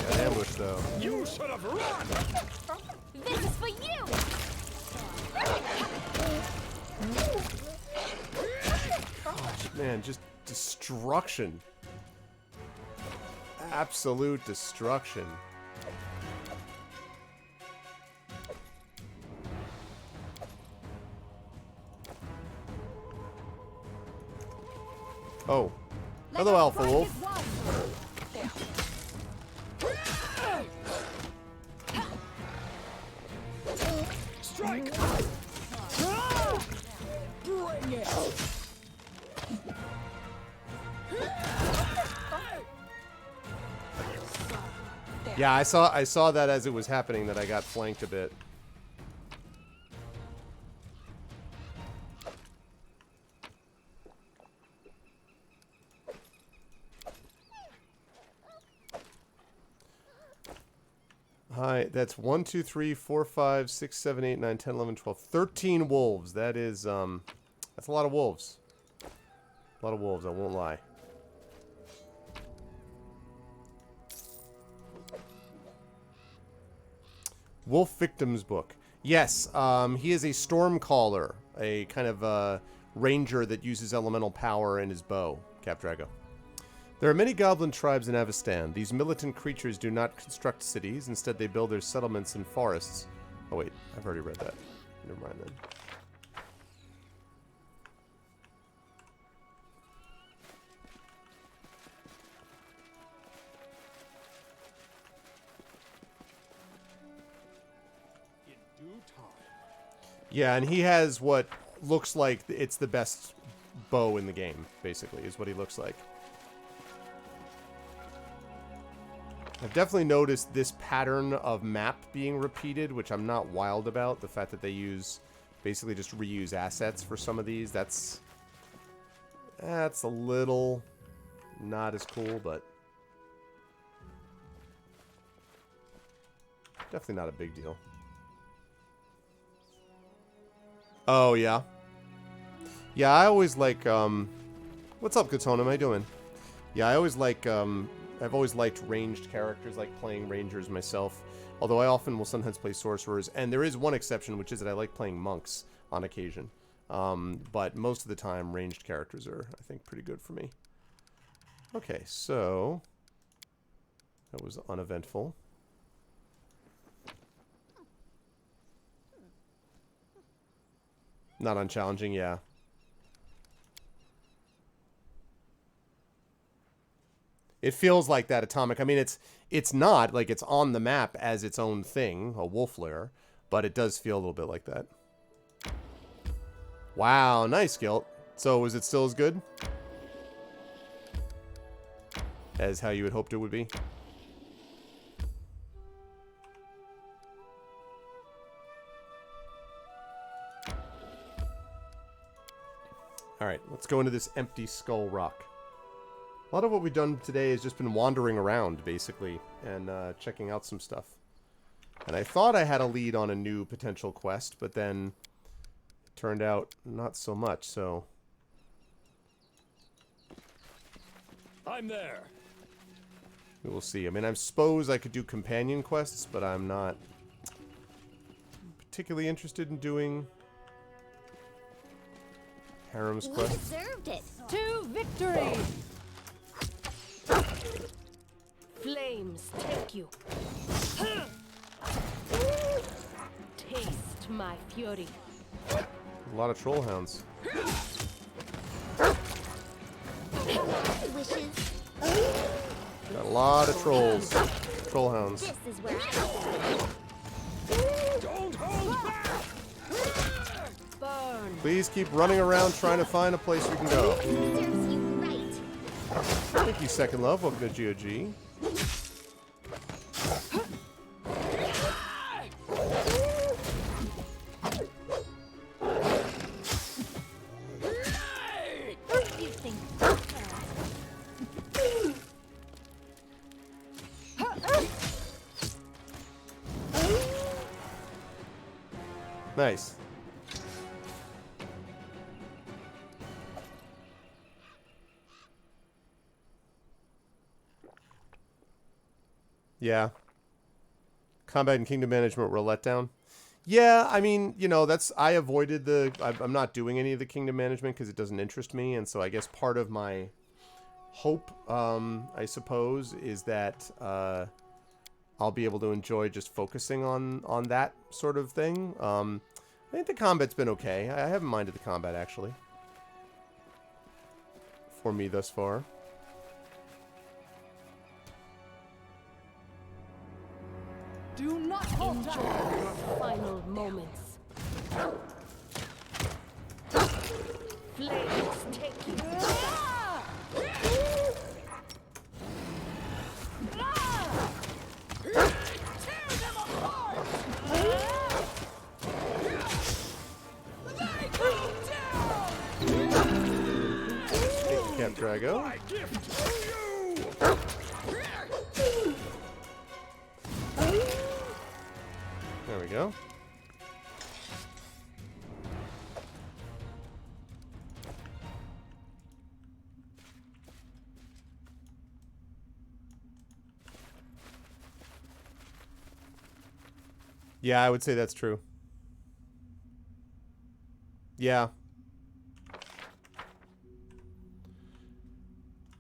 Got ambushed though. You should have run! This is for you! Man, just destruction. Absolute destruction. Oh. Hello, Alpha Wolf. Strike! Bring it! Yeah, I saw that as it was happening, that I got flanked a bit. Hi, that's 1, 2, 3, 4, 5, 6, 7, 8, 9, 10, 11, 12, 13 wolves. That is, that's a lot of wolves. A lot of wolves, I won't lie. Wolf Victims Book. Yes, he is a Stormcaller. a kind of ranger that uses elemental power in his bow, Cap Drago. There are many goblin tribes in Avestan. These militant creatures do not construct cities. Instead, they build their settlements in forests. Oh, wait. I've already read that. Never mind then. In due time. Yeah, and he has what looks like it's the best bow in the game, basically, is what he looks like. I've definitely noticed this pattern of map being repeated, which I'm not wild about. The fact that they basically just reuse assets for some of these, that's a little not as cool, but definitely not a big deal. Oh, yeah. Yeah, I always like, what's up, Katona? How you doing? Yeah, I always like, I've always liked ranged characters, like playing rangers myself. Although I often will sometimes play sorcerers. And there is one exception, which is that I like playing monks on occasion. But most of the time, ranged characters are, I think, pretty good for me. Okay, so that was uneventful. Not unchallenging, yeah. It feels like that Atomic. I mean, it's not like it's on the map as its own thing, a wolf lair, but it does feel a little bit like that. Wow, nice, Gilt. So, is it still as good as how you had hoped it would be? All right, let's go into this empty skull rock. A lot of what we've done today has just been wandering around, basically, and checking out some stuff. And I thought I had a lead on a new potential quest, but then it turned out not so much, so... I'm there. We will see. I mean, I suppose I could do companion quests, but I'm not particularly interested in doing Harem's quests. Deserved it. To victory! Flames take you. Taste my fury. A lot of troll hounds. Wishes. Got a lot of trolls. Troll hounds. This is where I Don't hold back. Burn. Please keep running around trying to find a place we can go. serves you right. Thank you, Second Love. Welcome to GOG. You think Nice. Yeah. Combat and kingdom management were a letdown. Yeah, I mean, you know, I avoided I'm not doing any of the kingdom management because it doesn't interest me, and so I guess part of my hope, I suppose, is that I'll be able to enjoy just focusing on that sort of thing. I think the combat's been okay. I haven't minded the combat, actually, for me thus far. Do not hold Enjoy back! your final moments. Flames take you. Thank you, Camp Drago. My gift to you. There we go. Yeah, I would say that's true. Yeah.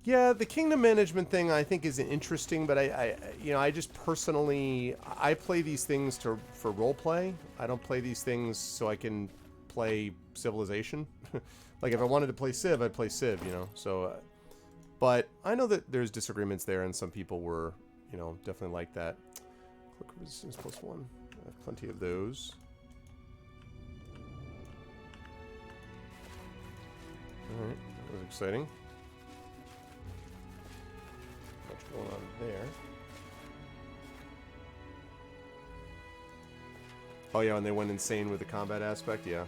Yeah, the kingdom management thing I think is interesting, but I just personally, I play these things for role play. I don't play these things so I can play Civilization. Like if I wanted to play Civ, I'd play Civ, you know. So, but I know that there's disagreements there, and some people were, you know, definitely like that. Quick resistance +1. I have plenty of those. All right, that was exciting. What's going on there? Oh yeah, and they went insane with the combat aspect, yeah.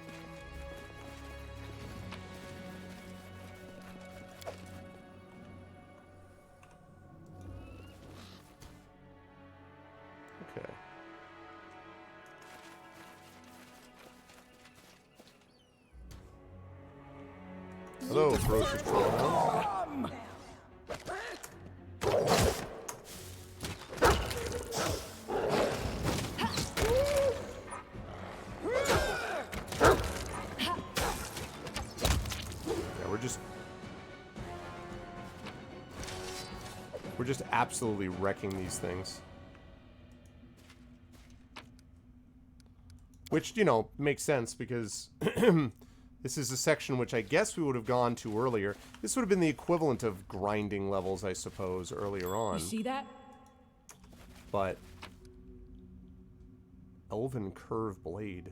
Okay. Hello, ferocious troll. We're just absolutely wrecking these things. Which, you know, makes sense because this is a section which I guess we would have gone to earlier. This would have been the equivalent of grinding levels, I suppose, earlier on. You see that? But Elven Curve Blade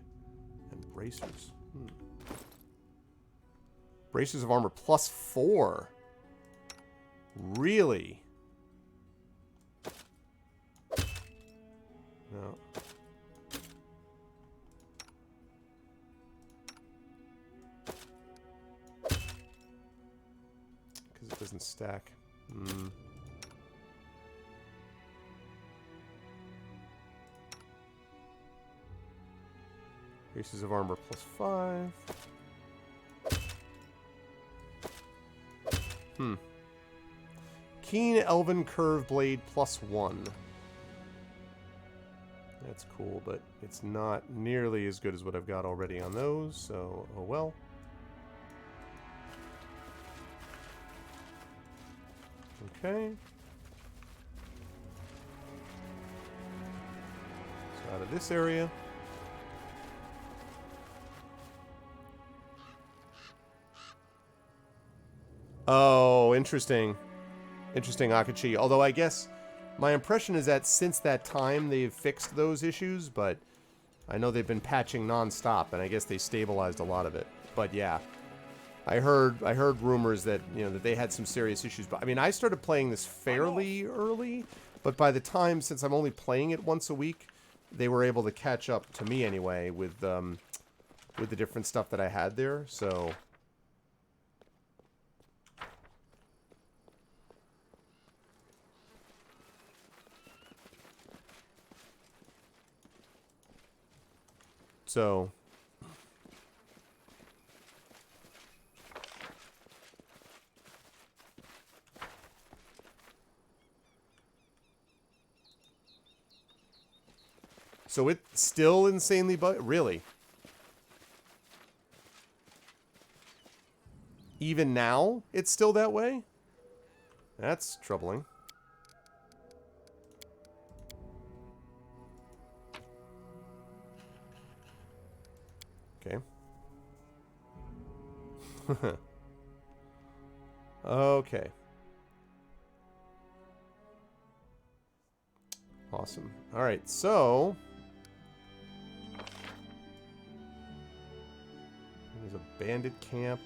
and Bracers. Bracers of Armor +4. Really? No. Because it doesn't stack. Pieces of armor +5. Keen Elven Curve Blade +1. That's cool, but it's not nearly as good as what I've got already on those, so oh well. Okay. So out of this area. Oh, interesting. Interesting, Akachi. Although I guess my impression is that since that time they've fixed those issues, but I know they've been patching non-stop, and I guess they stabilized a lot of it. But yeah, I heard rumors that, you know, that they had some serious issues. But I mean, I started playing this fairly early, but by the time, since I'm only playing it once a week, they were able to catch up to me anyway with the different stuff that I had there. So. So, it's still insanely really? Even now, it's still that way? That's troubling. Okay. Okay. Awesome. All right, so there's a bandit camp.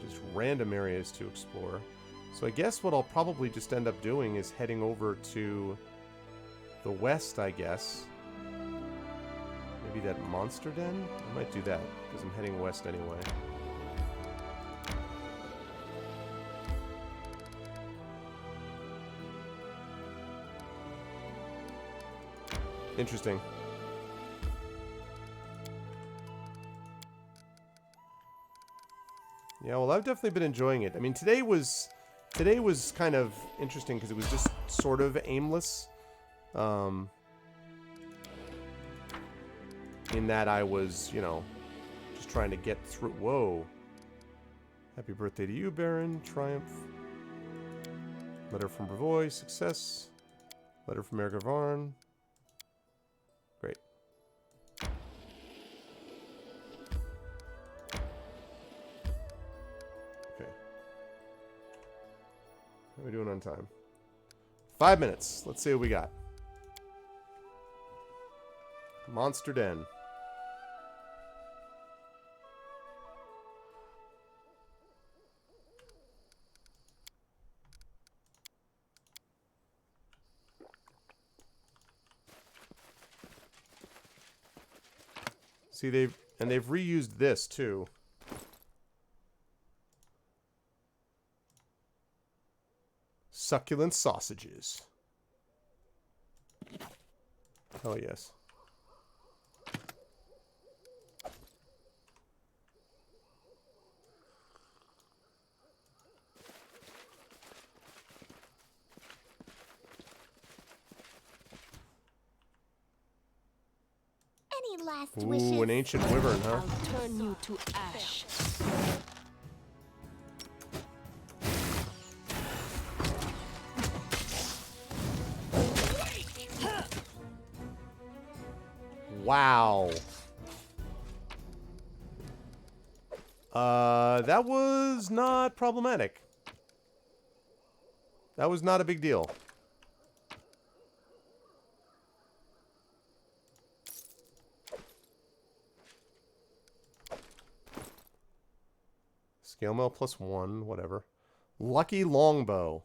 There's just random areas to explore. So I guess what I'll probably just end up doing is heading over to the west, I guess. Maybe that monster den? I might do that, because I'm heading west anyway. Interesting. Yeah, well, I've definitely been enjoying it. I mean, today was kind of interesting because it was just sort of aimless. in that I was, you know, just trying to get through. Whoa. Happy birthday to you, Baron. Triumph. Letter from Bravoy. Success. Letter from Eric Varn. Great. Okay. How are we doing on time? 5 minutes. Let's see what we got. Monster Den. See, they've reused this too. Succulent sausages. Oh yes. Any last Ooh, wishes? an ancient wyvern, huh? I'll turn you to ash. Wow. That was not problematic. That was not a big deal. Scale mail +1, whatever. Lucky longbow.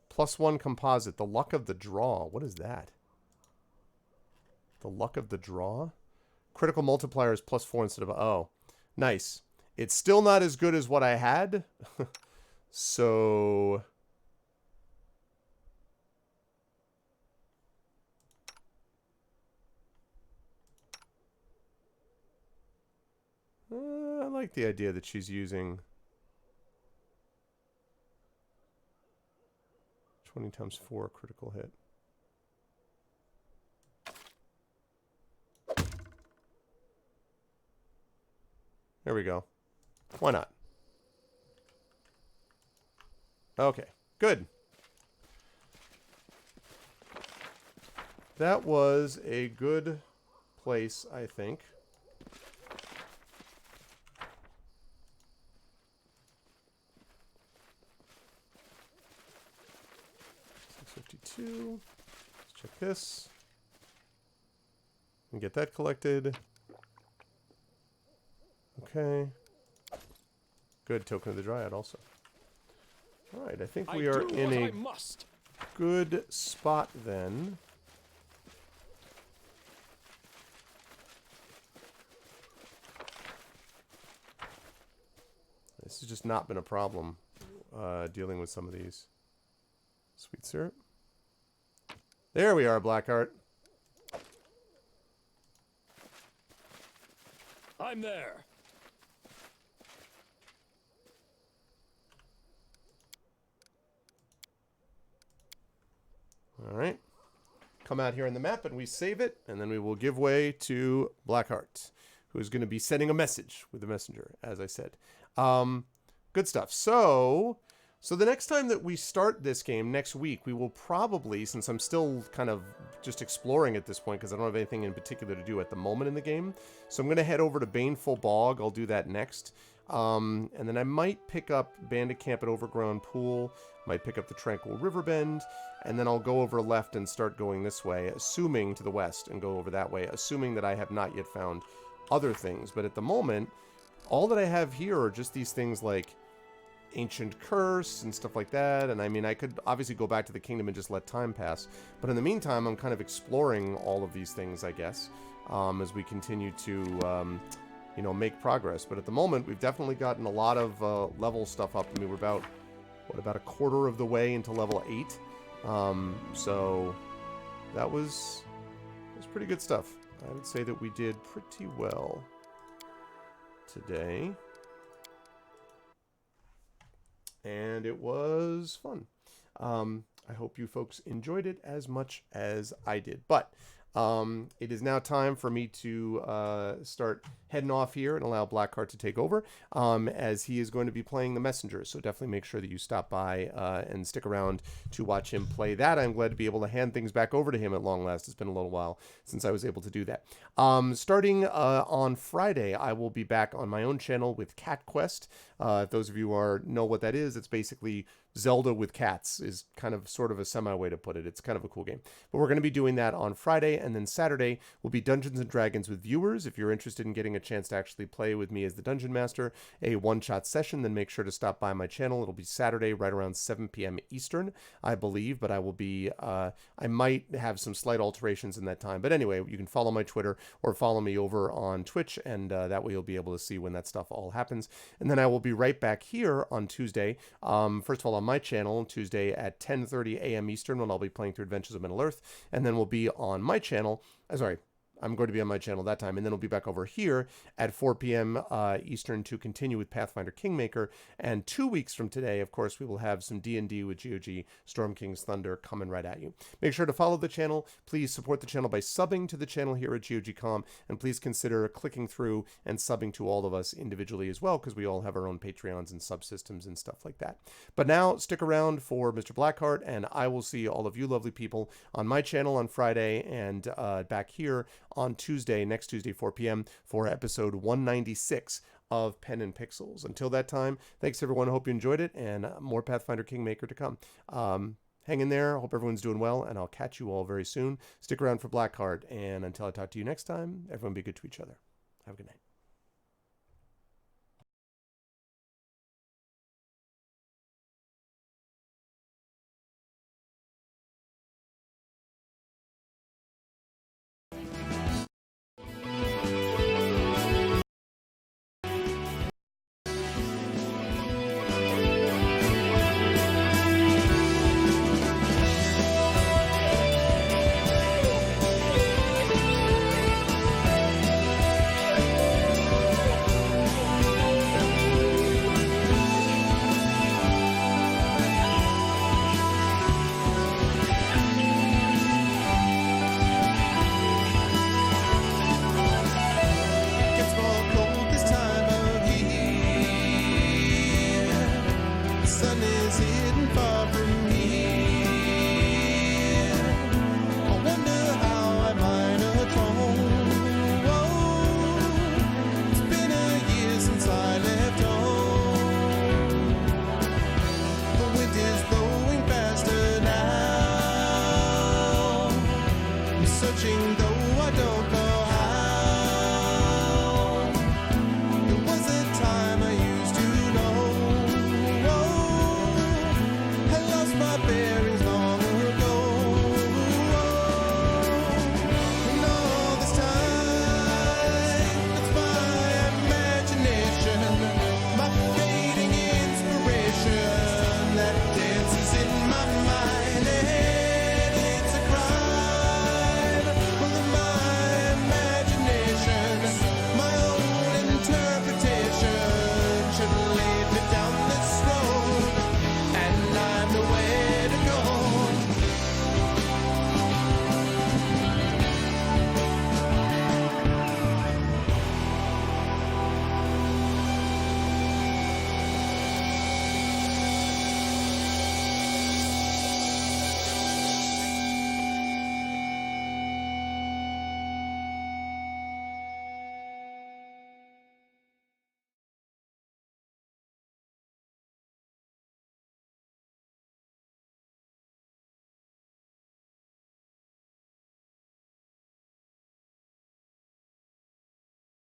+1 composite. The luck of the draw. What is that? The luck of the draw? Critical multiplier is +4 instead of... Oh, nice. It's still not as good as what I had. So... I like the idea that she's using 20 times 4 critical hit. There we go. Why not? Okay, good. That was a good place, I think. $652. Let's check this. And get that collected. Okay. Good. Token of the Dryad also. Alright, I think we are in a good spot then. This has just not been a problem dealing with some of these. Sweet syrup. There we are, Blackheart. I'm there. All right. Come out here on the map and we save it, and then we will give way to Blackheart, who is going to be sending a message with the messenger, as I said. Good stuff. So the next time that we start this game next week, we will probably, since I'm still kind of just exploring at this point because I don't have anything in particular to do at the moment in the game, so I'm going to head over to Baneful Bog. I'll do that next. And then I might pick up Bandit Camp at Overgrown Pool, might pick up the Tranquil River Bend, and then I'll go over left and start going this way, assuming to the west, and go over that way, assuming that I have not yet found other things. But at the moment, all that I have here are just these things like Ancient Curse and stuff like that. And I mean, I could obviously go back to the kingdom and just let time pass. But in the meantime, I'm kind of exploring all of these things, I guess, as we continue to, you know, make progress. But at the moment, we've definitely gotten a lot of level stuff up. I mean, we're about, what, about a quarter of the way into level 8. So that was pretty good stuff. I would say that we did pretty well today. And it was fun. I hope you folks enjoyed it as much as I did. But It is now time for me to start heading off here and allow Blackheart to take over, as he is going to be playing the Messenger. So definitely make sure that you stop by and stick around to watch him play that. I'm glad to be able to hand things back over to him at long last. It's been a little while since I was able to do that. Starting on Friday, I will be back on my own channel with Cat Quest. If those of you know what that is, it's basically Zelda with cats, is kind of sort of a semi way to put it. It's kind of a cool game. But we're going to be doing that on Friday, and then Saturday will be Dungeons and Dragons with viewers. If you're interested in getting a chance to actually play with me as the Dungeon Master, a one-shot session, then make sure to stop by my channel. It'll be Saturday right around 7 p.m. Eastern, I believe, but I will be, I might have some slight alterations in that time. But anyway, you can follow my Twitter or follow me over on Twitch, and that way you'll be able to see when that stuff all happens. And then I will be right back here on Tuesday, first of all, on my channel on Tuesday at 10:30 a.m. Eastern, when I'll be playing through Adventures of Middle-earth, and then we'll be on my channel, I'm going to be on my channel that time, and then we'll be back over here at 4 p.m. Eastern to continue with Pathfinder Kingmaker. And 2 weeks from today, of course, we will have some D&D with GOG Storm King's Thunder coming right at you. Make sure to follow the channel. Please support the channel by subbing to the channel here at GOG.com, and please consider clicking through and subbing to all of us individually as well, because we all have our own Patreons and subsystems and stuff like that. But now, stick around for Mr. Blackheart, and I will see all of you lovely people on my channel on Friday and back here on Tuesday, next Tuesday, 4 p.m. for episode 196 of Pen and Pixels. Until that time, thanks everyone. I hope you enjoyed it, and more Pathfinder Kingmaker to come. Hang in there. Hope everyone's doing well, and I'll catch you all very soon. Stick around for Blackheart, and until I talk to you next time, everyone be good to each other. Have a good night.